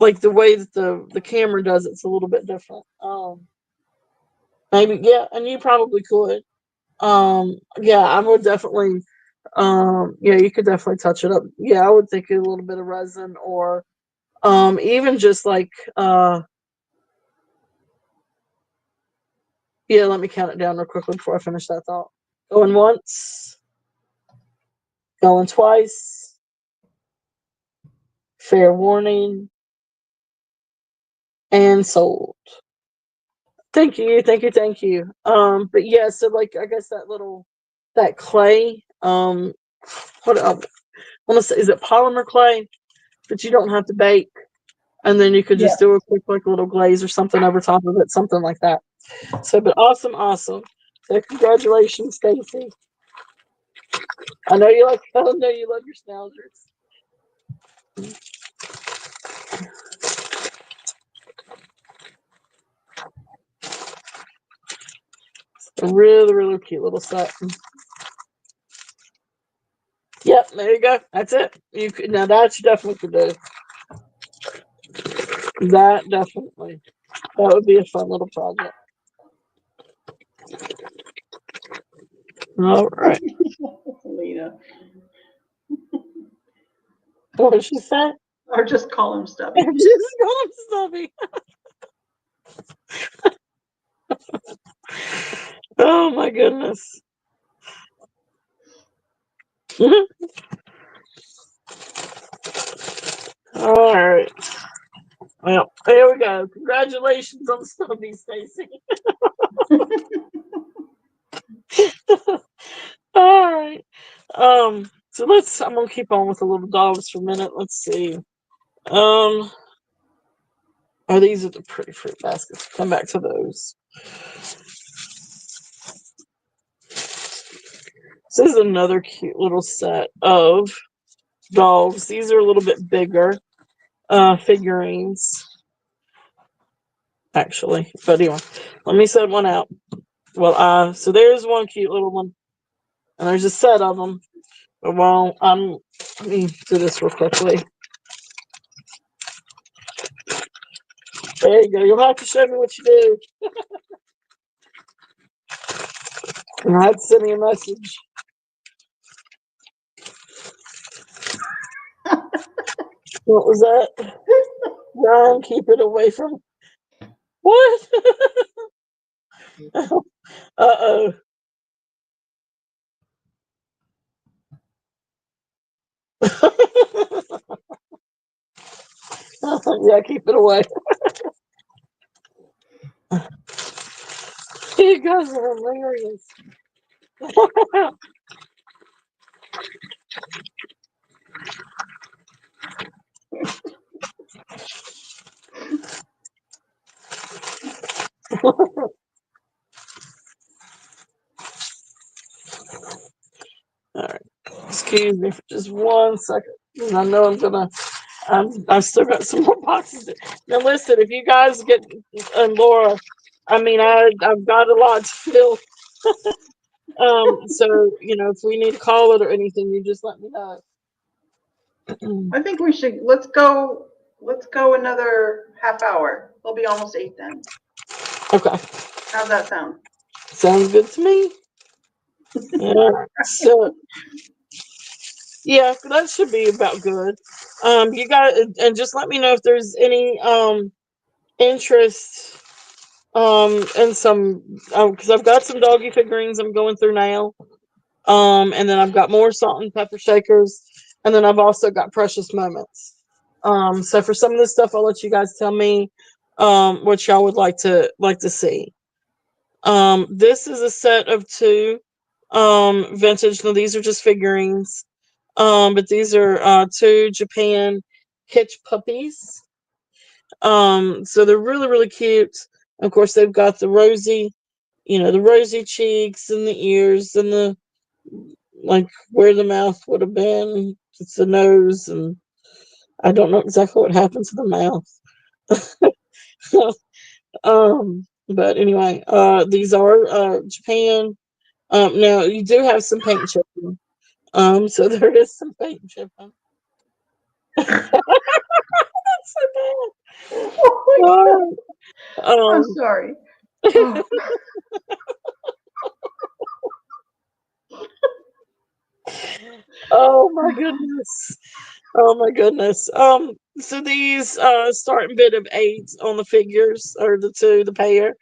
like the way that the camera does it's a little bit different. Maybe yeah, and you probably could. Yeah, I would definitely. Yeah, you could definitely touch it up. Yeah, I would think a little bit of resin or even just like yeah, let me count it down real quickly before I finish that thought. Going once, going twice, fair warning, and sold. Thank you, thank you, thank you. But yeah, so like I guess that clay, what I want to say, is it polymer clay that you don't have to bake, and then you could just do a quick like little glaze or something over top of it, something like that. So, but awesome, awesome. So congratulations, Stacy. I know you love your Schnauzers. A really, really cute little set. Yep, there you go. That's it. You could now that you definitely could do. That definitely. That would be a fun little project. All right. Lena. What did she say? Or just call him Stubby. Just call him Stubby. Oh my goodness. All right. Well, there we go. Congratulations on Stubby, Stacy. All right. So I'm gonna keep on with the little dogs for a minute. Let's see. Oh, these are the pretty fruit baskets. Come back to those. So this is another cute little set of dogs. These are a little bit bigger figurines, actually. But anyway, let me set one out. Well, so there's one cute little one, and there's a set of them. But let me do this real quickly. There you go. You'll have to show me what you do. And I had to send me a message. What was that? Ryan, keep it away from what? Uh-oh. Yeah, keep it away. You guys are hilarious. All right. Excuse me for just 1 second. I know I've still got some more boxes. Now listen, if you guys get and Laura, I've got a lot to fill. So if we need to call it or anything, you just let me know. I think we should, let's go another half hour. We'll be almost 8 then. Okay. How's that sound? Sounds good to me. Yeah. So yeah, that should be about good. You got and just let me know if there's any interest in some because I've got some doggy figurines I'm going through now. And then I've got more salt and pepper shakers, and then I've also got precious moments. So for some of this stuff, I'll let you guys tell me what y'all would like to see. This is a set of two vintage. Now these are just figurines. But these are two Japan Hitch puppies. So they're really, really cute. Of course, they've got the rosy cheeks and the ears and the like where the mouth would have been. It's the nose, and I don't know exactly what happened to the mouth. But anyway, these are Japan. Now you do have some paint chipping. So there is some paint chipping. That's so bad. Oh my God. I'm Um, sorry. Oh. oh my goodness. Oh my goodness. So these starting bid of 8 on the figures or the pair.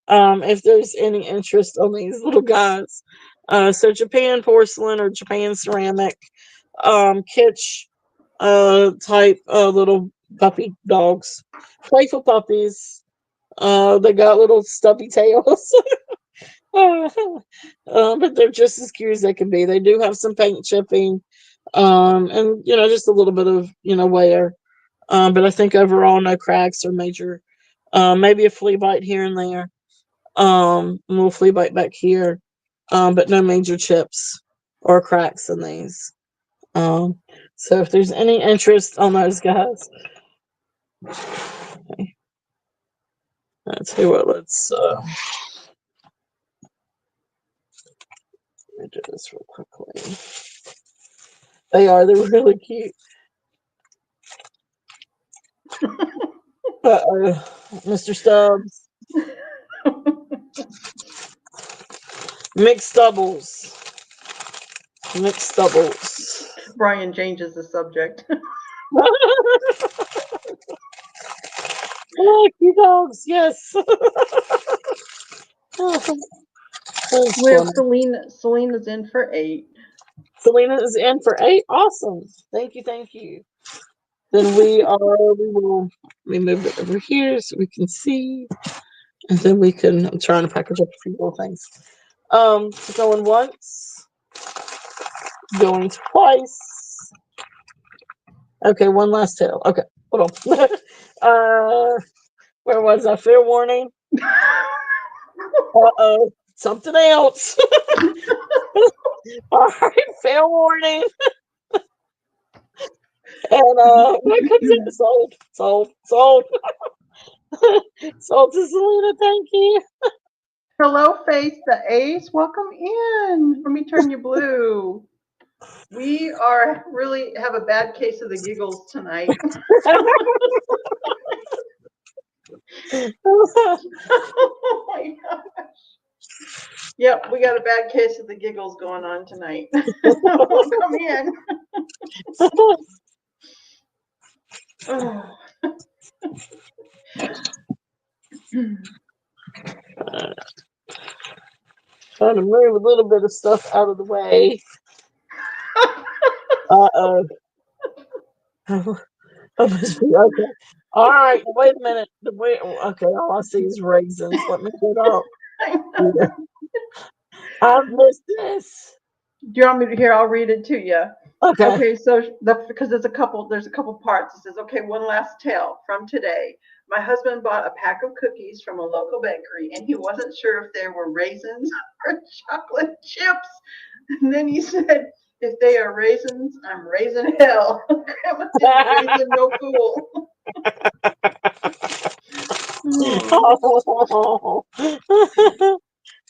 If there's any interest on these little guys. So Japan porcelain or Japan ceramic, kitsch type little puppy dogs. Playful puppies. They got little stubby tails. But they're just as cute as they can be. They do have some paint chipping, and just a little bit of wear. But I think overall no cracks or major, maybe a flea bite here and there, a little flea bite back here, but no major chips or cracks in these. Um, so if there's any interest on those guys, okay. I'll tell you what. Let me do this real quickly. They're really cute. Mr. Stubbs. Mixed doubles. Mixed doubles. Brian changes the subject. Oh, cute dogs, yes. That's We have funny. Selena's in for 8. Selena is in for 8. Awesome. Thank you. Thank you. Then we will move it over here so we can see. And then we can, I'm trying to package up a few little things. Going once, going twice. Okay, one last tail. Okay, hold on. Where was I? Fair warning. Uh-oh, something else. All right, fair warning. And what comes in? Sold. Sold to Selena, thank you. Hello, Face the Ace. Welcome in. Let me turn you blue. We are really have a bad case of the giggles tonight. Oh my gosh. Yep, we got a bad case of the giggles going on tonight. Welcome in. Oh. Trying to move a little bit of stuff out of the way. Uh-oh. Okay. All right. Wait a minute. Okay. All I see is raisins. Let me get up. I've missed this. Do you want me to hear? I'll read it to you. Okay. Okay, so because there's a couple parts. It says, okay, one last tale from today. My husband bought a pack of cookies from a local bakery, and he wasn't sure if they were raisins or chocolate chips. And then he said, if they are raisins, I'm raising hell. Grandma didn't raise him no fool. Oh.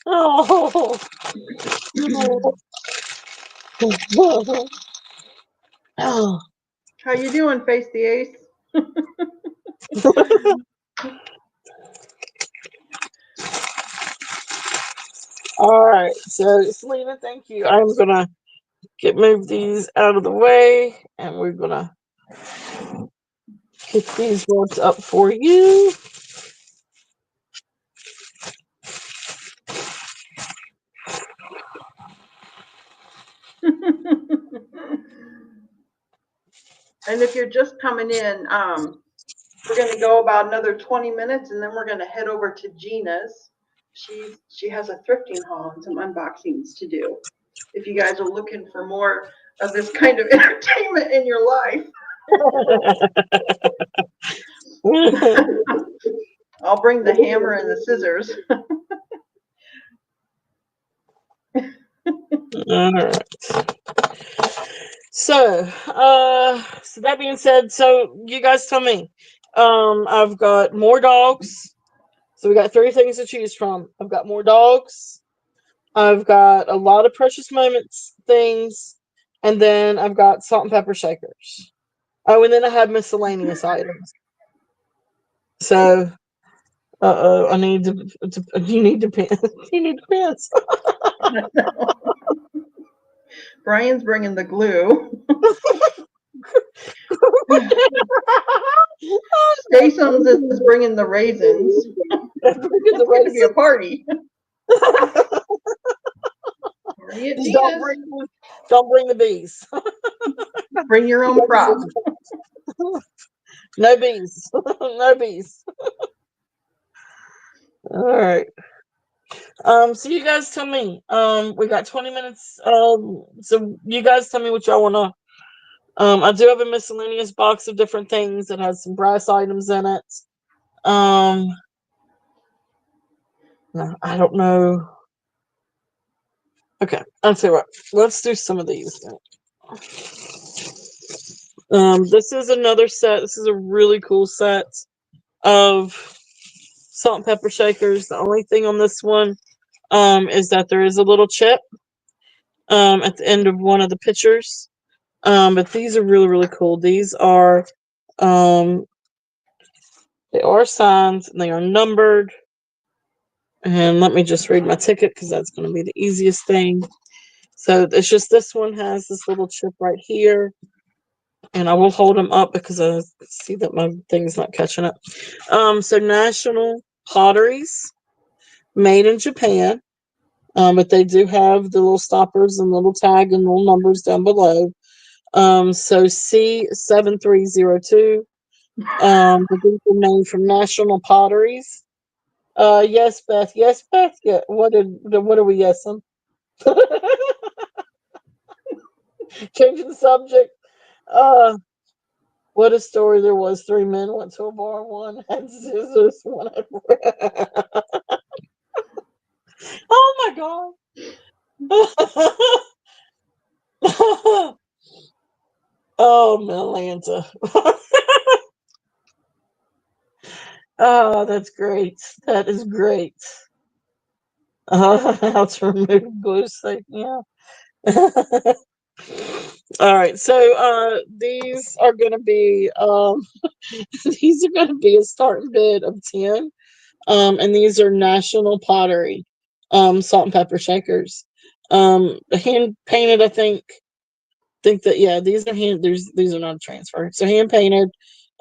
Oh. Oh. How you doing, Face the Ace? All right. So, Selena, thank you. I'm going to move these out of the way, and we're going to pick these ones up for you. And if you're just coming in, we're going to go about another 20 minutes, and then we're going to head over to Gina's. She has a thrifting haul and some unboxings to do. If you guys are looking for more of this kind of entertainment in your life, I'll bring the hammer and the scissors. All right. So that being said, so you guys tell me. I've got more dogs. So we got 3 things to choose from. I've got more dogs. I've got a lot of precious moments things, and then I've got salt and pepper shakers. Oh, and then I have miscellaneous items. So, I need to you need to pants. You need pants. Brian's bringing the glue. Statham is bringing the raisins. It's going to be a party. Party at Gina's. Don't bring the bees. Bring your own prop. No bees. No bees. All right. So you guys tell me. We got 20 minutes. So you guys tell me what y'all wanna. I do have a miscellaneous box of different things that has some brass items in it. No, I don't know. Okay, I'll tell you what. Let's do some of these. This is another set. This is a really cool set of salt and pepper shakers. The only thing on this one is that there is a little chip at the end of one of the pictures. But these are really, really cool. These are they are signed and they are numbered. And let me just read my ticket because that's going to be the easiest thing. So it's just this one has this little chip right here. And I will hold them up because I see that my thing's not catching up. So National Potteries, made in Japan. But they do have the little stoppers and little tag and little numbers down below. So C7302. The these are named from National Potteries. Yes, Beth. Yes, Beth. Yeah. What are we guessing? Changing the subject. What a story there was. Three men went to a bar. One had scissors. One had. Oh my god. Oh, Milanta. Oh, that's great. That is great. How to remove glue stick. Yeah. All right. So these are gonna be these are gonna be a starting bid of 10. And these are National Pottery salt and pepper shakers. Hand painted, I think that yeah, these are these are not a transfer. So hand painted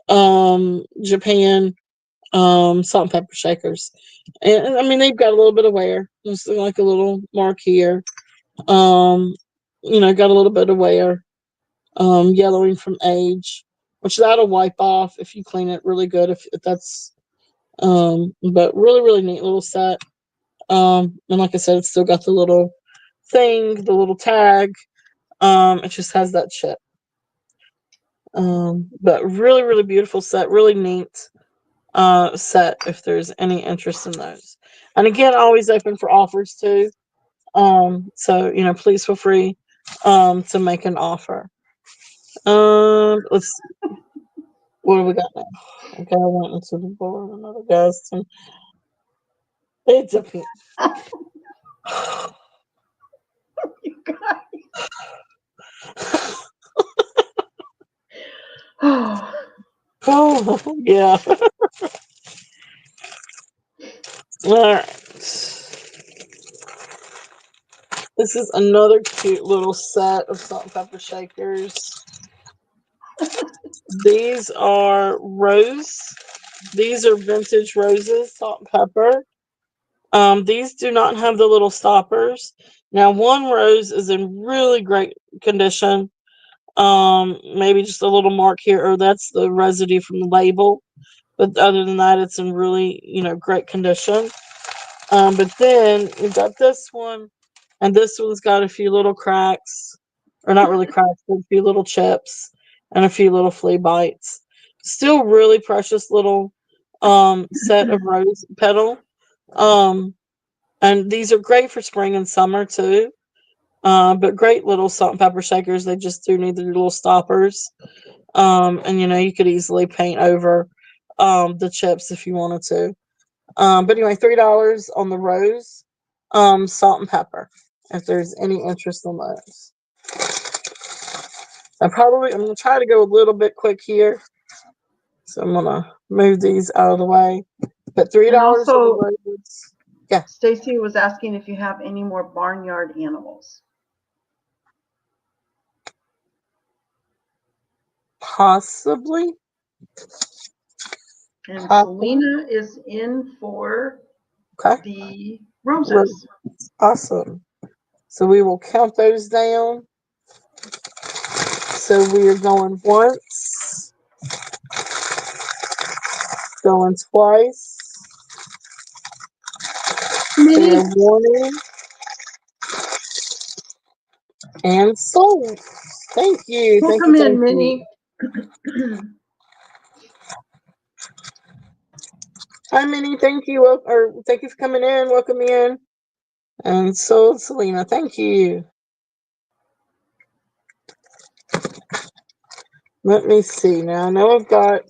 Japan salt and pepper shakers. And I mean they've got a little bit of wear. Just like a little mark here. Um got a little bit of wear. Yellowing from age, which that'll wipe off if you clean it really good if that's but really really neat little set. And like I said, it's still got the little thing, the little tag. It just has that chip. But really really beautiful set, really neat set if there's any interest in those. And again, always open for offers too. So please feel free to make an offer. Let's see. What do we got now? Okay, I went into the board. Another guest. And it's a pin. You guys. Oh. Oh, yeah. All right. This is another cute little set of salt and pepper shakers. These are rose. These are vintage roses, salt and pepper. These do not have the little stoppers. Now, one rose is in really great condition. Maybe just a little mark here, or that's the residue from the label. But other than that, it's in really, great condition. But then we've got this one, and this one's got a few little cracks, or not really cracks, but a few little chips and a few little flea bites. Still really precious little set of rose petal. Um, and these are great for spring and summer too. But great little salt and pepper shakers. They just do need the little stoppers. And you could easily paint over the chips if you wanted to. But anyway, $3 on the rose, salt and pepper. If there's any interest in those, I'm gonna try to go a little bit quick here, so I'm gonna move these out of the way. But $3 on the roses. Yeah. Stacy was asking if you have any more barnyard animals. Possibly. And Selena is in for the roses. Awesome. So we will count those down. So we are going once, going twice. Fair warning. And sold. Thank you. Welcome in, Minnie. Hi, Minnie. Thank you. Or thank you for coming in. Welcome in. And sold, Selena. Thank you. Let me see. Now I know I've got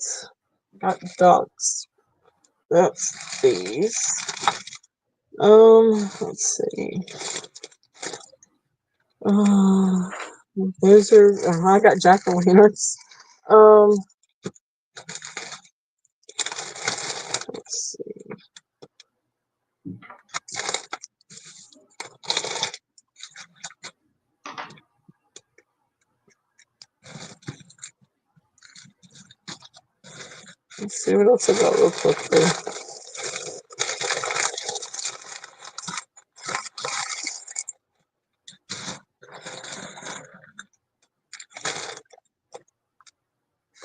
ducks. That's these. Let's see. Those are. I got jack-o'-lanterns. Let's see. Let's see what else I got real quickly.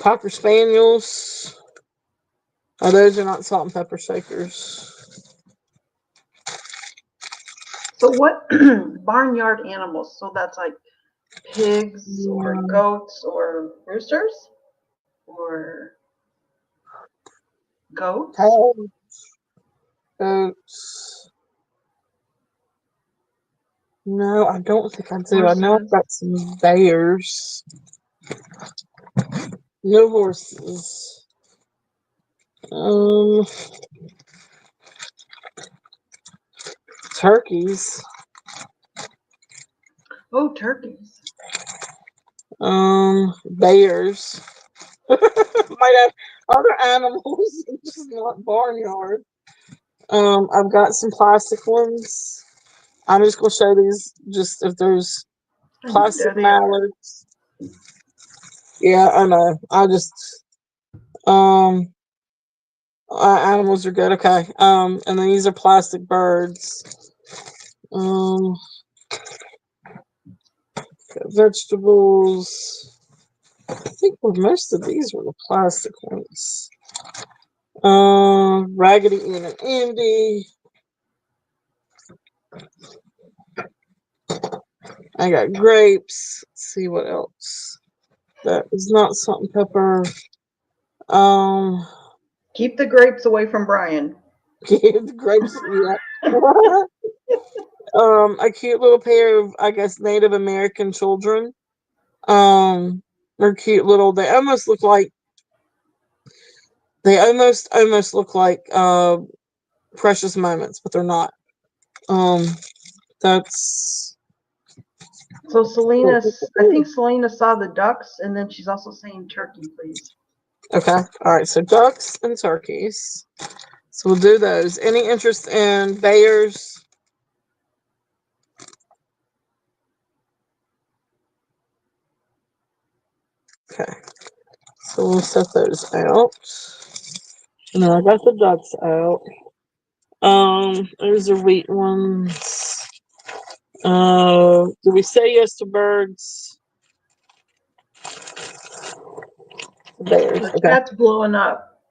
Cocker Spaniels. Oh, those are not salt and pepper shakers. So what barnyard animals? So that's like pigs or goats or roosters or goats? Cows, goats. No, I don't think I do. I know I've Horses. got some bears. No horses. Turkeys. Oh, turkeys. Bears. Might have other animals, just not barnyard. I've got some plastic ones. I'm just gonna show these. Just if there's plastic There they are. mallards. Yeah, I know. I just animals are good. Okay. And then these are plastic birds. Um, vegetables. I think most of these were the plastic ones. Raggedy Ann and Andy. I got grapes. Let's see what else. That is not salt and pepper. Keep the grapes away from Brian. The grapes. Yeah. A cute little pair of, I guess, Native American children. They're cute little. They almost look like Precious Moments, but they're not. That's So I think Selena saw the ducks, and then she's also saying turkey, please. okay. All right, so ducks and turkeys. So we'll do those. Any interest in bears? Okay, so we'll set those out. And then I got the ducks out. Those are wheat ones. Do we say yes to birds? Bears. The Okay. chat's blowing up.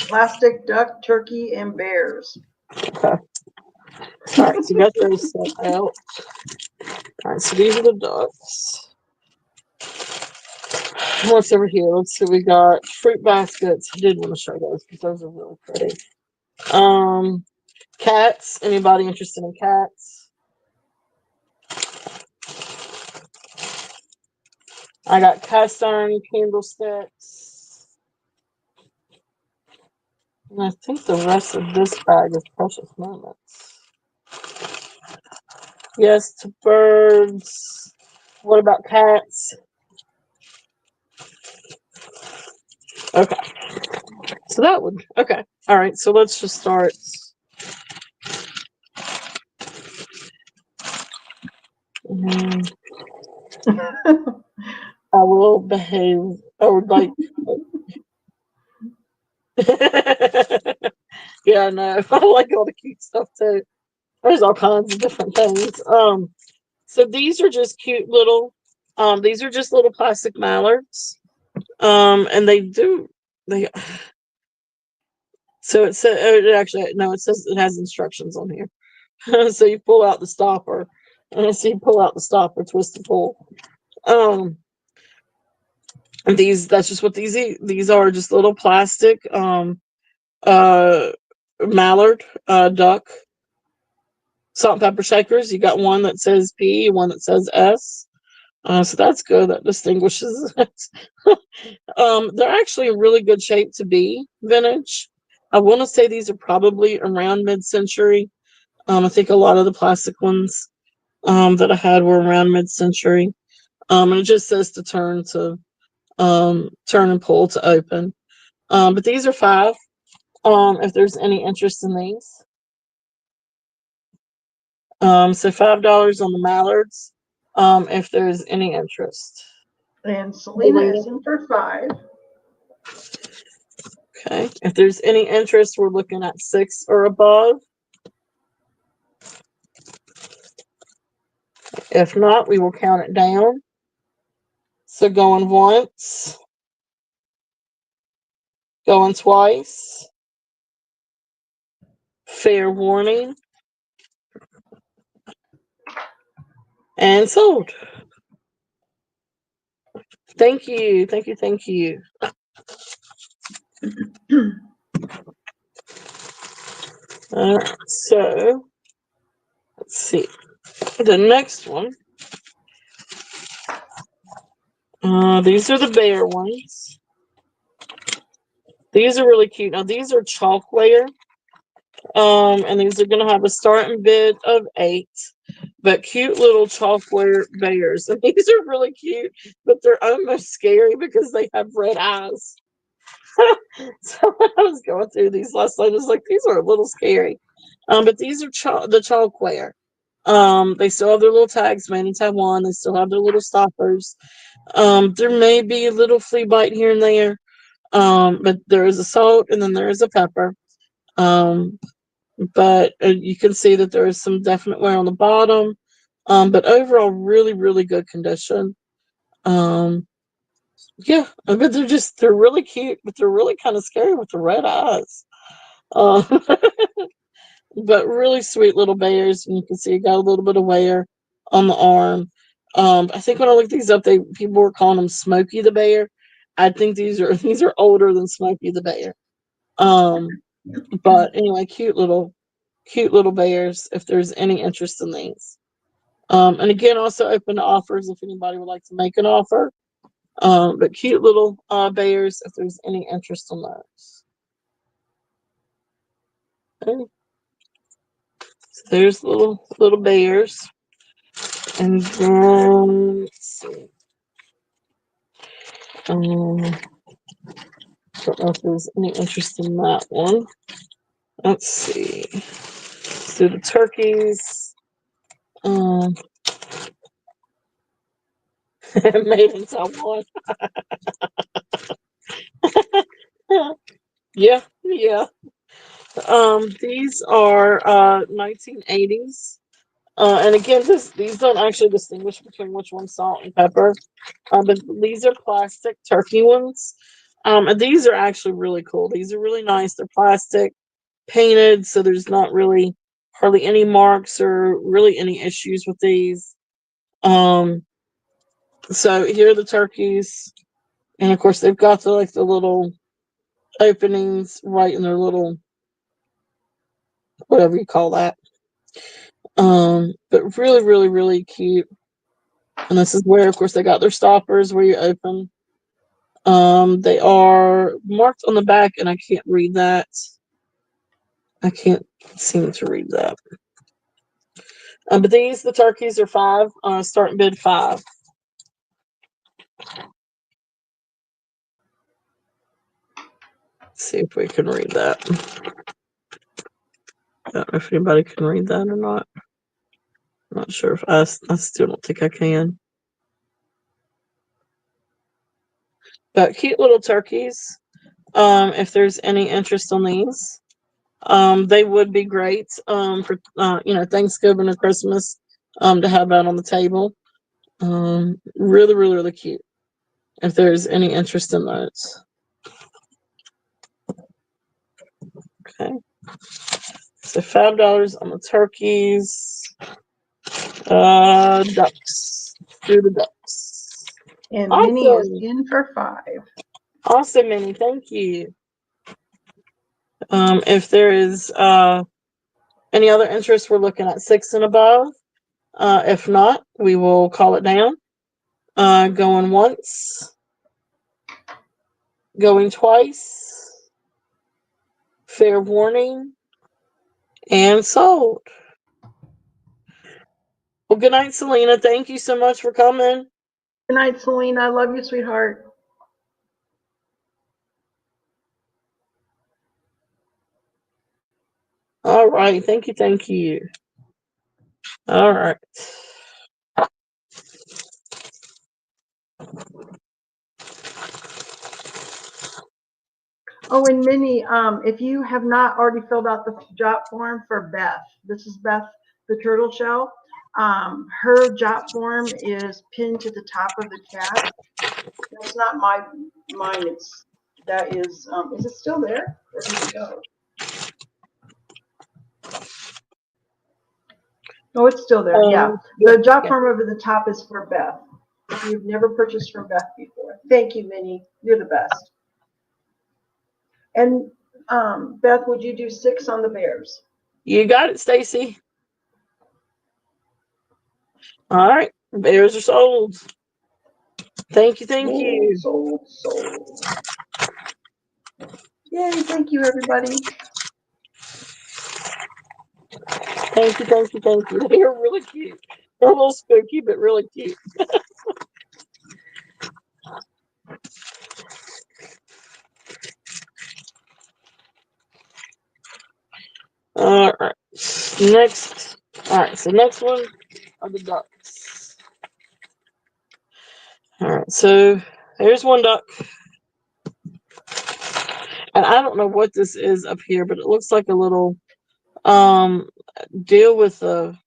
Plastic, duck, turkey, and bears. Okay. All right, so got those set out. All right, so these are the ducks. What's over here? Let's see. We got fruit baskets. I did want to show those because those are really pretty. Cats. Anybody interested in cats? I got cast iron candlesticks. And I think the rest of this bag is Precious Moments. Yes to birds. What about cats? Okay. So that would. Okay. All right. So let's just start. I will behave. I would like. Yeah, no. I like all the cute stuff too. There's all kinds of different things. So these are just cute little. These are just little plastic mallards. And they. So it says actually no. It says it has instructions on here. So you pull out the stopper, and so you pull out the stopper, twist and pull. And that's just what these are, just little plastic uh mallard duck salt and pepper shakers. You got one that says P, one that says S. So that's good. That distinguishes it. They're actually in really good shape to be vintage. I want to say these are probably around mid-century. I think a lot of the plastic ones that I had were around mid-century. And it just says to turn and pull to open. But these are $5. If there's any interest in these. So $5 on the mallards. If there's any interest. And Selena is in for 5. Okay. If there's any interest, we're looking at 6 or above. If not, we will count it down. So going once, Going twice. Fair warning. And sold. Thank you. Thank you. Thank you. All right. So let's see. The next one. These are the bear ones. These are really cute. Now these are chalkware. And these are gonna have a starting bid of 8, but cute little chalkware bears. And these are really cute, but they're almost scary because they have red eyes. So when I was going through these last night, I was like, these are a little scary. But these are the chalkware. They still have their little tags made in Taiwan. They still have their little stoppers. There may be a little flea bite here and there. But there is a salt and then there is a pepper. But you can see that there is some definite wear on the bottom. But overall, really, really good condition. Yeah, but they're really cute, but they're really kind of scary with the red eyes. Uh, but really sweet little bears, and you can see it got a little bit of wear on the arm. I think when I looked these up, people were calling them Smokey the Bear. I think these are older than Smokey the Bear. But anyway, cute little bears. If there's any interest in these, and again, also open to offers if anybody would like to make an offer. But cute little bears if there's any interest in those. Okay. So there's little bears. And then let's see. Don't know if there's any interest in that one. Let's see. Let's do the turkeys. Made in Taiwan. Yeah. These are 1980s. And again, these don't actually distinguish between which one's salt and pepper. But these are plastic turkey ones. And these are actually really cool. These are really nice. They're plastic, painted, so there's not really hardly any marks or really any issues with these. So here are the turkeys, and of course they've got the little openings right in their little whatever you call that. But really, really, really cute. And this is where, of course, they got their stoppers where you open. They are marked on the back, and I can't read that. I can't seem to read that. But the turkeys are 5. Starting bid 5. Let's see if we can read that. I don't know if anybody can read that or not. I'm not sure if I still don't think I can. But cute little turkeys. If there's any interest on these, they would be great for Thanksgiving or Christmas to have out on the table. Really, really, really cute. If there's any interest in those. Okay. So $5 on the turkeys. Ducks. Do the ducks. And Awesome. Minnie is in for 5. Awesome, Minnie. Thank you. If there is any other interest, we're looking at 6 and above. If not, we will call it down. Going once. Going twice. Fair warning. And sold. Well, good night, Selena. Thank you so much for coming. Good night, Selena. I love you, sweetheart. All right. Thank you. Thank you. All right. Oh, and Minnie, if you have not already filled out the job form for Beth, this is Beth, the turtle shell. Her job form is pinned to the top of the chat. That's not mine. It's That is it still there or did it go? Oh, it's still there. Yeah. The job Yeah. form over the top is for Beth. If you've never purchased from Beth before. Thank you, Minnie. You're the best. And Beth, would you do 6 on the bears? You got it, Stacy. All right, bears are sold. Thank you, thank you. Sold. Yay, thank you, everybody. Thank you, thank you, thank you. They are really cute. They're a little spooky, but really cute. All right. Next. All right. So next one are the ducks. All right. So here's one duck, and I don't know what this is up here, but it looks like a little deal with the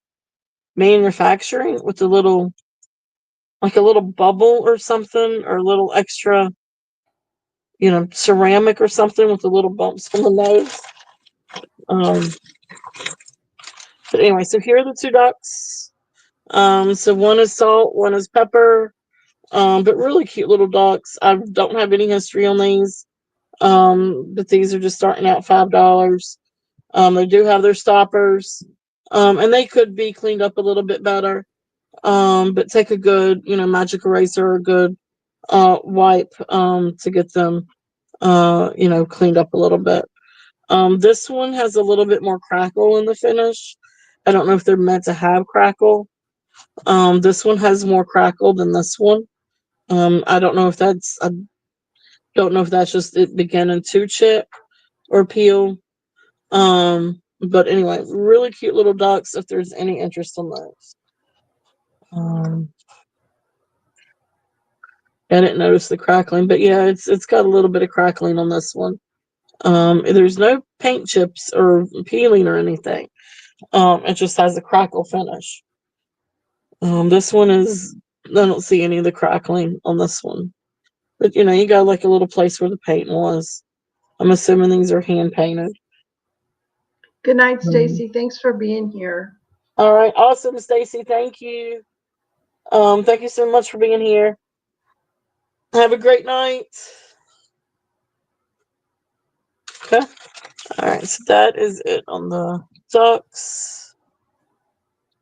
manufacturing with a little, like a little bubble or something, or a little extra, ceramic or something with the little bumps on the nose. But anyway, so here are the 2 ducks. So one is salt, one is pepper. But really cute little ducks. I don't have any history on these. But these are just starting out $5. They do have their stoppers. And they could be cleaned up a little bit better. But take a good, magic eraser or a good wipe to get them cleaned up a little bit. This one has a little bit more crackle in the finish. I don't know if they're meant to have crackle. This one has more crackle than this one. I don't know if that's just it beginning to chip or peel. But anyway, really cute little ducks if there's any interest in those. I didn't notice the crackling, but yeah, it's got a little bit of crackling on this one. There's no paint chips or peeling or anything. It just has a crackle finish. This one is, I don't see any of the crackling on this one. But you got like a little place where the paint was. I'm assuming these are hand painted. Good night, Stacy. Thanks for being here. All right, awesome, Stacy. Thank you. Thank you so much for being here. Have a great night. Okay. All right, so that is it on the ducks.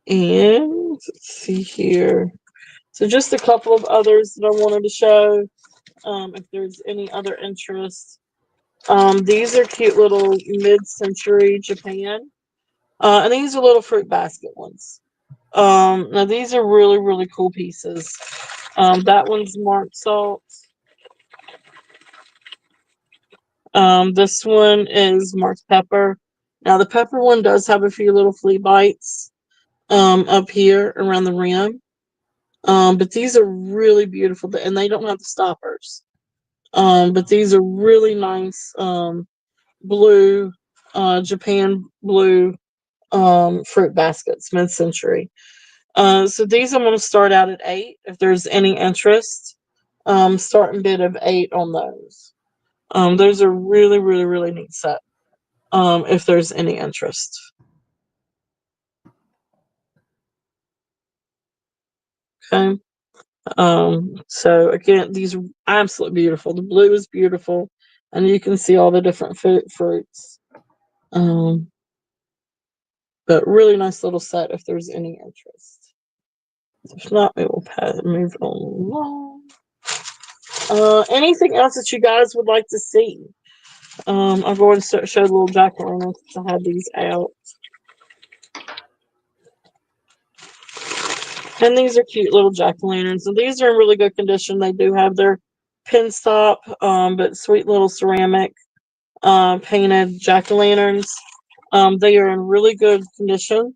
And let's see here. So just a couple of others that I wanted to show. If there's any other interest. These are cute little mid-century Japan. And these are little fruit basket ones. Now these are really, really cool pieces. That one's marked salt. This one is marked pepper. Now the pepper one does have a few little flea bites up here around the rim. But these are really beautiful, and they don't have the stoppers. But these are really nice blue, Japan blue fruit baskets, mid-century. So these I'm going to start out at 8 if there's any interest. Starting bid of 8 on those. Those are really, really, really neat set. If there's any interest. Okay. So again, these are absolutely beautiful. The blue is beautiful, and you can see all the different fruits. But really nice little set if there's any interest. If not, we will move on along. Anything else that you guys would like to see? I'll go and show the little jack-o'-lanterns. I have these out. And these are cute little jack-o'-lanterns. And these are in really good condition. They do have their pin stop, but sweet little ceramic painted jack-o'-lanterns. They are in really good condition.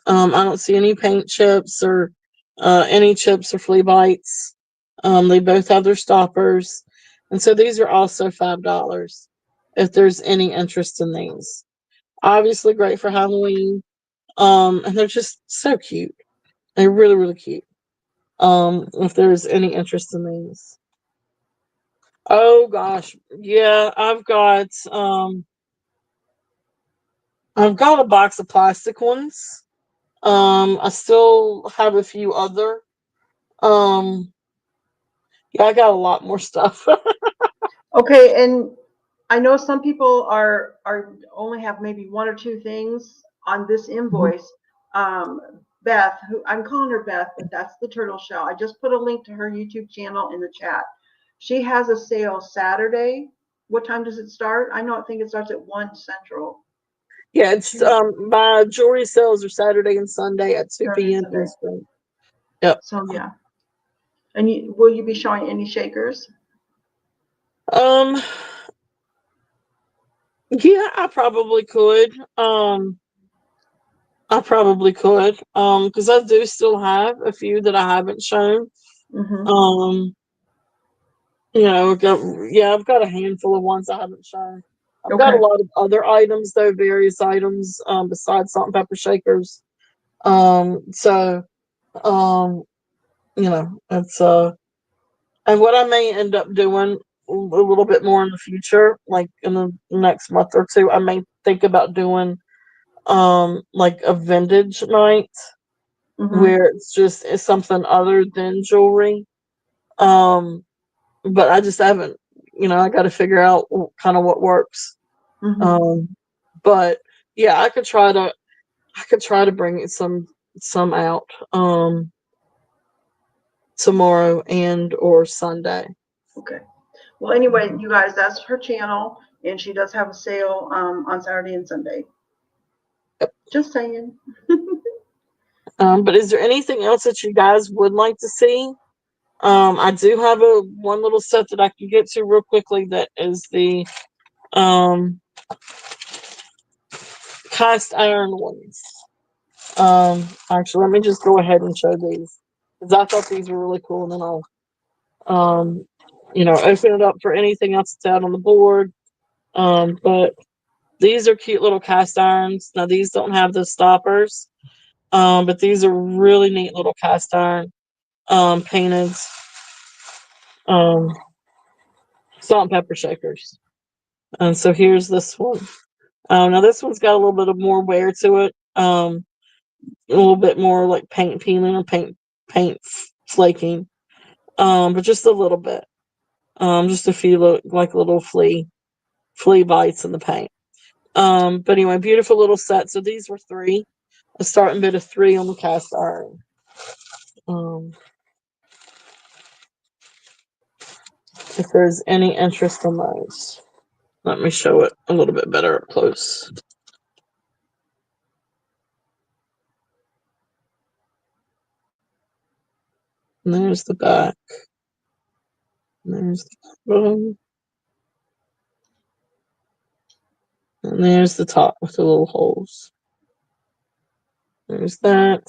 I don't see any paint chips or any chips or flea bites. They both have their stoppers. And so these are also $5 if there's any interest in these. Obviously great for Halloween. And they're just so cute. They're really, really cute. If there's any interest in these. Oh gosh, yeah, I've got a box of plastic ones. I still have a few other. Um, yeah, I got a lot more stuff. Okay, and I know some people are only have maybe one or two things on this Mhm. invoice. Um, Beth, who I'm calling her Beth, but that's the turtle shell. I just put a link to her YouTube channel in the chat. She has a sale Saturday. What time does it start? I think it starts at 1 Central. Yeah, it's Two, my jewelry sales are Saturday and Sunday at 2 Saturday, p.m. Sunday. Eastern. Yep. So yeah. And will you be showing any shakers? Um, yeah, I probably could. I probably could. Because I do still have a few that I haven't shown. Mm-hmm. Um, I've got a handful of ones I haven't shown. I've got a Okay. lot of other items though, various items, besides salt and pepper shakers. So, um, it's and what I may end up doing a little bit more in the future, like in the next month or two, I may think about doing like a vintage night Mm-hmm. where it's something other than jewelry. Um, but I just haven't, I got to figure out kind of what works. Mm-hmm. Um, but yeah, I could try to bring some out tomorrow and or Sunday. Okay. Well, anyway, you guys, that's her channel, and she does have a sale on Saturday and Sunday. Just saying. But is there anything else that you guys would like to see? I do have a one little set that I can get to real quickly that is the um cast iron ones. Actually, let me just go ahead and show these because I thought these were really cool, and then I'll um, open it up for anything else that's out on the board. But these are cute little cast irons. Now these don't have the stoppers, but these are really neat little cast iron painted um, salt and pepper shakers. And so here's this one. Now this one's got a little bit of more wear to it. A little bit more like paint peeling or paint flaking. But just a little bit. Just a few like little flea bites in the paint. But anyway, beautiful little set. So these were three. A starting bid of three on the cast iron. Um, if there's any interest in those, let me show it a little bit better up close. And there's the back. And there's the bottom. And there's the top with the little holes. There's that.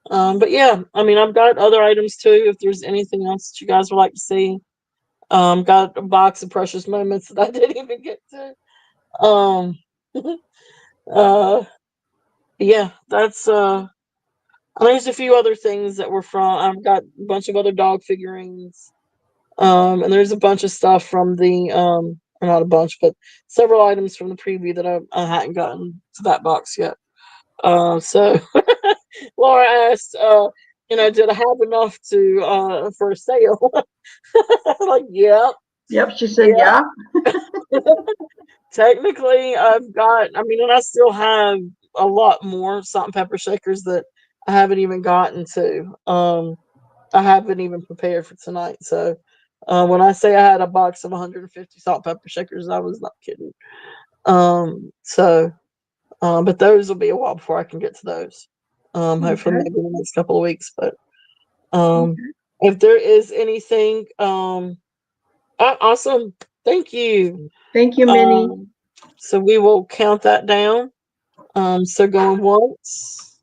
But yeah, I mean, I've got other items too. If there's anything else that you guys would like to see, got a box of precious moments that I didn't even get to. Um, uh, yeah, that's and there's a few other things that were from. I've got a bunch of other dog figurines. And there's a bunch of stuff from the or not a bunch, but several items from the preview that I hadn't gotten to that box yet. So Laura asked, did I have enough to for a sale? Like, yeah, Yep, she said, yeah. yeah. Technically, and I still have a lot more salt and pepper shakers that I haven't even gotten to. I haven't even prepared for tonight. So, when I say I had a box of 150 salt and pepper shakers, I was not kidding. So, but those will be a while before I can get to those. Hopefully, Okay. maybe in the next couple of weeks. But um, Okay. if there is anything, awesome. Thank you. Thank you, Minnie. So we will count that down. So going once,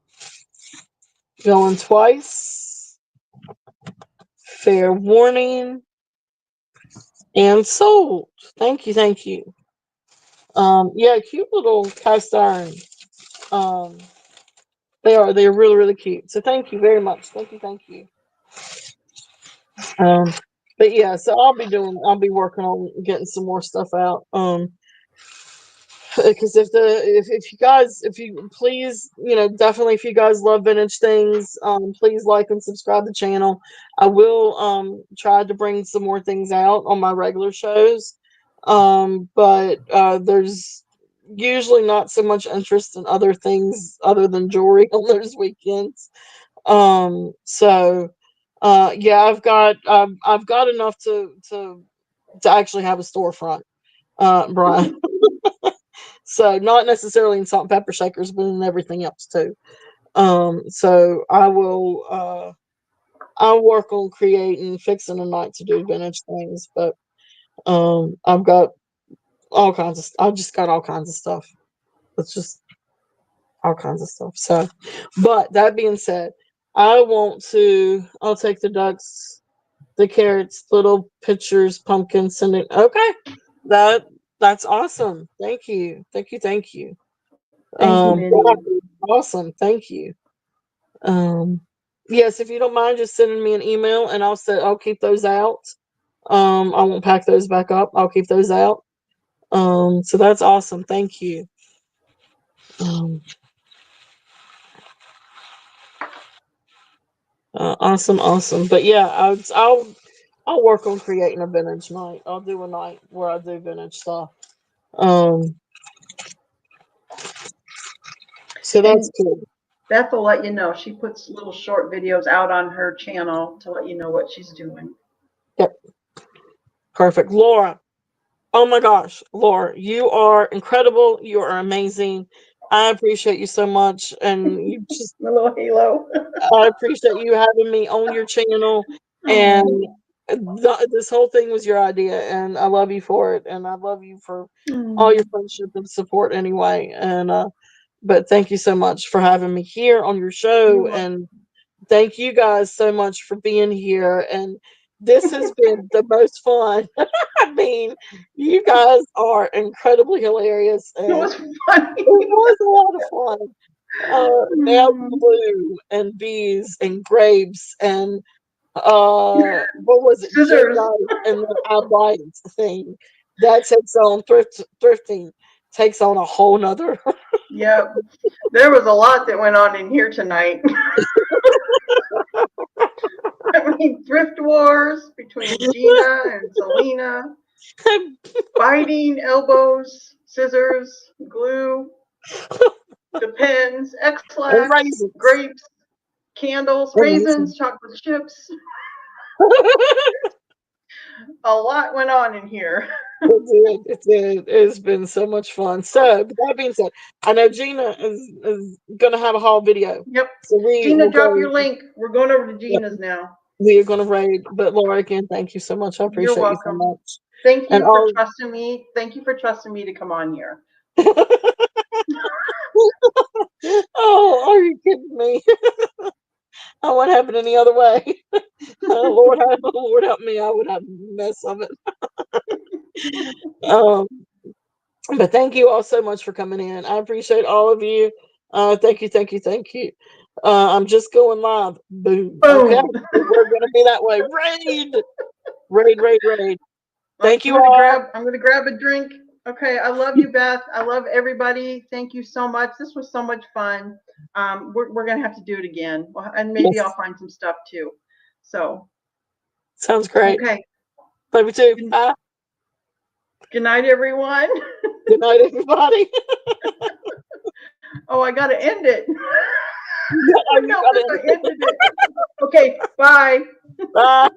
going twice, fair warning, and sold. Thank you, thank you. Yeah, cute little cast iron. Um, they're really, really cute. So thank you very much. Thank you, thank you. Um, but yeah, so I'll be working on getting some more stuff out. Because if you guys, if you please, definitely, if you guys love vintage things, please like and subscribe to the channel. I will try to bring some more things out on my regular shows, but there's usually not so much interest in other things other than jewelry on those weekends. So yeah, I've got enough to actually have a storefront, Brian. So not necessarily in salt and pepper shakers, but in everything else too. So I'll work on creating, fixing a night to do vintage things, but I've got I've just got all kinds of stuff. It's just all kinds of stuff. So, but that being said, I'll take the ducks, the carrots, little pictures, pumpkins, sending. Okay, that that's awesome. Thank you, thank you, thank you. Thank you, Yeah, Minnie. awesome. Thank you. Um, yes, if you don't mind just sending me an email, and I'll keep those out. I won't pack those back up. I'll keep those out. So that's awesome. Thank you. Um, awesome, awesome. But yeah, I'll work on creating a vintage night. I'll do a night where I do vintage stuff. Um, so that's And cool. Beth will let you know. She puts little short videos out on her channel to let you know what she's doing. Yep, perfect. Laura, oh my gosh, Laura, you are incredible. You are amazing. I appreciate you so much, and you just A little halo. I appreciate you having me on your channel, and Oh. this whole thing was your idea, and I love you for it, and I love you for all your friendship and support anyway. And but thank you so much for having me here on your You're show, welcome. and thank you guys so much for being here. And this has been the most fun. I mean, you guys are incredibly hilarious, It and was it funny. was a lot of fun. Now glue and bees and grapes and what was it, Scissors. jadeite and the abite thing that takes on thrifting takes on a whole nother. Yep. There was a lot that went on in here tonight. I mean, thrift wars between Gina and Selena, biting, elbows, scissors, glue, the pens, And X-Lax, raisins. grapes, candles, And raisins. raisins, chocolate chips. A lot went on in here. It did. It's been so much fun. So, but that being said, I know Gina is gonna have a haul video. Yep. So we Gina, will drop go. your link. We're going over to Yep, Gina's now. we are gonna raid. But Laura, again, thank you so much. I You're appreciate you so welcome. much. Thank And you for all trusting me. Thank you for trusting me to come on here. oh, are you kidding me? I wouldn't happen any other way. Lord help me, I would have a mess of it. Um, but thank you all so much for coming in. I appreciate all of you. Thank you, thank you, thank you. I'm just going live. Boom. Okay, Boom. we're gonna be that way. Raid, raid, raid, raid. I'm Thank you gonna all. grab a drink. Okay, I love you, Beth. I love everybody. Thank you so much. This was so much fun. We're gonna have to do it again, and maybe Yes, I'll find some stuff too. So, sounds great. okay. Love you too. Bye. Good night, everyone. Good night, everybody. Oh, I gotta end it. Yeah, I you know got if I it. ended it. Okay, bye. Bye.